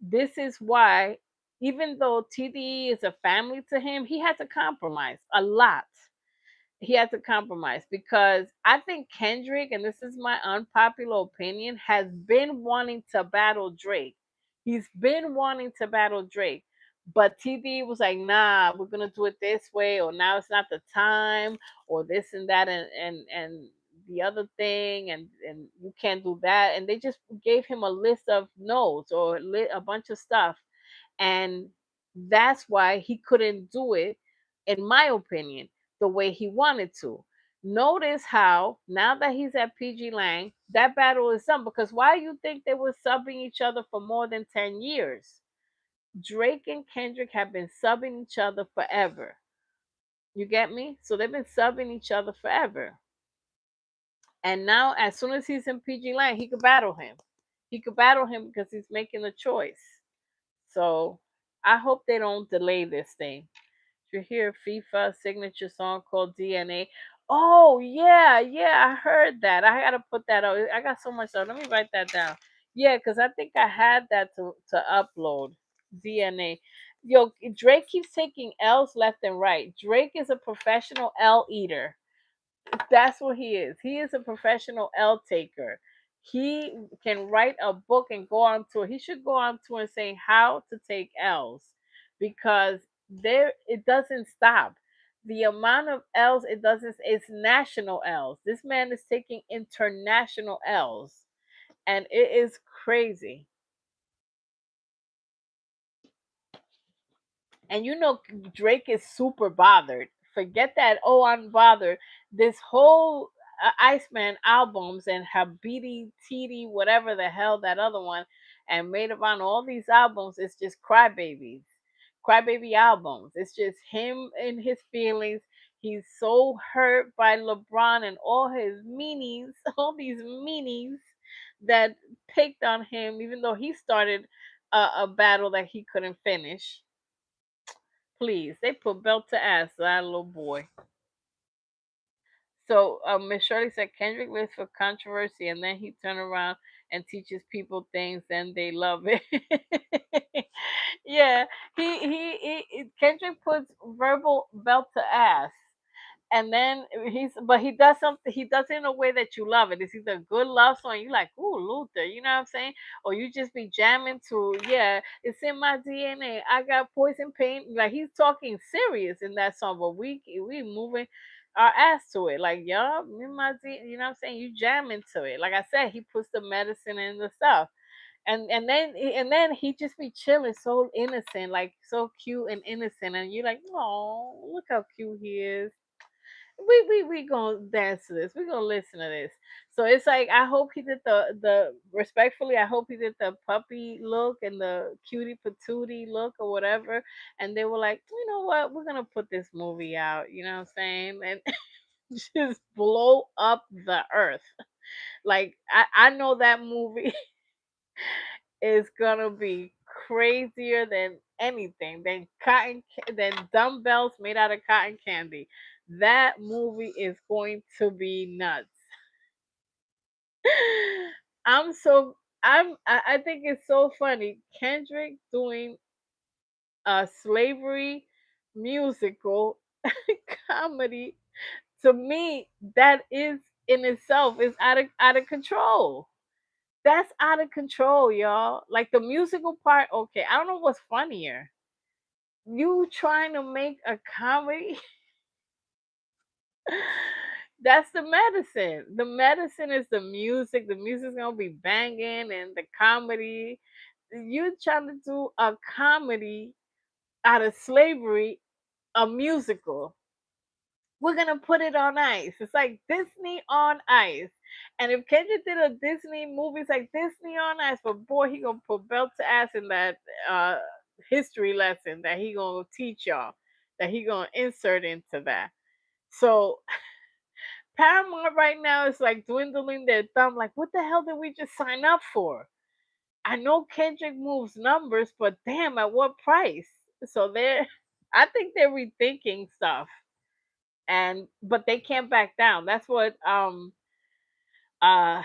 This is why, even though TDE is a family to him, he had to compromise a lot. He had to compromise, because I think Kendrick, and this is my unpopular opinion, has been wanting to battle Drake. He's been wanting to battle Drake. But TV was like, nah, we're gonna do it this way, or now it's not the time, or this and that, and the other thing, and you can't do that. And they just gave him a list of no's, or a bunch of stuff, and that's why he couldn't do it, in my opinion, the way he wanted to. Notice how now that he's at PG Lang, that battle is done. Because why you think they were subbing each other for more than 10 years? Drake and Kendrick have been subbing each other forever. You get me? So they've been subbing each other forever. And now, as soon as he's in PG Lang, he could battle him. He could battle him because he's making a choice. So I hope they don't delay this thing. You hear FIFA signature song called DNA. Oh yeah, yeah, I heard that. I gotta put that out. I got so much stuff. Let me write that down. Yeah, because I think I had that to upload. DNA. Yo, Drake keeps taking L's left and right. Drake is a professional L eater. That's what he is. He is a professional L taker. He can write a book and go on tour. He should go on tour and say how to take L's, because there it doesn't stop. The amount of L's it doesn't, it's national L's. This man is taking international L's, and it is crazy. And Drake is super bothered. Forget that. Oh, I'm bothered. This whole Iceman albums and Habiti TD, whatever the hell that other one, and Made of Honor, all these albums, it's just crybabies, crybaby albums. It's just him and his feelings. He's so hurt by LeBron and all his meanies, all these meanies that picked on him, even though he started a battle that he couldn't finish. Please, they put belt to ass to that little boy. So Miss Shirley said Kendrick lives for controversy, and then he turn around and teaches people things, and they love it. Yeah, Kendrick puts verbal belt to ass, and then he does something, he does it in a way that you love it. It's either a good love song, you like, ooh, Luther, you know what I'm saying, or you just be jamming to, yeah, it's in my DNA, I got poison pain, like he's talking serious in that song, but we moving our ass to it, like, y'all, in my DNA, you know what I'm saying, you jam into it. Like I said, he puts the medicine in the stuff, and then he just be chilling, so innocent, like so cute and innocent, and you're like, oh, look how cute he is. We gonna dance to this. We gonna listen to this. So it's like, I hope he did the respectfully. I hope he did the puppy look and the cutie patootie look or whatever. And they were like, you know what? We're gonna put this movie out. You know what I'm saying? And just blow up the earth. Like I know that movie is gonna be crazier than anything, than dumbbells made out of cotton candy. That movie is going to be nuts. I'm so I think it's so funny. Kendrick doing a slavery musical comedy. To me, that is in itself is out of control. That's out of control, y'all. Like the musical part, okay. I don't know what's funnier. You trying to make a comedy? That's the medicine. The medicine is the music. The music's gonna be banging and the comedy. You trying to do a comedy out of slavery, a musical. We're gonna put it on ice. It's like Disney on ice. And if Kendrick did a Disney movie, it's like Disney on ice. But boy, he gonna put belt to ass in that uh, history lesson that he gonna teach y'all. That he gonna insert into that. So Paramount right now is like dwindling their thumb. Like, what the hell did we just sign up for? I know Kendrick moves numbers, but damn, at what price? So they're, I think they're rethinking stuff, and but they can't back down. That's what uh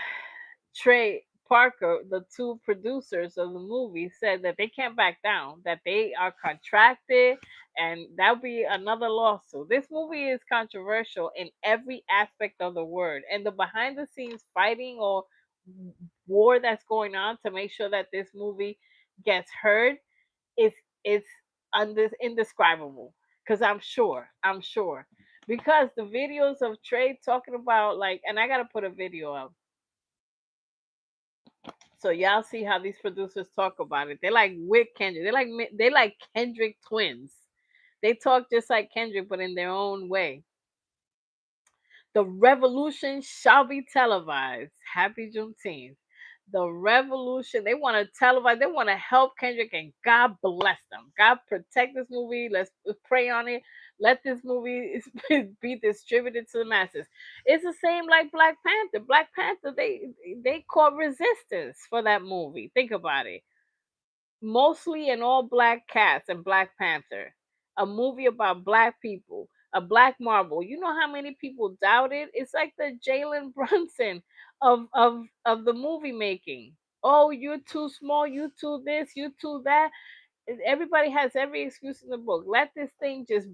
Trey Parker, the two producers of the movie, said that they can't back down, that they are contracted, and that'll be another lawsuit. This movie is controversial in every aspect of the word, and the behind the scenes fighting or war that's going on to make sure that this movie gets heard is is indescribable. Because I'm sure, because the videos of Trey talking about, like, and I gotta put a video up so y'all see how these producers talk about it. They're like with Kendrick. They like Kendrick twins. They talk just like Kendrick, but in their own way. The revolution shall be televised. Happy Juneteenth. The revolution. They want to televise. They want to help Kendrick, and God bless them. God protect this movie. Let's pray on it. Let this movie be distributed to the masses. It's the same like Black Panther. Black Panther. They caught resistance for that movie. Think about it, mostly an all black cast and Black Panther, a movie about black people, a black Marvel. You know how many people doubt it? It's like the Jalen Brunson of the movie making. Oh, you're too small, you too this, you too that. Everybody has every excuse in the book. Let this thing just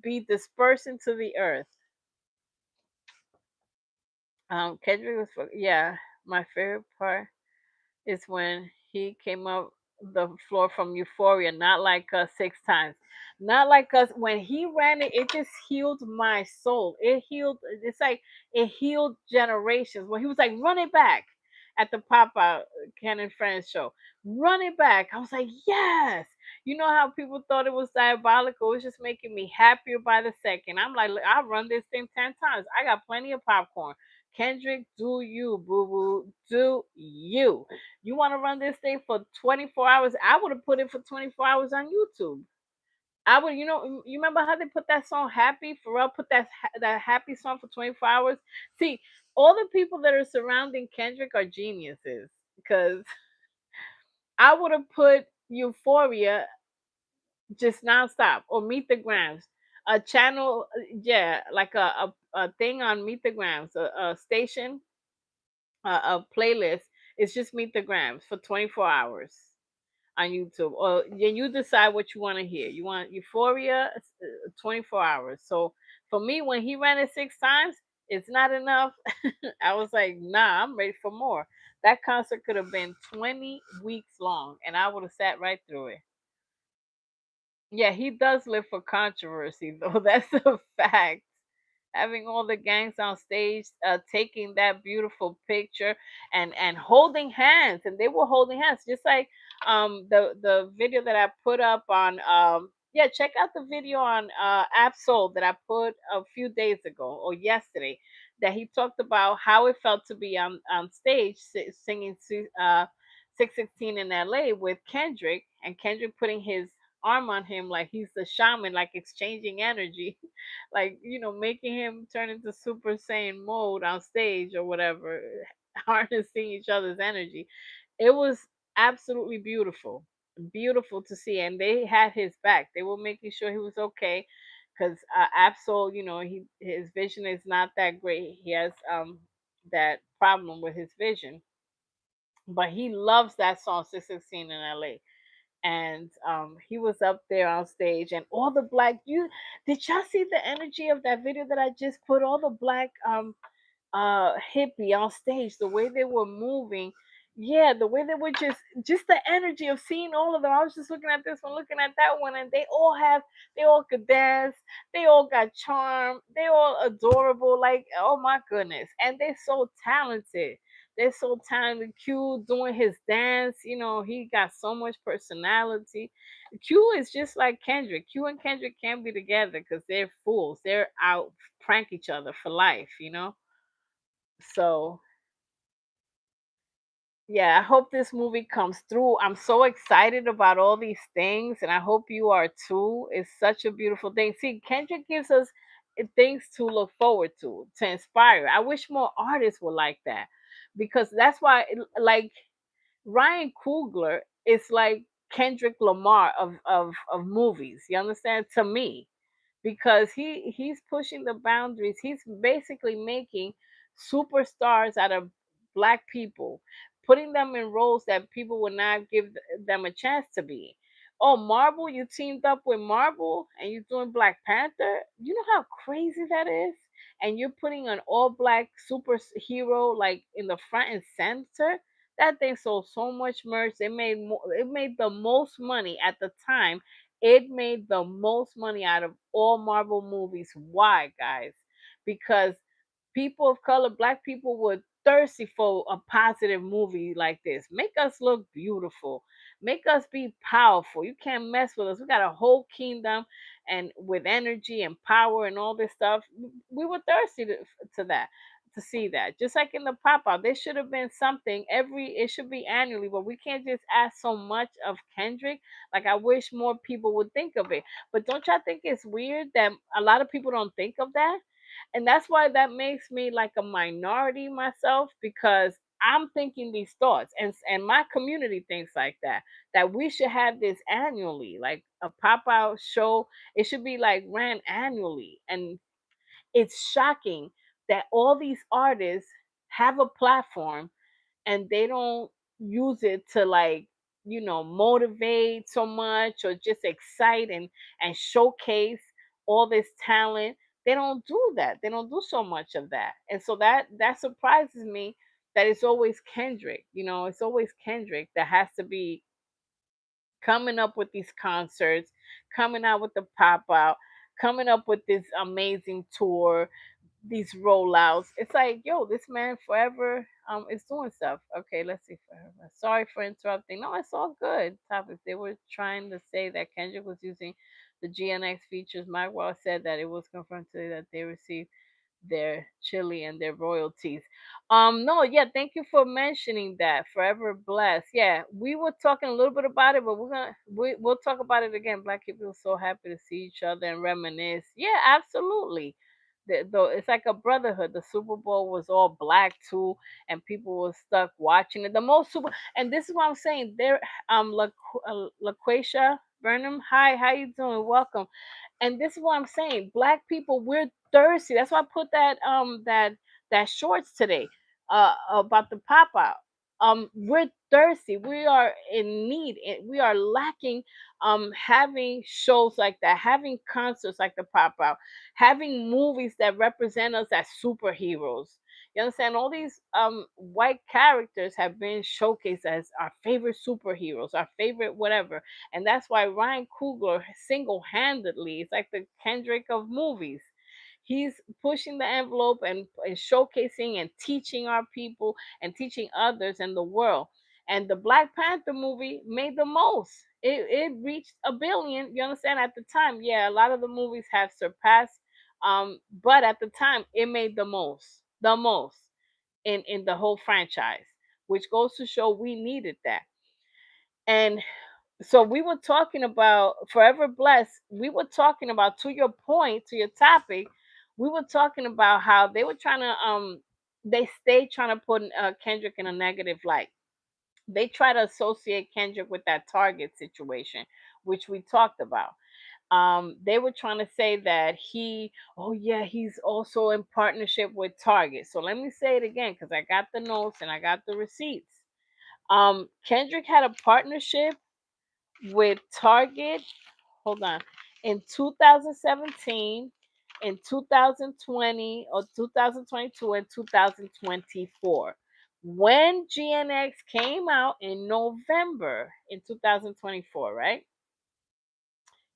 be dispersed into the earth. Kendrick was yeah, my favorite part is when he came up the floor from Euphoria, not like us 6 times. Not like us. When he ran it, it just healed my soul. It healed, it's like it healed generations. When he was like, run it back at the pop out Ken and Friends show. Run it back. I was like, yes. You know how people thought it was diabolical? It was just making me happier by the second. I'm like, I'll run this thing 10 times. I got plenty of popcorn. Kendrick, do you, boo boo. Do you. You want to run this thing for 24 hours? I would have put it for 24 hours on YouTube. I would, you remember how they put that song Happy? Pharrell put that Happy song for 24 hours. See, all the people that are surrounding Kendrick are geniuses, because I would have put Euphoria just nonstop, or Meet the Grams. a channel, yeah, like a thing on Meet the Grams, a station, a playlist. It's just Meet the Grams for 24 hours on YouTube, or then you decide what you want to hear. You want Euphoria, 24 hours. So for me, when he ran it 6 times, it's not enough. I was like, nah, I'm ready for more. That concert could have been 20 weeks long, and I would have sat right through it. Yeah, he does live for controversy, though. That's a fact. Having all the gangs on stage, taking that beautiful picture and holding hands, and they were holding hands, just like the video that I put up on yeah, check out the video on Absol that I put a few days ago or yesterday, that he talked about how it felt to be on stage singing 616 in LA with Kendrick, and Kendrick putting his arm on him like he's the shaman, like exchanging energy, like, making him turn into Super Saiyan mode on stage or whatever, harnessing each other's energy. It was absolutely beautiful, beautiful to see, and they had his back. They were making sure he was okay, because Absol, his vision is not that great. He has that problem with his vision, but he loves that song 616 in LA. And he was up there on stage, and all the black, you did y'all see the energy of that video that I just put? All the black hippie on stage, the way they were moving, yeah, the way they were, just the energy of seeing all of them. I was just looking at this one, looking at that one, and they all could dance, they all got charm, they all adorable, like, oh my goodness, and they're so talented. They're so talented. Q doing his dance, he got so much personality. Q is just like Kendrick. Q and Kendrick can't be together because they're fools. They're out prank each other for life. So yeah, I hope this movie comes through. I'm so excited about all these things, and I hope you are too. It's such a beautiful thing. See, Kendrick gives us things to look forward to inspire. I wish more artists were like that, because that's why, like, Ryan Coogler is like Kendrick Lamar of movies. You understand? To me, because he's pushing the boundaries. He's basically making superstars out of black people, putting them in roles that people would not give them a chance to be. Oh, Marvel, you teamed up with Marvel and you're doing Black Panther. You know how crazy that is? And you're putting an all black superhero like in the front and center. That thing sold so much merch. It made the most money at the time. It made the most money out of all Marvel movies. Why, guys? Because people of color, black people, were thirsty for a positive movie like this. Make us look beautiful. Make us be powerful. You can't mess with us. We got a whole kingdom, and with energy and power and all this stuff. We were thirsty to that, to see that. Just like in the pop out, there should have been something it should be annually, but we can't just ask so much of Kendrick. Like, I wish more people would think of it. But don't y'all think it's weird that a lot of people don't think of that? And that's why that makes me like a minority myself, because I'm thinking these thoughts, and my community thinks like that we should have this annually, like a pop out show. It should be like ran annually. And it's shocking that all these artists have a platform and they don't use it to, like, motivate so much, or just excite and showcase all this talent. They don't do that. They don't do so much of that. And so that surprises me, that it's always Kendrick. It's always Kendrick that has to be coming up with these concerts, coming out with the pop out, coming up with this amazing tour, these rollouts. It's like, yo, this man forever is doing stuff. Okay, let's see, forever. Sorry for interrupting. No, it's all good. Topics. They were trying to say that Kendrick was using the GNX features. Mike Wall said that it was confirmed today that they received their chili and their royalties. No, yeah, thank you for mentioning that. Forever blessed. Yeah, we were talking a little bit about it, but we'll talk about it again. Black people are so happy to see each other and reminisce. Yeah, absolutely. It's like a brotherhood. The Super Bowl was all black too, and people were stuck watching it. The most super, and this is what I'm saying. There, LaQuisha, Burnham. Hi, how you doing? Welcome. And this is what I'm saying. Black people, we're thirsty. That's why I put that shorts today about the pop out. We're thirsty. We are in need. We are lacking having shows like that, having concerts like the pop out, having movies that represent us as superheroes. You understand? All these white characters have been showcased as our favorite superheroes, our favorite whatever, and that's why Ryan Coogler single-handedly is like the Kendrick of movies. He's pushing the envelope and showcasing and teaching our people and teaching others in the world. And the Black Panther movie made the most. It reached a billion. You understand? At the time, yeah, a lot of the movies have surpassed, but at the time, it made the most in the whole franchise, which goes to show we needed that. And so we were talking about Forever Blessed. We were talking about, to your point, to your topic, we were talking about how they were trying to they stayed trying to put Kendrick in a negative light. They try to associate Kendrick with that Target situation, which we talked about. They were trying to say that oh yeah, he's also in partnership with Target. So let me say it again because I got the notes and I got the receipts. Kendrick had a partnership with Target, hold on, in 2017, in 2020, or 2022, and 2024. When GNX came out in November in 2024, right?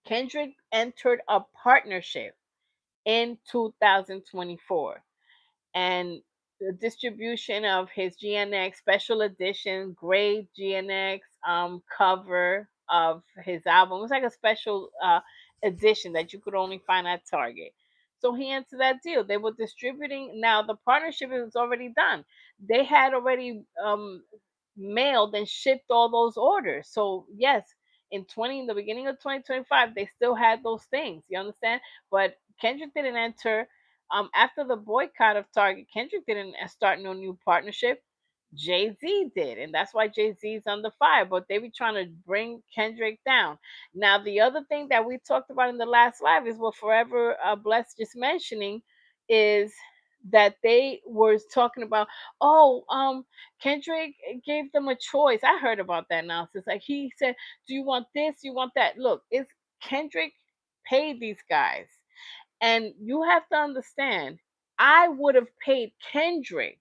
Kendrick entered a partnership in 2024, and the distribution of his GNX special edition great GNX cover of his album. It was like a special edition that you could only find at Target. So he entered that deal. They were distributing. Now the partnership was already done. They had already mailed and shipped all those orders. So yes, in the beginning of 2025, they still had those things. You understand? But Kendrick didn't enter after the boycott of Target. Kendrick didn't start no new partnership. Jay Z did, and that's why Jay Z's under fire. But they be trying to bring Kendrick down. Now, the other thing that we talked about in the last live is what Forever Blessed just mentioning is that they were talking about. Oh, Kendrick gave them a choice. I heard about that now. It's like he said, "Do you want this? Do you want that?" Look, it's Kendrick paid these guys. And you have to understand, I would have paid Kendrick.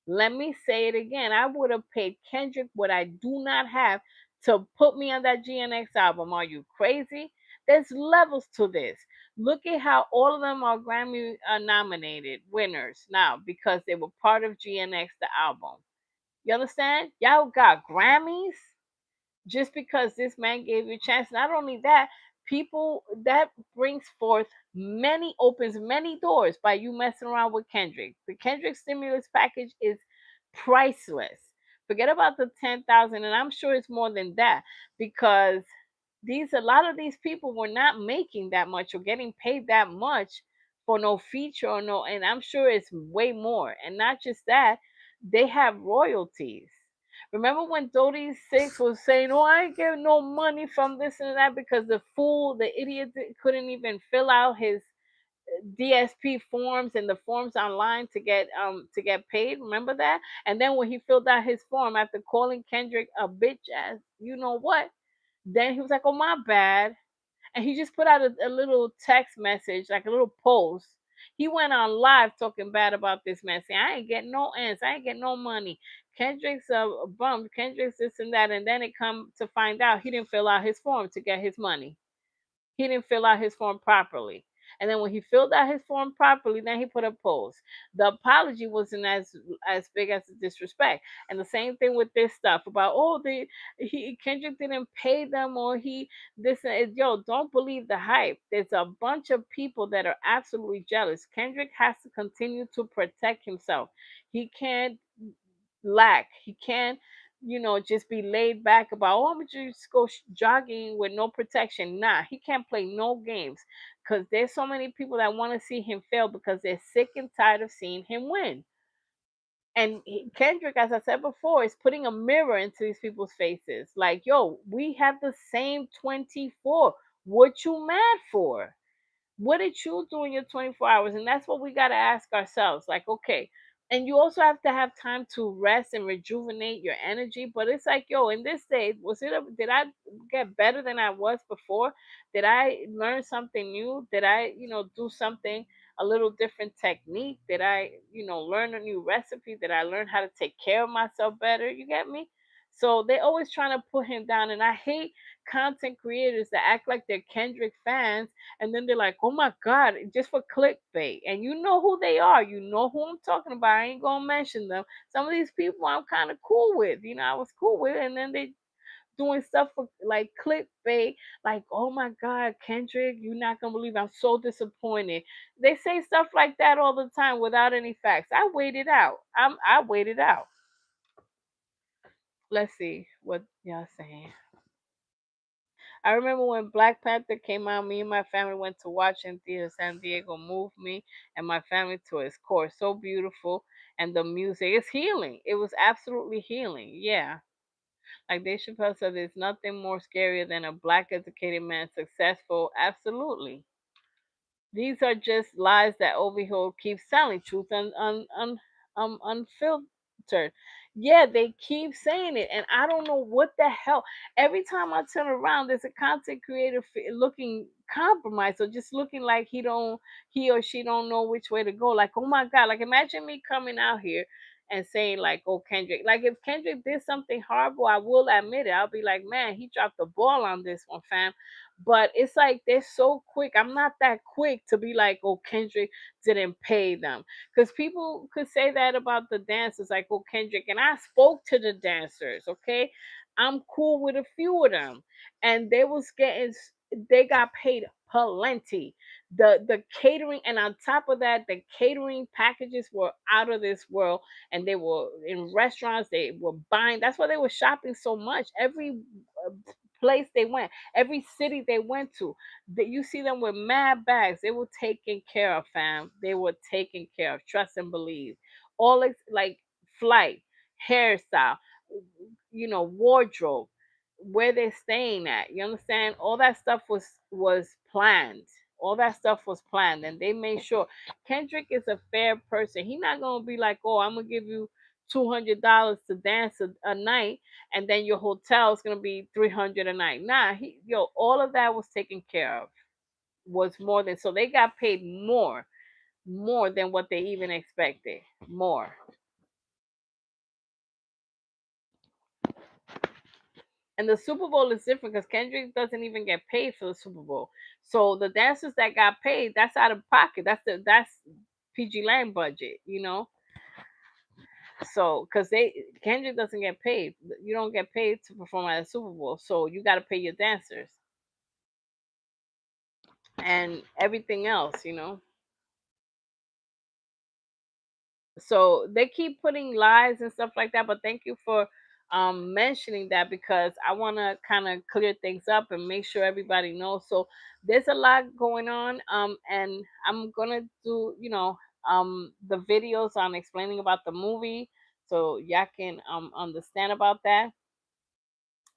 Let me say it again. I would have paid Kendrick what I do not have to put me on that GNX album. Are you crazy? There's levels to this. Look at how all of them are Grammy nominated winners now because they were part of GNX, the album. You understand? Y'all got Grammys just because this man gave you a chance. Not only that, people that brings forth opens many doors by you messing around with Kendrick. The Kendrick stimulus package is priceless. Forget about the 10,000, and I'm sure it's more than that because a lot of these people were not making that much or getting paid that much for no feature or no, and I'm sure it's way more. And not just that, they have royalties. Remember when Dodie Six was saying, "Oh, I ain't getting no money from this and that," because the idiot couldn't even fill out his DSP forms and the forms online to get paid. Remember that? And then when he filled out his form after calling Kendrick a bitch ass, you know what? Then he was like, "Oh, my bad," and he just put out a little text message, like a little post. He went on live talking bad about this man, saying, "I ain't getting no ends, I ain't getting no money. Kendrick's a bum. Kendrick's this and that." And then it come to find out he didn't fill out his form to get his money. He didn't fill out his form properly. And then when he filled out his form properly, then he put a post. The apology wasn't as big as the disrespect. And the same thing with this stuff about, oh, Kendrick didn't pay them, or he this and yo, don't believe the hype. There's a bunch of people that are absolutely jealous. Kendrick has to continue to protect himself. He can't lack. He can't, just be laid back about, oh, I'm gonna just go jogging with no protection. Nah, he can't play no games because there's so many people that want to see him fail because they're sick and tired of seeing him win. And Kendrick, as I said before, is putting a mirror into these people's faces. Like, yo, we have the same 24. What you mad for? What did you do in your 24 hours? And that's what we got to ask ourselves. Like, okay. And you also have to have time to rest and rejuvenate your energy. But it's like, yo, in this day, did I get better than I was before? Did I learn something new? Did I, do something, a little different technique? Did I, learn a new recipe? Did I learn how to take care of myself better? You get me? So they always trying to put him down. And I hate content creators that act like they're Kendrick fans and then they're like, "Oh my God!" just for clickbait. And you know who they are. You know who I'm talking about. I ain't gonna mention them. Some of these people I'm kind of cool with. I was cool with, and then they doing stuff for like clickbait. Like, "Oh my God, Kendrick, you're not gonna believe I'm so disappointed." They say stuff like that all the time without any facts. I waited out. I waited out. Let's see what y'all saying. I remember when Black Panther came out, me and my family went to watch in theater. San Diego moved me and my family to its core. So beautiful. And the music is healing. It was absolutely healing. Yeah. Like Dave Chappelle said, there's nothing more scarier than a black educated man successful. Absolutely. These are just lies that Overhill keeps telling, truth unfiltered. Yeah, they keep saying it, and I don't know what the hell. Every time I turn around, there's a content creator looking compromised or just looking like he or she don't know which way to go. Like, oh my God, like imagine me coming out here and saying like, oh Kendrick, like if Kendrick did something horrible, I will admit it. I'll be like, man, he dropped the ball on this one, fam. But it's like they're so quick. I'm not that quick to be like, oh, Kendrick didn't pay them. Because people could say that about the dancers, like, oh, Kendrick. And I spoke to the dancers, okay? I'm cool with a few of them. And they got paid plenty. The catering, and on top of that, the catering packages were out of this world. And they were in restaurants, they were buying. That's why they were shopping so much. Every place they went, every city they went to, that you see them with mad bags. They were taken care of, fam. They were taken care of. Trust and believe. All like flight, hairstyle, wardrobe, where they're staying at. You understand? All that stuff was planned. All that stuff was planned, and they made sure. Kendrick is a fair person. He's not gonna be like, "Oh, I'm gonna give you $200 to dance a night, and then your hotel is gonna be 300 a night." Nah, all of that was taken care of. Was more than, so they got paid more than what they even expected. More. And the Super Bowl is different because Kendrick doesn't even get paid for the Super Bowl. So the dancers that got paid, that's out of pocket. That's PG Lang budget. So because they Kendrick doesn't get paid. You don't get paid to perform at a Super Bowl. So you got to pay your dancers and everything else. So they keep putting lies and stuff like that. But thank you for mentioning that, because I want to kind of clear things up and make sure everybody knows. So there's a lot going on, and I'm gonna do the videos on explaining about the movie, so y'all can understand about that,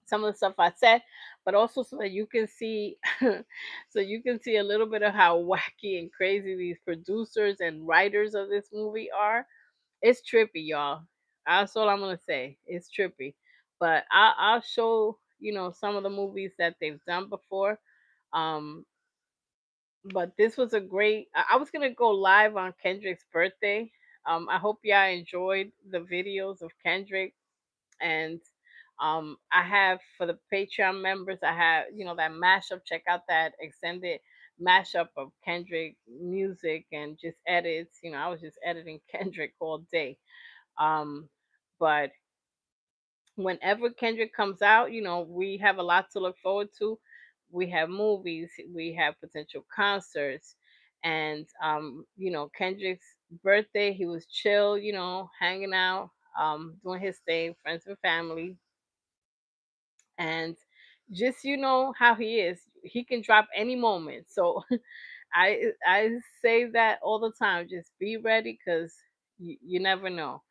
some of the stuff I said, but also so that you can see so you can see a little bit of how wacky and crazy these producers and writers of this movie are. It's trippy, y'all. That's all I'm gonna say. It's trippy. But I'll show some of the movies that they've done before. Um, but this was a great. I was gonna go live on Kendrick's birthday. I hope y'all enjoyed the videos of Kendrick, and I have, for the Patreon members, I have that mashup. Check out that extended mashup of Kendrick music and just edits. I was just editing Kendrick all day. But whenever Kendrick comes out, we have a lot to look forward to. We have movies, we have potential concerts, and Kendrick's birthday, he was chill, hanging out, doing his thing, friends and family, and just how he is. He can drop any moment. So I say that all the time. Just be ready, because you never know.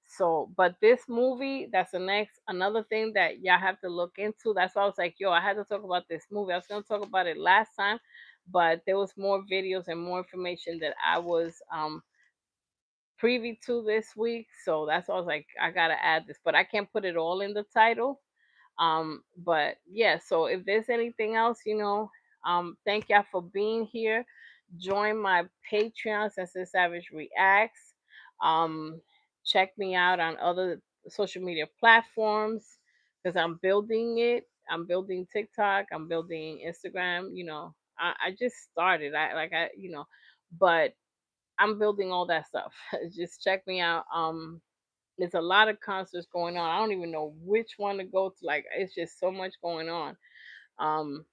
So, but this movie, that's the next another thing that y'all have to look into. That's why I was like, yo, I had to talk about this movie. I was gonna talk about it last time, but there was more videos and more information that I was privy to this week. So that's why I was like, I gotta add this, but I can't put it all in the title. But yeah, so if there's anything else, thank y'all for being here. Join my Patreon, Sensitive Savage Reacts. Um, Check me out on other social media platforms because I'm building it. I'm building TikTok. I'm building Instagram. I just started. But I'm building all that stuff. Just check me out. There's a lot of concerts going on. I don't even know which one to go to. Like, it's just so much going on. Um,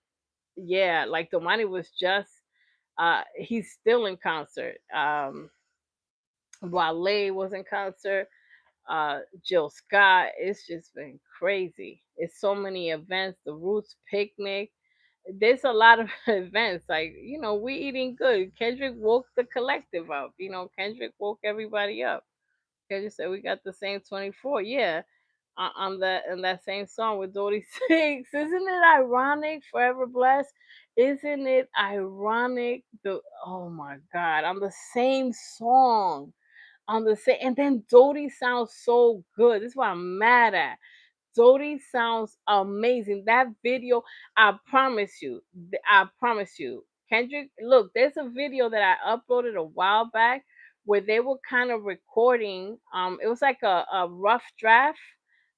yeah, like the money was just he's still in concert. Wale was in concert. Jill Scott. It's just been crazy. It's so many events. The Roots picnic. There's a lot of events. Like, we eating good. Kendrick woke the collective up. Kendrick woke everybody up. Kendrick said we got the same 24. Yeah, on that in that same song with Dodie Six. Isn't it ironic? Forever Blessed. Isn't it ironic? Oh my God, on the same song, on the same, and then Dodie sounds so good. This is what I'm mad at. Dodie sounds amazing. That video, I promise you, I promise you, Kendrick. Look, there's a video that I uploaded a while back where they were kind of recording. It was like a rough draft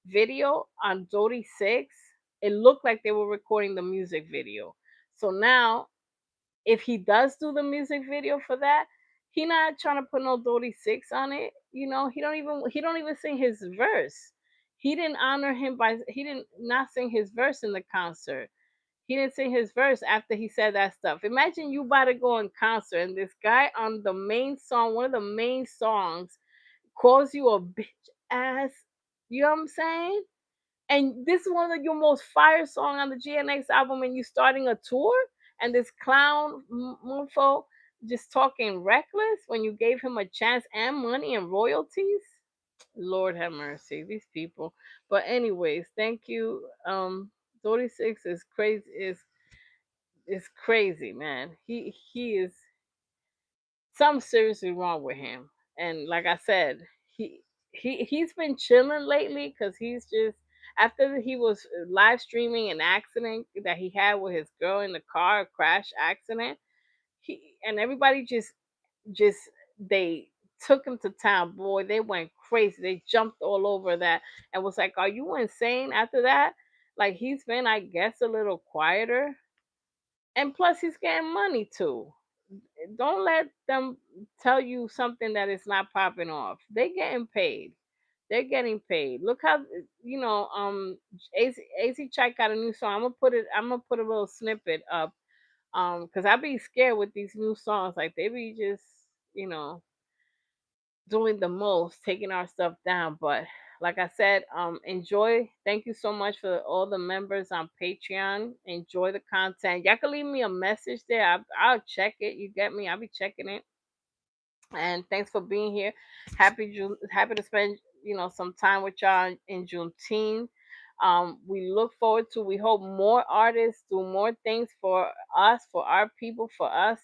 video on Dodie Six. It looked like they were recording the music video. So now if he does do the music video for that, he not trying to put no Dodie Six on it. He don't even sing his verse. He didn't honor him by he didn't not sing his verse in the concert. He didn't sing his verse after he said that stuff. Imagine you about to go in concert and this guy on the main song, one of the main songs, calls you a bitch ass. You know what I'm saying? And this is one of your most fire song on the GNX album, and you starting a tour, and this clown mofo just talking reckless when you gave him a chance and money and royalties. Lord have mercy, these people. But anyways, thank you. 36 is crazy. Is crazy, man. He is something seriously wrong with him. And like I said, he's been chilling lately because he's just after he was live streaming an accident that he had with his girl in the car, a crash accident. He and everybody just they took him to town. Boy, they went crazy. They jumped all over that and was like, "Are you insane?" After that, like he's been, I guess, a little quieter. And plus, he's getting money too. Don't let them tell you something that is not popping off. They getting paid. They're getting paid. Look how AC Chat got a new song. I'm gonna put a little snippet up. Because I be scared with these new songs. Like they be just, you know, doing the most, taking our stuff down. But like I said, enjoy. Thank you so much for all the members on Patreon. Enjoy the content. Y'all can leave me a message there. I'll check it. You get me? I'll be checking it. And thanks for being here. Happy to spend some time with y'all in Juneteenth. We look forward to. We hope more artists do more things for us, for our people, for us.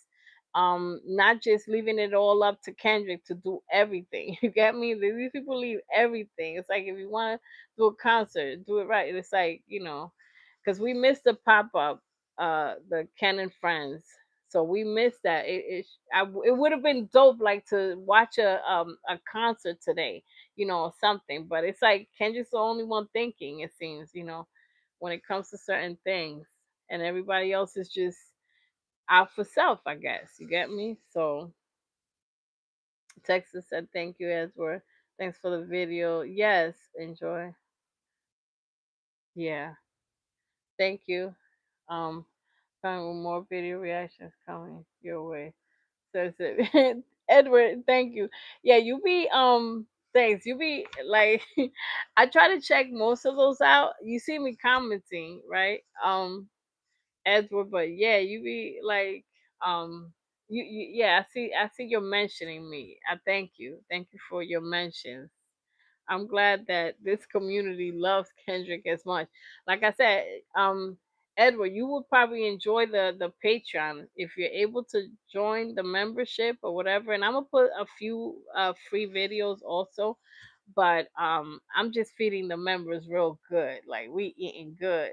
Not just leaving it all up to Kendrick to do everything. You get me? These people leave everything. It's like if you want to do a concert, do it right. It's like because we missed the pop up, the Ken and Friends. So we missed that. It would have been dope, like to watch a concert today, or something. But it's like Kendrick's the only one thinking. It seems, when it comes to certain things, and everybody else is just out for self. I guess you get me. So Texas said, "Thank you, Edward. Thanks for the video. Yes, enjoy. Yeah, thank you. Um, coming with more video reactions coming your way." Says it. Edward, thank you. Yeah, you be thanks. You be like I try to check most of those out. You see me commenting, right? Edward, but yeah, you be like yeah, I see you're mentioning me. I thank you. Thank you for your mentions. I'm glad that this community loves Kendrick as much. Like I said, Edward, you will probably enjoy the Patreon if you're able to join the membership or whatever. And I'm gonna put a few free videos also, but I'm just feeding the members real good. Like we eating good.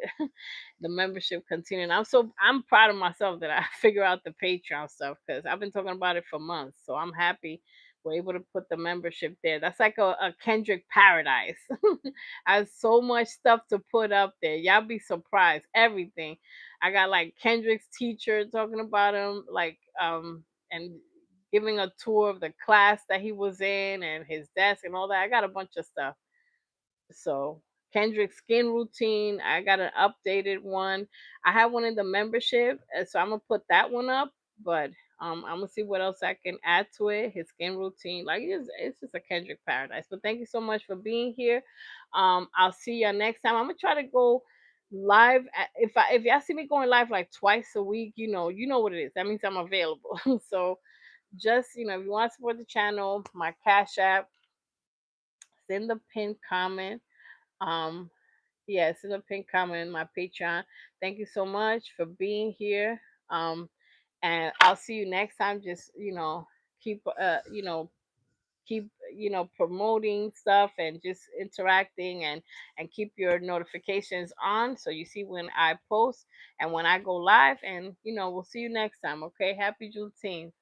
The membership continuing. I'm proud of myself that I figure out the Patreon stuff because I've been talking about it for months. So I'm happy we're able to put the membership there. That's like a Kendrick paradise. I have so much stuff to put up there. Y'all be surprised. Everything. I got like Kendrick's teacher talking about him, like and giving a tour of the class that he was in and his desk and all that. I got a bunch of stuff. So Kendrick's skin routine, I got an updated one. I have one in the membership, so I'm gonna put that one up. But I'm gonna see what else I can add to it. His skin routine, like it's just a Kendrick paradise. But thank you so much for being here. I'll see you next time. I'm gonna try to go live if y'all see me going live like twice a week. You know what it is. That means I'm available. So just if you want to support the channel, my Cash App, send the pin comment. Um, yes, in the pink comment in my Patreon. Thank you so much for being here. Um, and I'll see you next time. Just keep keep promoting stuff and just interacting and keep your notifications on so you see when I post and when I go live. And we'll see you next time. Okay, happy Juneteenth.